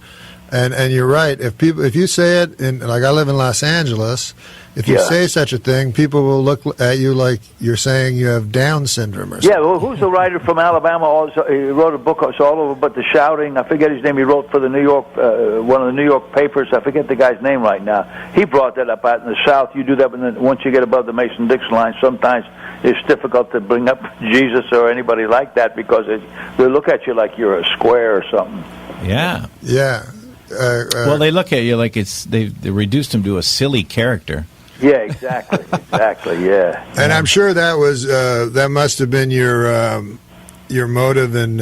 And you're right. If you say it like I live in Los Angeles, if you say such a thing, people will look at you like you're saying you have Down syndrome or something. Yeah, well, who's the writer from Alabama? He wrote a book all over but the shouting. I forget his name. He wrote for the New York, one of the New York papers. I forget the guy's name right now. He brought that up out in the South. You do that once you get above the Mason-Dixon line. Sometimes it's difficult to bring up Jesus or anybody like that because they look at you like you're a square or something. Yeah. Yeah. Well, they look at you like they reduced him to a silly character. Yeah, exactly, yeah. And I'm sure that must have been your motive in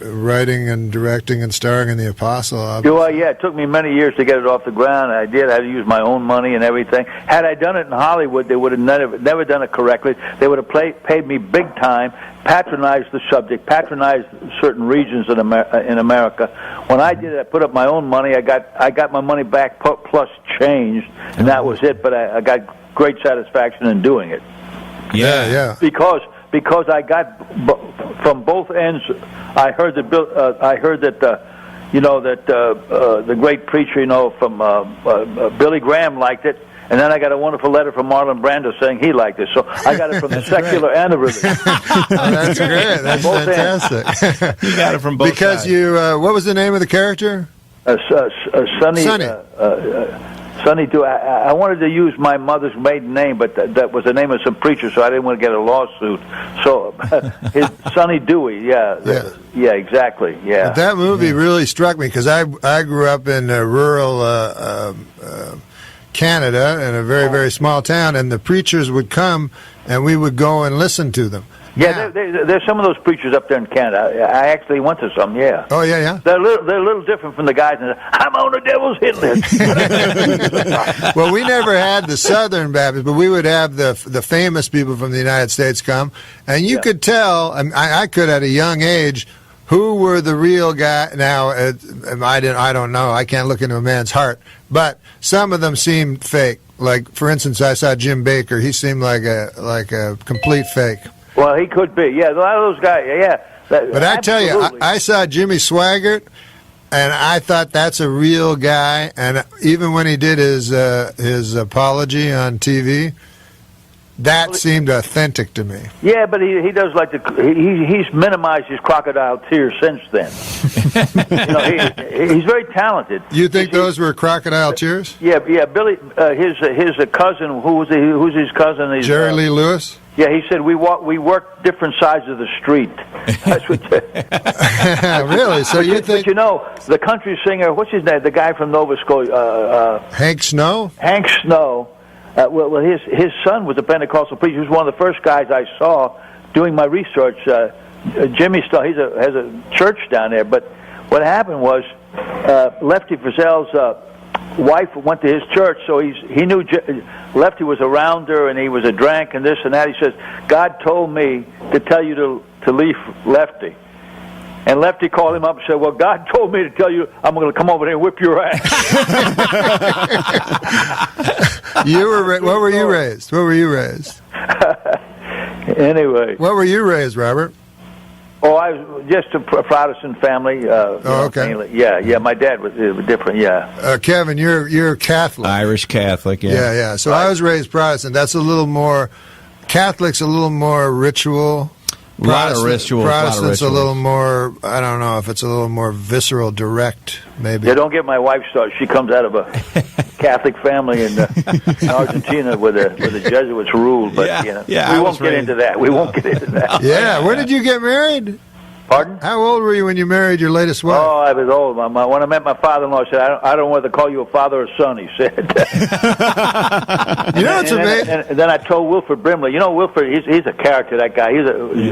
writing and directing and starring in The Apostle. Well, yeah, it took me many years to get it off the ground. I did. I had to use my own money and everything. Had I done it in Hollywood, they would have never done it correctly. They would have paid me big time, patronized the subject, patronized certain regions in America. When I did it, I put up my own money. I got my money back plus change, and that was it. But I got great satisfaction in doing it. Yeah. Because I got from both ends. I heard that the great preacher, from Billy Graham liked it, and then I got a wonderful letter from Marlon Brando saying he liked it. So I got it from the secular and the religious. That's great. That's fantastic. You got it from both because sides. you. What was the name of the character? Sonny. Sonny Dewey. I wanted to use my mother's maiden name, but that was the name of some preacher, so I didn't want to get a lawsuit. So, his Sonny Dewey, yeah, exactly, yeah. But that movie really struck me because I grew up in rural Canada in a very, very small town, and the preachers would come, and we would go and listen to them. Yeah, there's some of those preachers up there in Canada. I actually went to some, yeah. Oh, yeah? They're a little different from the guys. I'm on the devil's hit list. Well, we never had the Southern Baptists, but we would have the famous people from the United States come, and you could tell, I could at a young age, who were the real guy. Now, I don't know. I can't look into a man's heart, but some of them seemed fake. Like, for instance, I saw Jim Baker. He seemed like a complete fake. Well, he could be. Yeah, a lot of those guys, yeah. But I tell you, I saw Jimmy Swaggart, and I thought that's a real guy. And even when he did his apology on TV, that seemed authentic to me. Yeah, but he does like he's minimized his crocodile tears since then. He's very talented. You think those were crocodile tears? Yeah. Billy, his cousin, who's his cousin? Jerry Lee Lewis. Yeah, he said we worked different sides of the street. That's what. Really? So you think? But the country singer, what's his name? The guy from Nova Scotia. Hank Snow. Hank Snow. Well, his son was a Pentecostal preacher. He was one of the first guys I saw doing my research. Jimmy Snow. He has a church down there. But what happened was Lefty Frizzell's wife went to his church, so he knew Lefty was around her, and he was a drunk and this and that. He says, God told me to tell you to leave Lefty. And Lefty called him up and said, well, God told me to tell you I'm going to come over there and whip your ass. What were you raised? What were you raised? Anyway. What were you raised, Robert? Oh, I was just a Protestant family. Okay. Mainly. Yeah. My dad was different. Yeah. Kevin, you're Catholic. Irish Catholic. Yeah. Yeah. So I was raised Protestant. That's a little more. Catholic's a little more ritual. A lot of rituals. Protestant's a little more. I don't know if it's a little more visceral, direct. Maybe. Yeah. Don't get my wife started. She comes out of a Catholic family in Argentina where the Jesuits ruled. But we won't get into that. We won't get into that. Yeah. When did you get married? Pardon? How old were you when you married your latest wife? Oh, I was old. When I met my father-in-law, I said, I don't want to call you a father or son, he said. You know what's amazing? And then I told Wilford Brimley. You know, Wilford, he's a character, that guy. He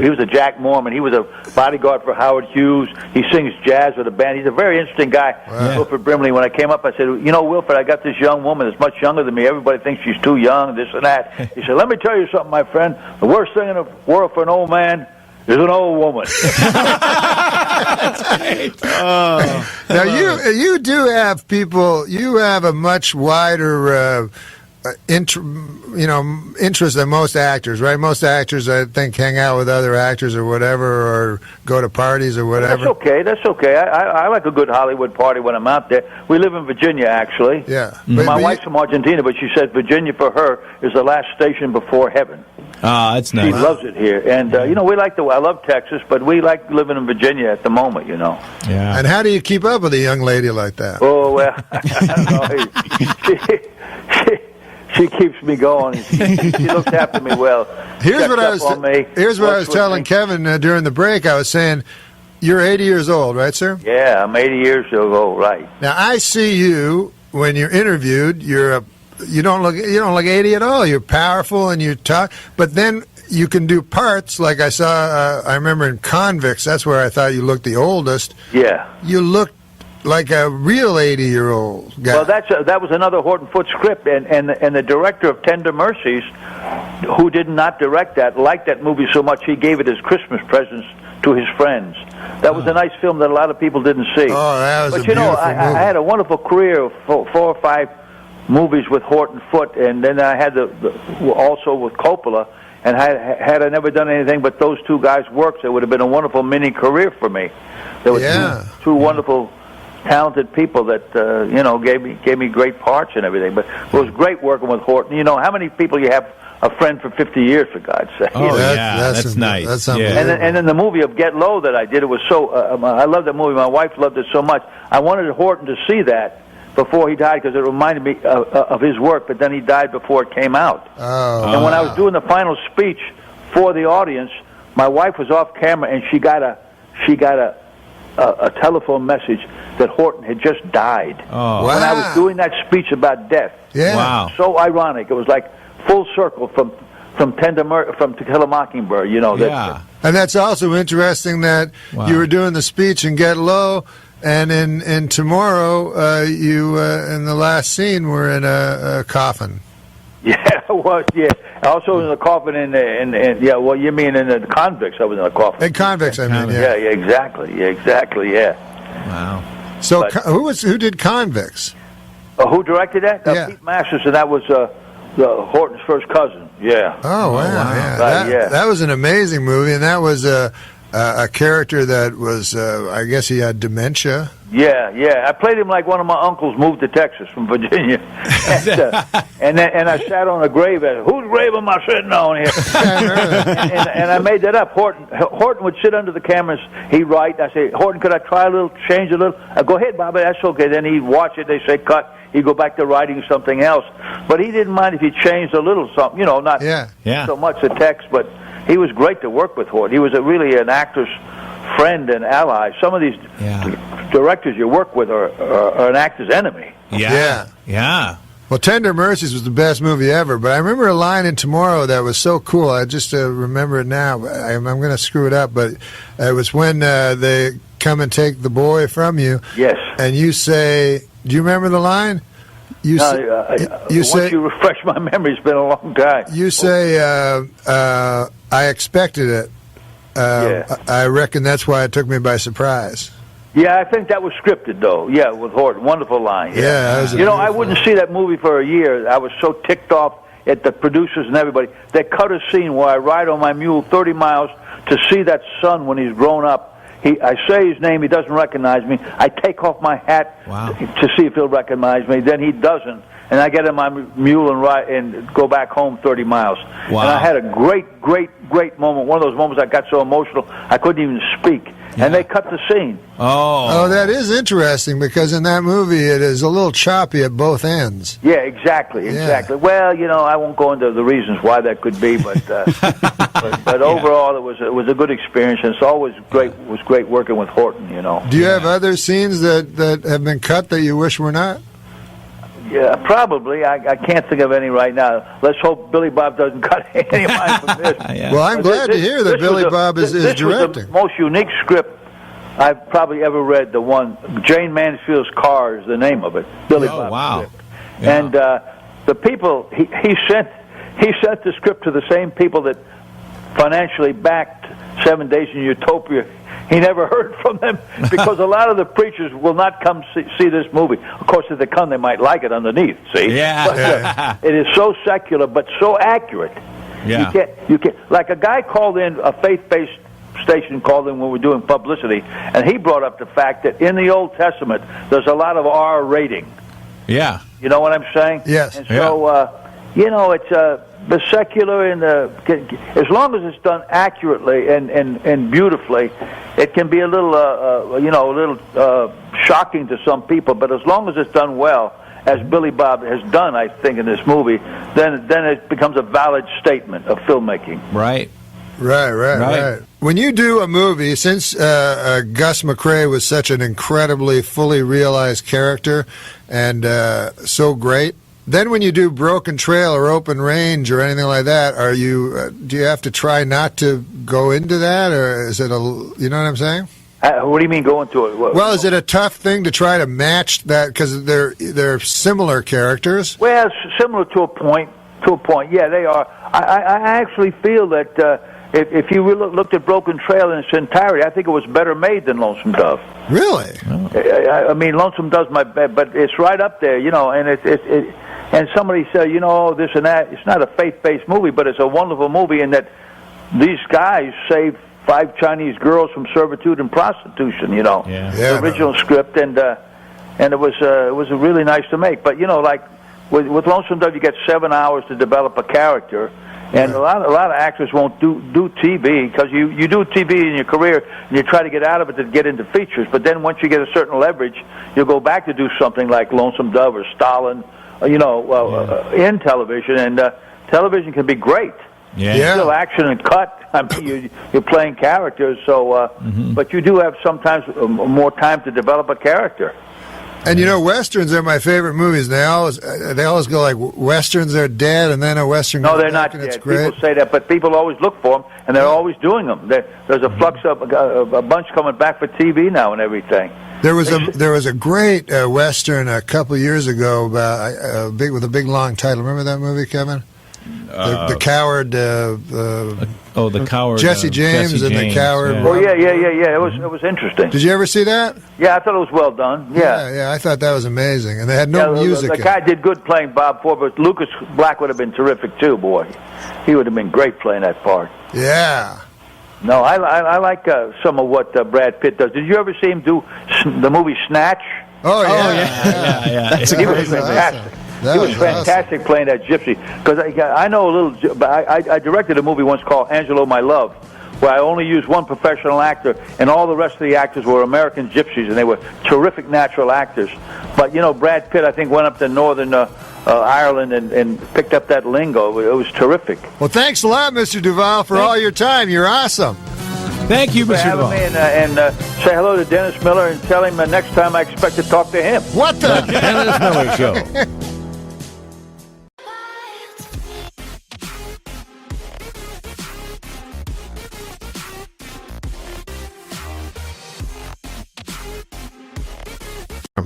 was a Jack Mormon. He was a bodyguard for Howard Hughes. He sings jazz with a band. He's a very interesting guy, Wilford Brimley. When I came up, I said, you know, Wilford, I got this young woman that's much younger than me. Everybody thinks she's too young, this and that. He said, let me tell you something, my friend. The worst thing in the world for an old man is an old woman. Now you do have people. You have a much wider interest than most actors, right? Most actors, I think, hang out with other actors or whatever, or go to parties or whatever. That's okay. I like a good Hollywood party when I'm out there. We live in Virginia, actually. Yeah. My wife's from Argentina, but she said Virginia for her is the last station before heaven. Oh, that's nice. She loves it here. And, I love Texas, but we like living in Virginia at the moment, Yeah. And how do you keep up with a young lady like that? Oh, well, I don't know. She keeps me going. She looks after me well. Here's what I was telling Kevin during the break. I was saying, you're 80 years old, right, sir? Yeah, I'm 80 years old, right. Now I see you when you're interviewed. You don't look 80 at all. You're powerful and you talk, but then you can do parts like I saw. I remember in Convicts. That's where I thought you looked the oldest. Yeah, you looked like a real 80-year-old guy. Well, that was another Horton Foote script, and the director of Tender Mercies, who did not direct that, liked that movie so much he gave it as Christmas presents to his friends. That was a nice film that a lot of people didn't see. Oh, that was but a beautiful movie. I had a wonderful career of 4 or 5 movies with Horton Foote, and then I had also with Coppola. And had I never done anything but those two guys' works, it would have been a wonderful mini career for me. There were two wonderful, talented people that gave me great parts and everything. But it was great working with Horton. You know how many people you have a friend for 50 years, for God's sake. Oh, that's nice. That's unbelievable. And then the movie of Get Low that I did, it was so. I loved that movie. My wife loved it so much. I wanted Horton to see that before he died because it reminded me of his work, but then he died before it came out. Oh. And when I was doing the final speech for the audience, my wife was off camera, and she got a telephone message that Horton had just died. Oh. When I was doing that speech about death. Yeah. Wow. So ironic. It was like full circle from To Kill a Mockingbird. You know. Yeah. And that's also interesting that you were doing the speech in Get Low, and in Tomorrow, you in the last scene were in a coffin. Yeah, well, yeah. Also in the coffin yeah. Well, you mean in the Convicts? I was in a coffin. In Convicts, I mean. Yeah. Yeah, exactly. Yeah. Wow. So who did Convicts? Who directed that? Yeah. Pete Masters, and that was Horton's first cousin. Yeah. Oh wow! Yeah. Right, That was an amazing movie, and that was a character that was, I guess he had dementia. Yeah. I played him like one of my uncles moved to Texas from Virginia, and I sat on a grave. Whose grave am I sitting on here? and I made that up. Horton would sit under the cameras. He'd write. I say, Horton, could I try change a little? Go ahead, Bobby. That's okay. Then he'd watch it. They say cut. He'd go back to writing something else. But he didn't mind if he changed a little something. You know, not so much the text, but he was great to work with, Horton. He was really an actor's friend and ally. Some of these directors you work with are an actor's enemy. Yeah. Well, Tender Mercies was the best movie ever, but I remember a line in Tomorrow that was so cool. I just remember it now. I'm going to screw it up, but it was when they come and take the boy from you. Yes. And you say, do you remember the line? Once you refresh my memory, it's been a long time. You say, I expected it. I reckon that's why it took me by surprise. Yeah, I think that was scripted, though. Yeah, with Horton. Wonderful line. Yeah. I wouldn't see that movie for a year. I was so ticked off at the producers and everybody. They cut a scene where I ride on my mule 30 miles to see that son when he's grown up. I say his name, he doesn't recognize me. I take off my hat to see if he'll recognize me. Then he doesn't. And I get in my mule and ride and go back home 30 miles. Wow. And I had a great moment. One of those moments I got so emotional I couldn't even speak. And they cut the scene. Oh, that is interesting because in that movie it is a little choppy at both ends. Yeah, exactly. Well, I won't go into the reasons why that could be, but but overall it was a good experience, and it's always great. It was great working with Horton. Do you have other scenes that have been cut that you wish were not? Yeah, probably. I can't think of any right now. Let's hope Billy Bob doesn't cut any of mine from this. Well, I'm glad to hear that Billy Bob is directing. This was the most unique script I've probably ever read. The one, Jane Mansfield's Car is the name of it. Billy Bob script. Yeah. And the people, he sent the script to the same people that financially backed 7 Days in Utopia. He never heard from them because a lot of the preachers will not come see this movie. Of course, if they come, they might like it underneath. See, but, it is so secular but so accurate. Yeah, you can't. Like a guy called in, a faith-based station called in when we were doing publicity, and he brought up the fact that in the Old Testament there's a lot of R rating. Yeah, you know what I'm saying? Yes. And so it's the secular and as long as it's done accurately and beautifully, it can be a little shocking to some people. But as long as it's done well, as Billy Bob has done, I think, in this movie, then it becomes a valid statement of filmmaking. Right. When you do a movie, since Gus McCrae was such an incredibly fully realized character and so great, then when you do Broken Trail or Open Range or anything like that, do you have to try not to go into that, or is it you know what I'm saying? What do you mean go into it? Well, is it a tough thing to try to match that because they're similar characters? Well, similar to a point. Yeah, they are. I actually feel that if you looked at Broken Trail in its entirety, I think it was better made than Lonesome Dove. Really? I mean, Lonesome Dove's my best, but it's right up there, and and somebody said, this and that. It's not a faith-based movie, but it's a wonderful movie in that these guys saved 5 Chinese girls from servitude and prostitution. The original script, and it was really nice to make. But like with Lonesome Dove, you get 7 hours to develop a character, And a lot of actors won't do TV because you do TV in your career and you try to get out of it to get into features. But then once you get a certain leverage, you'll go back to do something like Lonesome Dove or Stalin, in television. And television can be great. It's still action and cut. I mean, you're playing characters, so but you do have sometimes more time to develop a character. And westerns are my favorite movies. They always go like westerns are dead, and then a western. No, they're not dead. People say that, but people always look for them, and they're always doing them. There's a flux of a bunch coming back for TV now and everything. There was a great western a couple years ago about with a big long title. Remember that movie, Kevin? The Coward. The Coward. Jesse James and the Coward. Yeah. Oh yeah. It was interesting. Did you ever see that? Yeah, I thought it was well done. Yeah, I thought that was amazing, and they had no music. The guy did good playing Bob Ford, but Lucas Black would have been terrific too. Boy, he would have been great playing that part. Yeah. No, I like some of what Brad Pitt does. Did you ever see him do the movie Snatch? Oh yeah. He was fantastic. He was fantastic playing that gypsy. Because I know a little, but I directed a movie once called Angelo, My Love, where I only used one professional actor, and all the rest of the actors were American gypsies, and they were terrific natural actors. But Brad Pitt, I think, went up to Northern Ireland and picked up that lingo. It was terrific. Well, thanks a lot, Mr. Duvall, for all your time. You're awesome. Thank you, Mr. Duvall. And say hello to Dennis Miller and tell him next time I expect to talk to him. What the? Dennis Miller Show.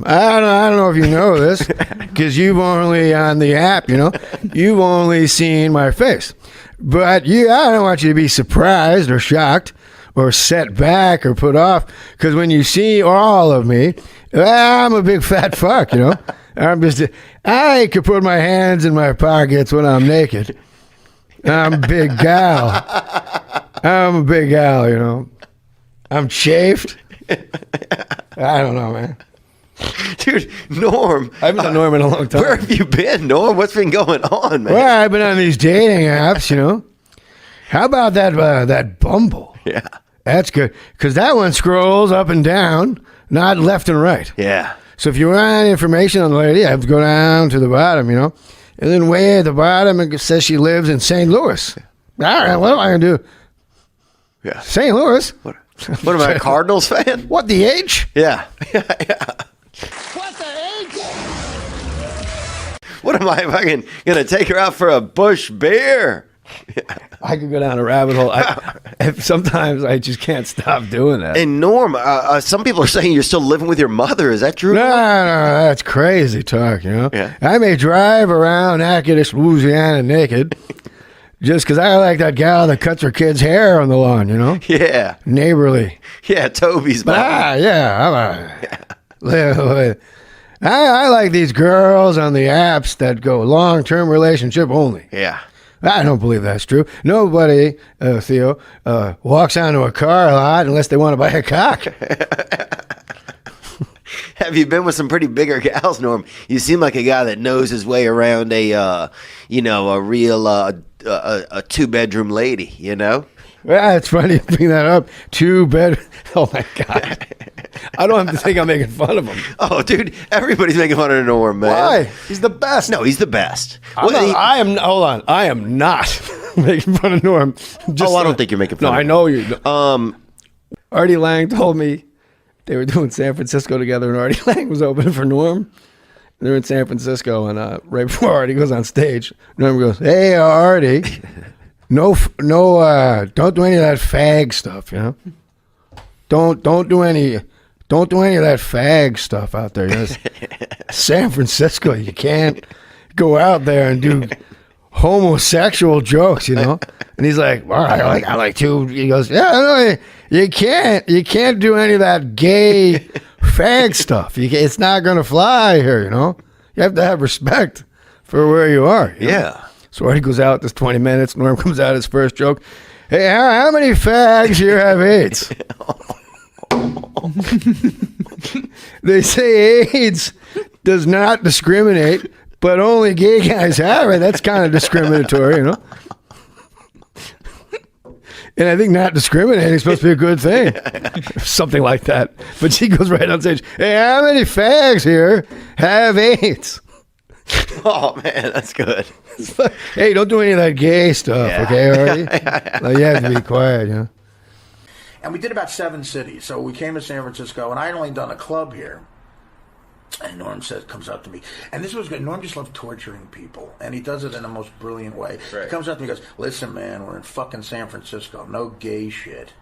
I don't know if you know this, because you've only, on the app, you've only seen my face. But I don't want you to be surprised or shocked or set back or put off, because when you see all of me, I'm a big fat fuck, I could put my hands in my pockets when I'm naked. I'm a big gal. I'm chafed. I don't know, man. Dude, Norm. I haven't done Norm in a long time. Where have you been, Norm? What's been going on, man? Well, I've been on these dating apps, How about that Bumble? Yeah. That's good. Because that one scrolls up and down, not left and right. Yeah. So if you want information on the lady, you have to go down to the bottom, And then way at the bottom, it says she lives in St. Louis. All right, what am I going to do? Yeah. St. Louis? What am I, a Cardinals fan? What, the H? Yeah. What the H? What am I fucking going to take her out for a Busch beer? I could go down a rabbit hole. Sometimes I just can't stop doing that. And Norm, some people are saying you're still living with your mother. Is that true? No, that's crazy talk, Yeah. I may drive around Natchitoches, Louisiana naked just because I like that gal that cuts her kid's hair on the lawn, Yeah. Neighborly. Yeah, Toby's mom. I like these girls on the apps that go long-term relationship only. Yeah. I don't believe that's true. Nobody, Theo, walks onto a car lot unless they want to buy a cock. Have you been with some pretty bigger gals, Norm? You seem like a guy that knows his way around a real two-bedroom lady, Yeah, it's funny you bring that up. 2-bed. Oh, my God. I don't have to think I'm making fun of him. Oh, dude, everybody's making fun of Norm, man. Why? He's the best. No, he's the best. Hold on. I am not making fun of Norm. I don't think you're making fun of him. I know you. Artie Lang told me they were doing San Francisco together, and Artie Lang was opening for Norm. They're in San Francisco, and right before Artie goes on stage, Norm goes, "Hey, Artie, no, don't do any of that fag stuff, Don't do any of that fag stuff out there. San Francisco, you can't go out there and do homosexual jokes, And he's like, well, I like to. He goes, yeah, no, you can't do any of that gay fag stuff. It's not going to fly here, You have to have respect for where you are. Yeah. So Artie goes out, this 20 minutes. Norm comes out, his first joke. Hey, how many fags here have AIDS? They say AIDS does not discriminate, but only gay guys have it. That's kind of discriminatory, And I think not discriminating is supposed to be a good thing. Something like that. But she goes right on stage, hey, how many fags here have AIDS? Oh, man, that's good. Hey, don't do any of that gay stuff, okay, Artie? Like, you have to be quiet, you know? And we did about 7 cities. So we came to San Francisco, and I had only done a club here. And Norm comes up to me, and this was good. Norm just loves torturing people, and he does it in the most brilliant way. Right. He comes up to me and goes, listen, man, we're in fucking San Francisco. No gay shit.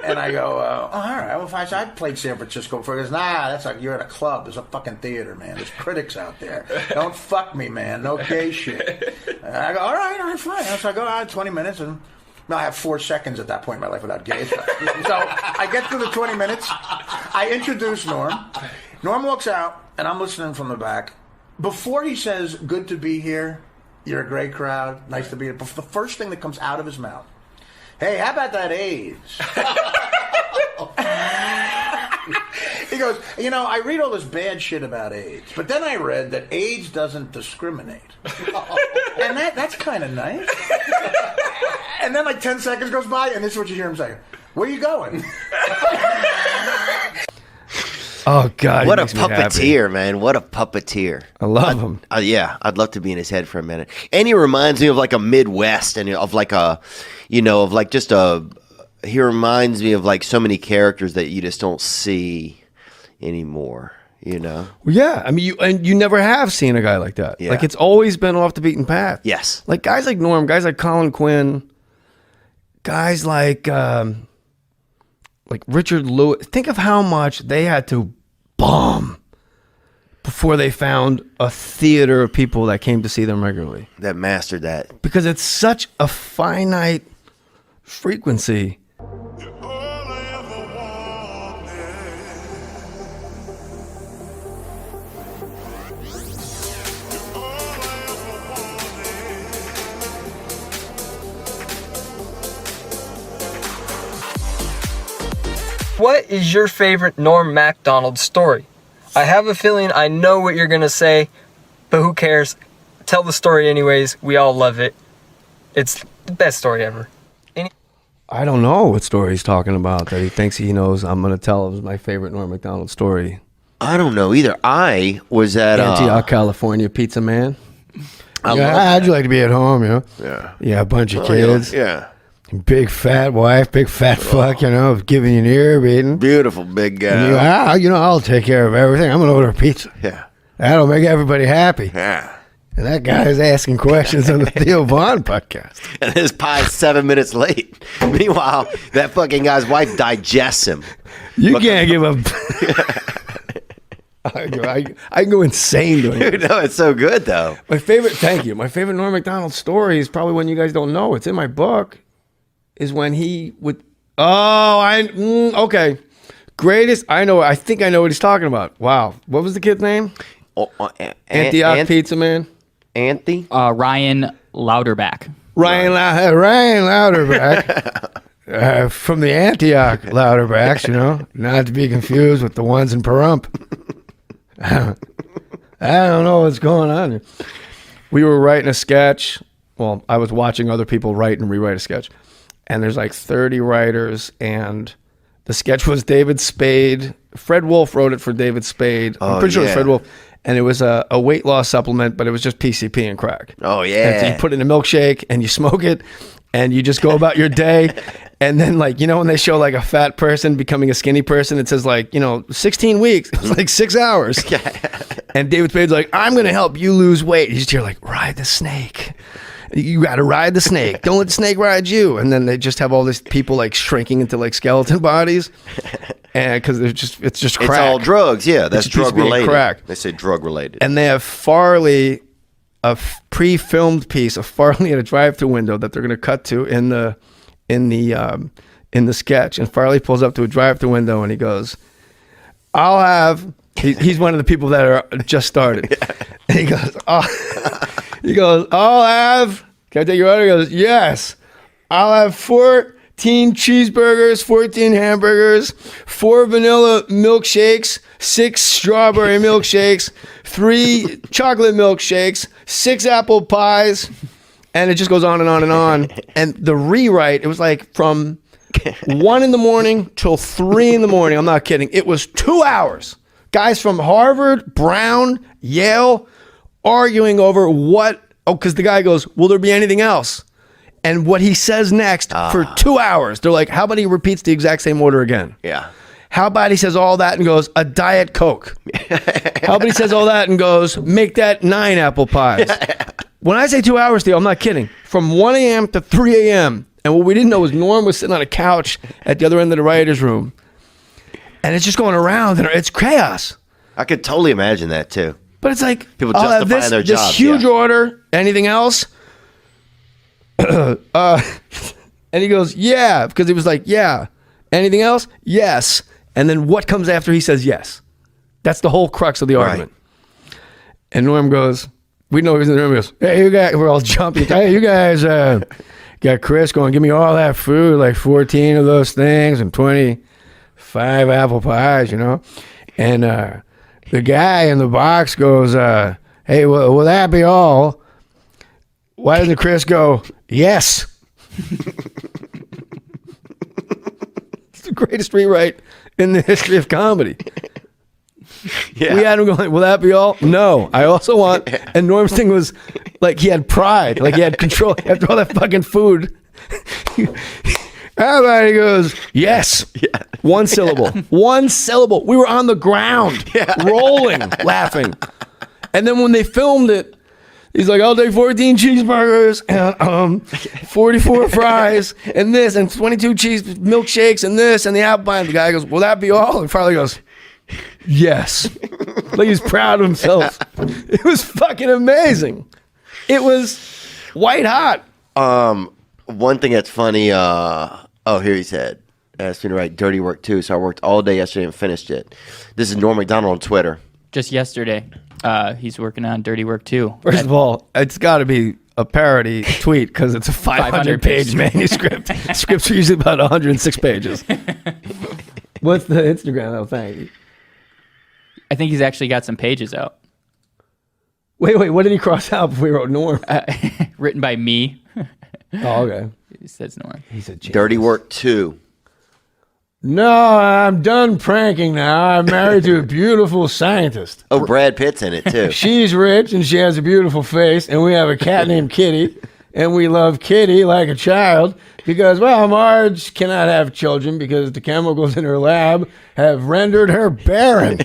And I go, all right. Well, if I played San Francisco before, he goes, nah, that's like you're at a club. There's a fucking theater, man. There's critics out there. Don't fuck me, man. No gay shit. And I go, all right, fine. So I go, 20 minutes, and I have 4 seconds at that point in my life without gay stuff. So I get through the 20 minutes. I introduce Norm. Norm walks out, and I'm listening from the back. Before he says, good to be here, you're a great crowd, nice to be here, the first thing that comes out of his mouth, hey, how about that AIDS? He goes, I read all this bad shit about AIDS, but then I read that AIDS doesn't discriminate. And that's kind of nice. And then like 10 seconds goes by, and this is what you hear him say, where are you going? Oh, God. What a puppeteer, man. What a puppeteer. I love him. Yeah, I'd love to be in his head for a minute. And he reminds me of like a Midwest and of like a, he reminds me of like so many characters that you just don't see anymore, Well, yeah. I mean, you never have seen a guy like that. Yeah. Like, it's always been off the beaten path. Yes. Like, guys like Norm, guys like Colin Quinn, guys like Richard Lewis. Think of how much they had to bomb before they found a theater of people that came to see them regularly. That mastered that. Because it's such a finite frequency. What is your favorite Norm MacDonald story? I have a feeling I know what you're going to say, but who cares? Tell the story anyways. We all love it. It's the best story ever. I don't know what story he's talking about that he thinks he knows I'm going to tell is my favorite Norm MacDonald story. I don't know either. I was at Antioch, California, Pizza Man. How'd you like to be at home, Yeah. Yeah, a bunch of kids. Yeah. Big fat wife, big fat fuck, giving you an ear beating. Beautiful big guy. I'll take care of everything. I'm going to order pizza. Yeah. That'll make everybody happy. Yeah. And that guy is asking questions on the Theo Vaughn podcast. And his pie's 7 minutes late. Meanwhile, that fucking guy's wife digests him. You can't give up. I can go insane doing it. No, it's so good, though. My favorite Norm MacDonald story is probably one you guys don't know. It's in my book. Is when he would. Okay. Greatest. I think I know what he's talking about. Wow. What was the kid's name? Antioch Pizza Man. Anthony? Ryan Louderback. Ryan Louderback. From the Antioch Louderbacks, not to be confused with the ones in Pahrump. I don't know what's going on here. We were writing a sketch. Well, I was watching other people write and rewrite a sketch. And there's like 30 writers, and the sketch was David Spade. Fred Wolf wrote it for David Spade. I'm pretty sure it was Fred Wolf. And it was a weight loss supplement, but it was just PCP and crack. Oh, yeah. And so you put it in a milkshake, and you smoke it, and you just go about your day. And then, when they show, a fat person becoming a skinny person, it says, 16 weeks. It was 6 hours. And David Spade's like, I'm going to help you lose weight. You just hear, ride the snake. You got to ride the snake. Don't let the snake ride you. And then they just have all these people shrinking into skeleton bodies, and because it's just crack. It's all drugs. Yeah, that's drug related. Crack. They say drug related. And they have Farley, a pre-filmed piece of Farley at a drive-thru window that they're going to cut to in the sketch. And Farley pulls up to a drive-thru window and he goes, "I'll have." He's one of the people that are just started. Yeah. And he goes, I'll have, can I take your order? He goes, yes. I'll have 14 cheeseburgers, 14 hamburgers, 4 vanilla milkshakes, 6 strawberry milkshakes, 3 chocolate milkshakes, 6 apple pies, And it just goes on and on and on. And the rewrite, it was like from 1 in the morning till 3 in the morning. I'm not kidding. It was 2 hours. Guys from Harvard, Brown, Yale, arguing over what, because the guy goes, will there be anything else? And what he says next for 2 hours, they're like, how about he repeats the exact same order again? Yeah. How about he says all that and goes, a Diet Coke? How about he says all that and goes, make that 9 apple pies? When I say 2 hours, Theo, I'm not kidding. From 1 a.m. to 3 a.m. And what we didn't know was Norm was sitting on a couch at the other end of the writer's room. And it's just going around, and it's chaos. I could totally imagine that, too. But it's like, people justifying their jobs. This huge order, anything else? And he goes, yeah, because he was like, yeah. Anything else? Yes. And then what comes after he says yes? That's the whole crux of the argument. And Norm goes, we know he's in the room, he goes, hey, you guys, we're all jumping. Hey, you guys got Chris going, give me all that food, like 14 of those things and 25 apple pies, you know? And the guy in the box goes, hey, will that be all? Why doesn't Chris go, yes? It's the greatest rewrite in the history of comedy. We had him going, will that be all? No. I also want, and Norm's thing was like he had pride, like he had control after all that fucking food. Everybody goes, yes. Yeah. One syllable. One syllable. We were on the ground, rolling, laughing. And then when they filmed it, he's like, I'll take 14 cheeseburgers and 44 fries and this and 22 cheese milkshakes and this and the apple pie. And the guy goes, will that be all? And Farley goes, yes. Like he's proud of himself. It was fucking amazing. It was white hot. One thing that's funny, here he said, asked me to write dirty work too, so I worked all day yesterday and finished it. This is Norm MacDonald on Twitter. Just yesterday. He's working on dirty work too. First of all, it's got to be a parody tweet because it's a 500-page manuscript. Scripts are usually about 106 pages. What's the Instagram though? Thank you. I think he's actually got some pages out. Wait, what did he cross out before he wrote Norm? Written by me. Oh, okay. He says Norm. He's a genius. Dirty Work 2. No, I'm done pranking now. I'm married to a beautiful scientist. Oh, Brad Pitt's in it too. She's rich and she has a beautiful face, and we have a cat named Kitty, and we love Kitty like a child because, well, Marge cannot have children because the chemicals in her lab have rendered her barren.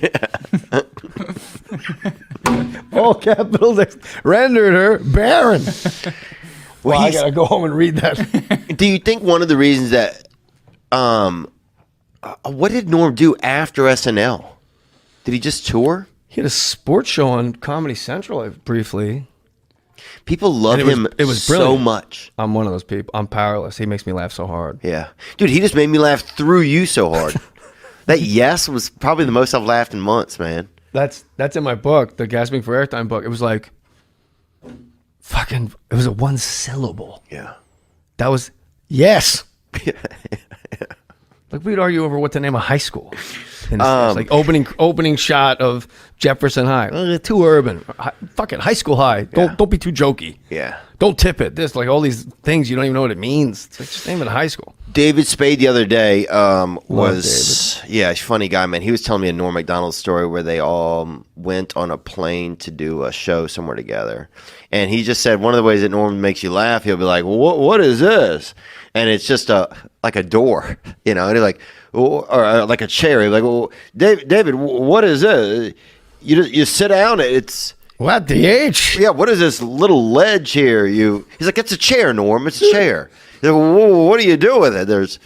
All capitals, rendered her barren. Well, I gotta go home and read that. Do you think one of the reasons that, what did Norm do after SNL? Did he just tour? He had a sports show on Comedy Central briefly. People love him it was so brilliant. much. I'm one of those people. I'm powerless. He makes me laugh so hard. Yeah. Dude, he just made me laugh through you so hard. That yes was probably the most I've laughed in months, man. That's in my book, the Gasping for Airtime book. It was like, it was a one syllable. Yeah. That was, yes. Like we'd argue over what to name a high school. Like opening shot of Jefferson High. Too urban. Fuck it, high school high. Don't be too jokey. Yeah. Don't tip it. This, like all these things you don't even know what it means. It's like, just name it a high school. David Spade the other day was he's a funny guy, man. He was telling me a Norm MacDonald story where they all went on a plane to do a show somewhere together, and he just said one of the ways that Norm makes you laugh, he'll be like, well, what is this? And it's just like a door, you know, and he's like, or like a chair. He's like, well, David, what is this? You sit down. It's what the H? Yeah, what is this little ledge here? He's like, it's a chair, Norm. It's a chair. He's like, well, what do you do with it? There's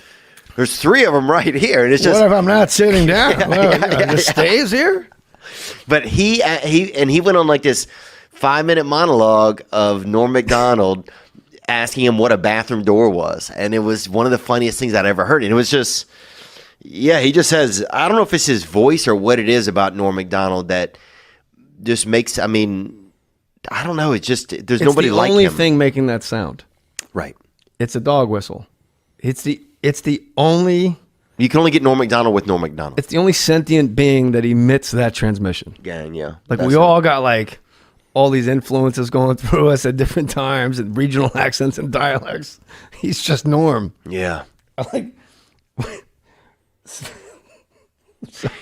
3 of them right here, and it's just. What if I'm not sitting down? It just stays here. But he went on like this 5-minute monologue of Norm MacDonald asking him what a bathroom door was, and it was one of the funniest things I'd ever heard. And it was just, he just says, I don't know if it's his voice or what it is about Norm MacDonald that just makes. I mean, I don't know. It's just there's nobody like him. It's the only thing making that sound. Right. It's a dog whistle. It's the only. You can only get Norm MacDonald with Norm MacDonald. It's the only sentient being that emits that transmission. Gang, yeah. Like we all got like all these influences going through us at different times and regional accents and dialects. He's just Norm. Yeah. I like.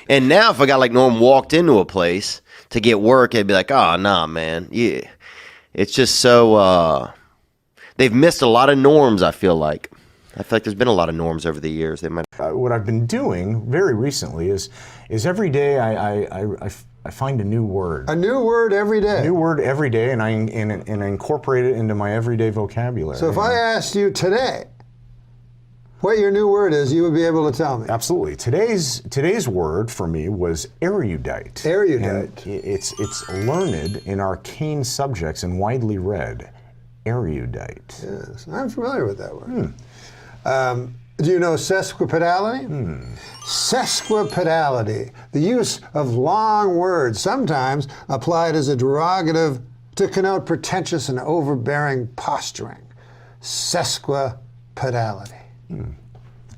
And now, if a guy like Norm walked into a place to get work, it'd be like, oh, nah, man. Yeah. It's just so, they've missed a lot of norms, I feel like. I feel like there's been a lot of norms over the years. They might. What I've been doing very recently is every day I find a new word. A new word every day. A new word every day, and I incorporate it into my everyday vocabulary. So if I asked you today what your new word is, you would be able to tell me. Absolutely. Today's word for me was erudite. Erudite. And it's learned in arcane subjects and widely read. Erudite. Yes, I'm familiar with that word. Do you know sesquipedality? Sesquipedality, the use of long words, sometimes applied as a derogative to connote pretentious and overbearing posturing. Sesquipedality.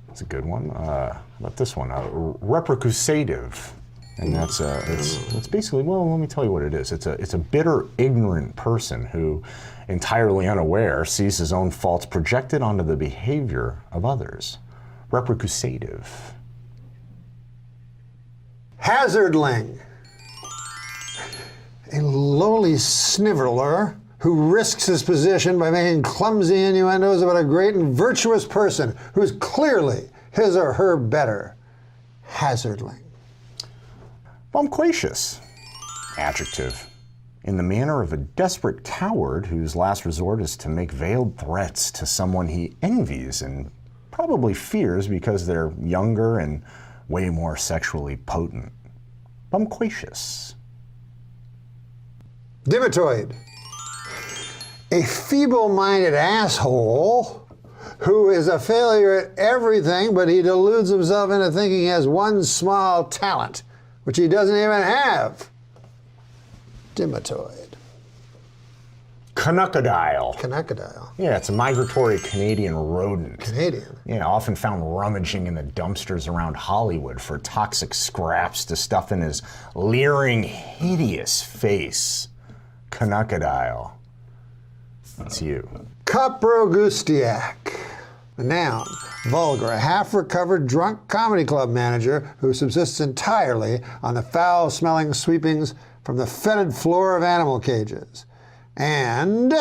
That's a good one. How about this one? Repercusative. And that's it's basically, well, let me tell you what it is. It's a bitter, ignorant person who, entirely unaware, sees his own faults projected onto the behavior of others. Repercusative. Hazardling, a lowly sniveler who risks his position by making clumsy innuendos about a great and virtuous person who's clearly his or her better. Hazardling. Bumquacious. Adjective. In the manner of a desperate coward whose last resort is to make veiled threats to someone he envies and probably fears because they're younger and way more sexually potent. Bumquacious. Dimatoid. A feeble-minded asshole who is a failure at everything, but he deludes himself into thinking he has one small talent, which he doesn't even have. Dimatoid. Canuckadile. Canuckadile. Yeah, it's a migratory Canadian rodent. Canadian? Yeah, often found rummaging in the dumpsters around Hollywood for toxic scraps to stuff in his leering, hideous face. Canuckadile. That's you. Coprogustiac. A noun. Vulgar, a half-recovered drunk comedy club manager who subsists entirely on the foul-smelling sweepings from the fetid floor of animal cages, and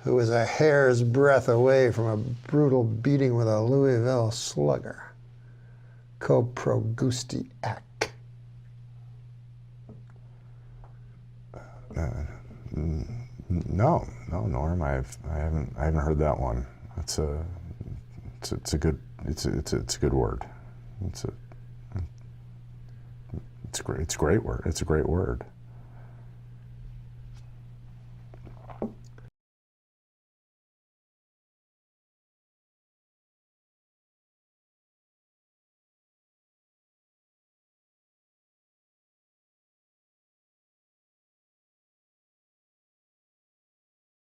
who is a hair's breadth away from a brutal beating with a Louisville slugger. Coprogustiac. No, Norm. I haven't heard that one. It's a good word. It's a great word. It's a great word.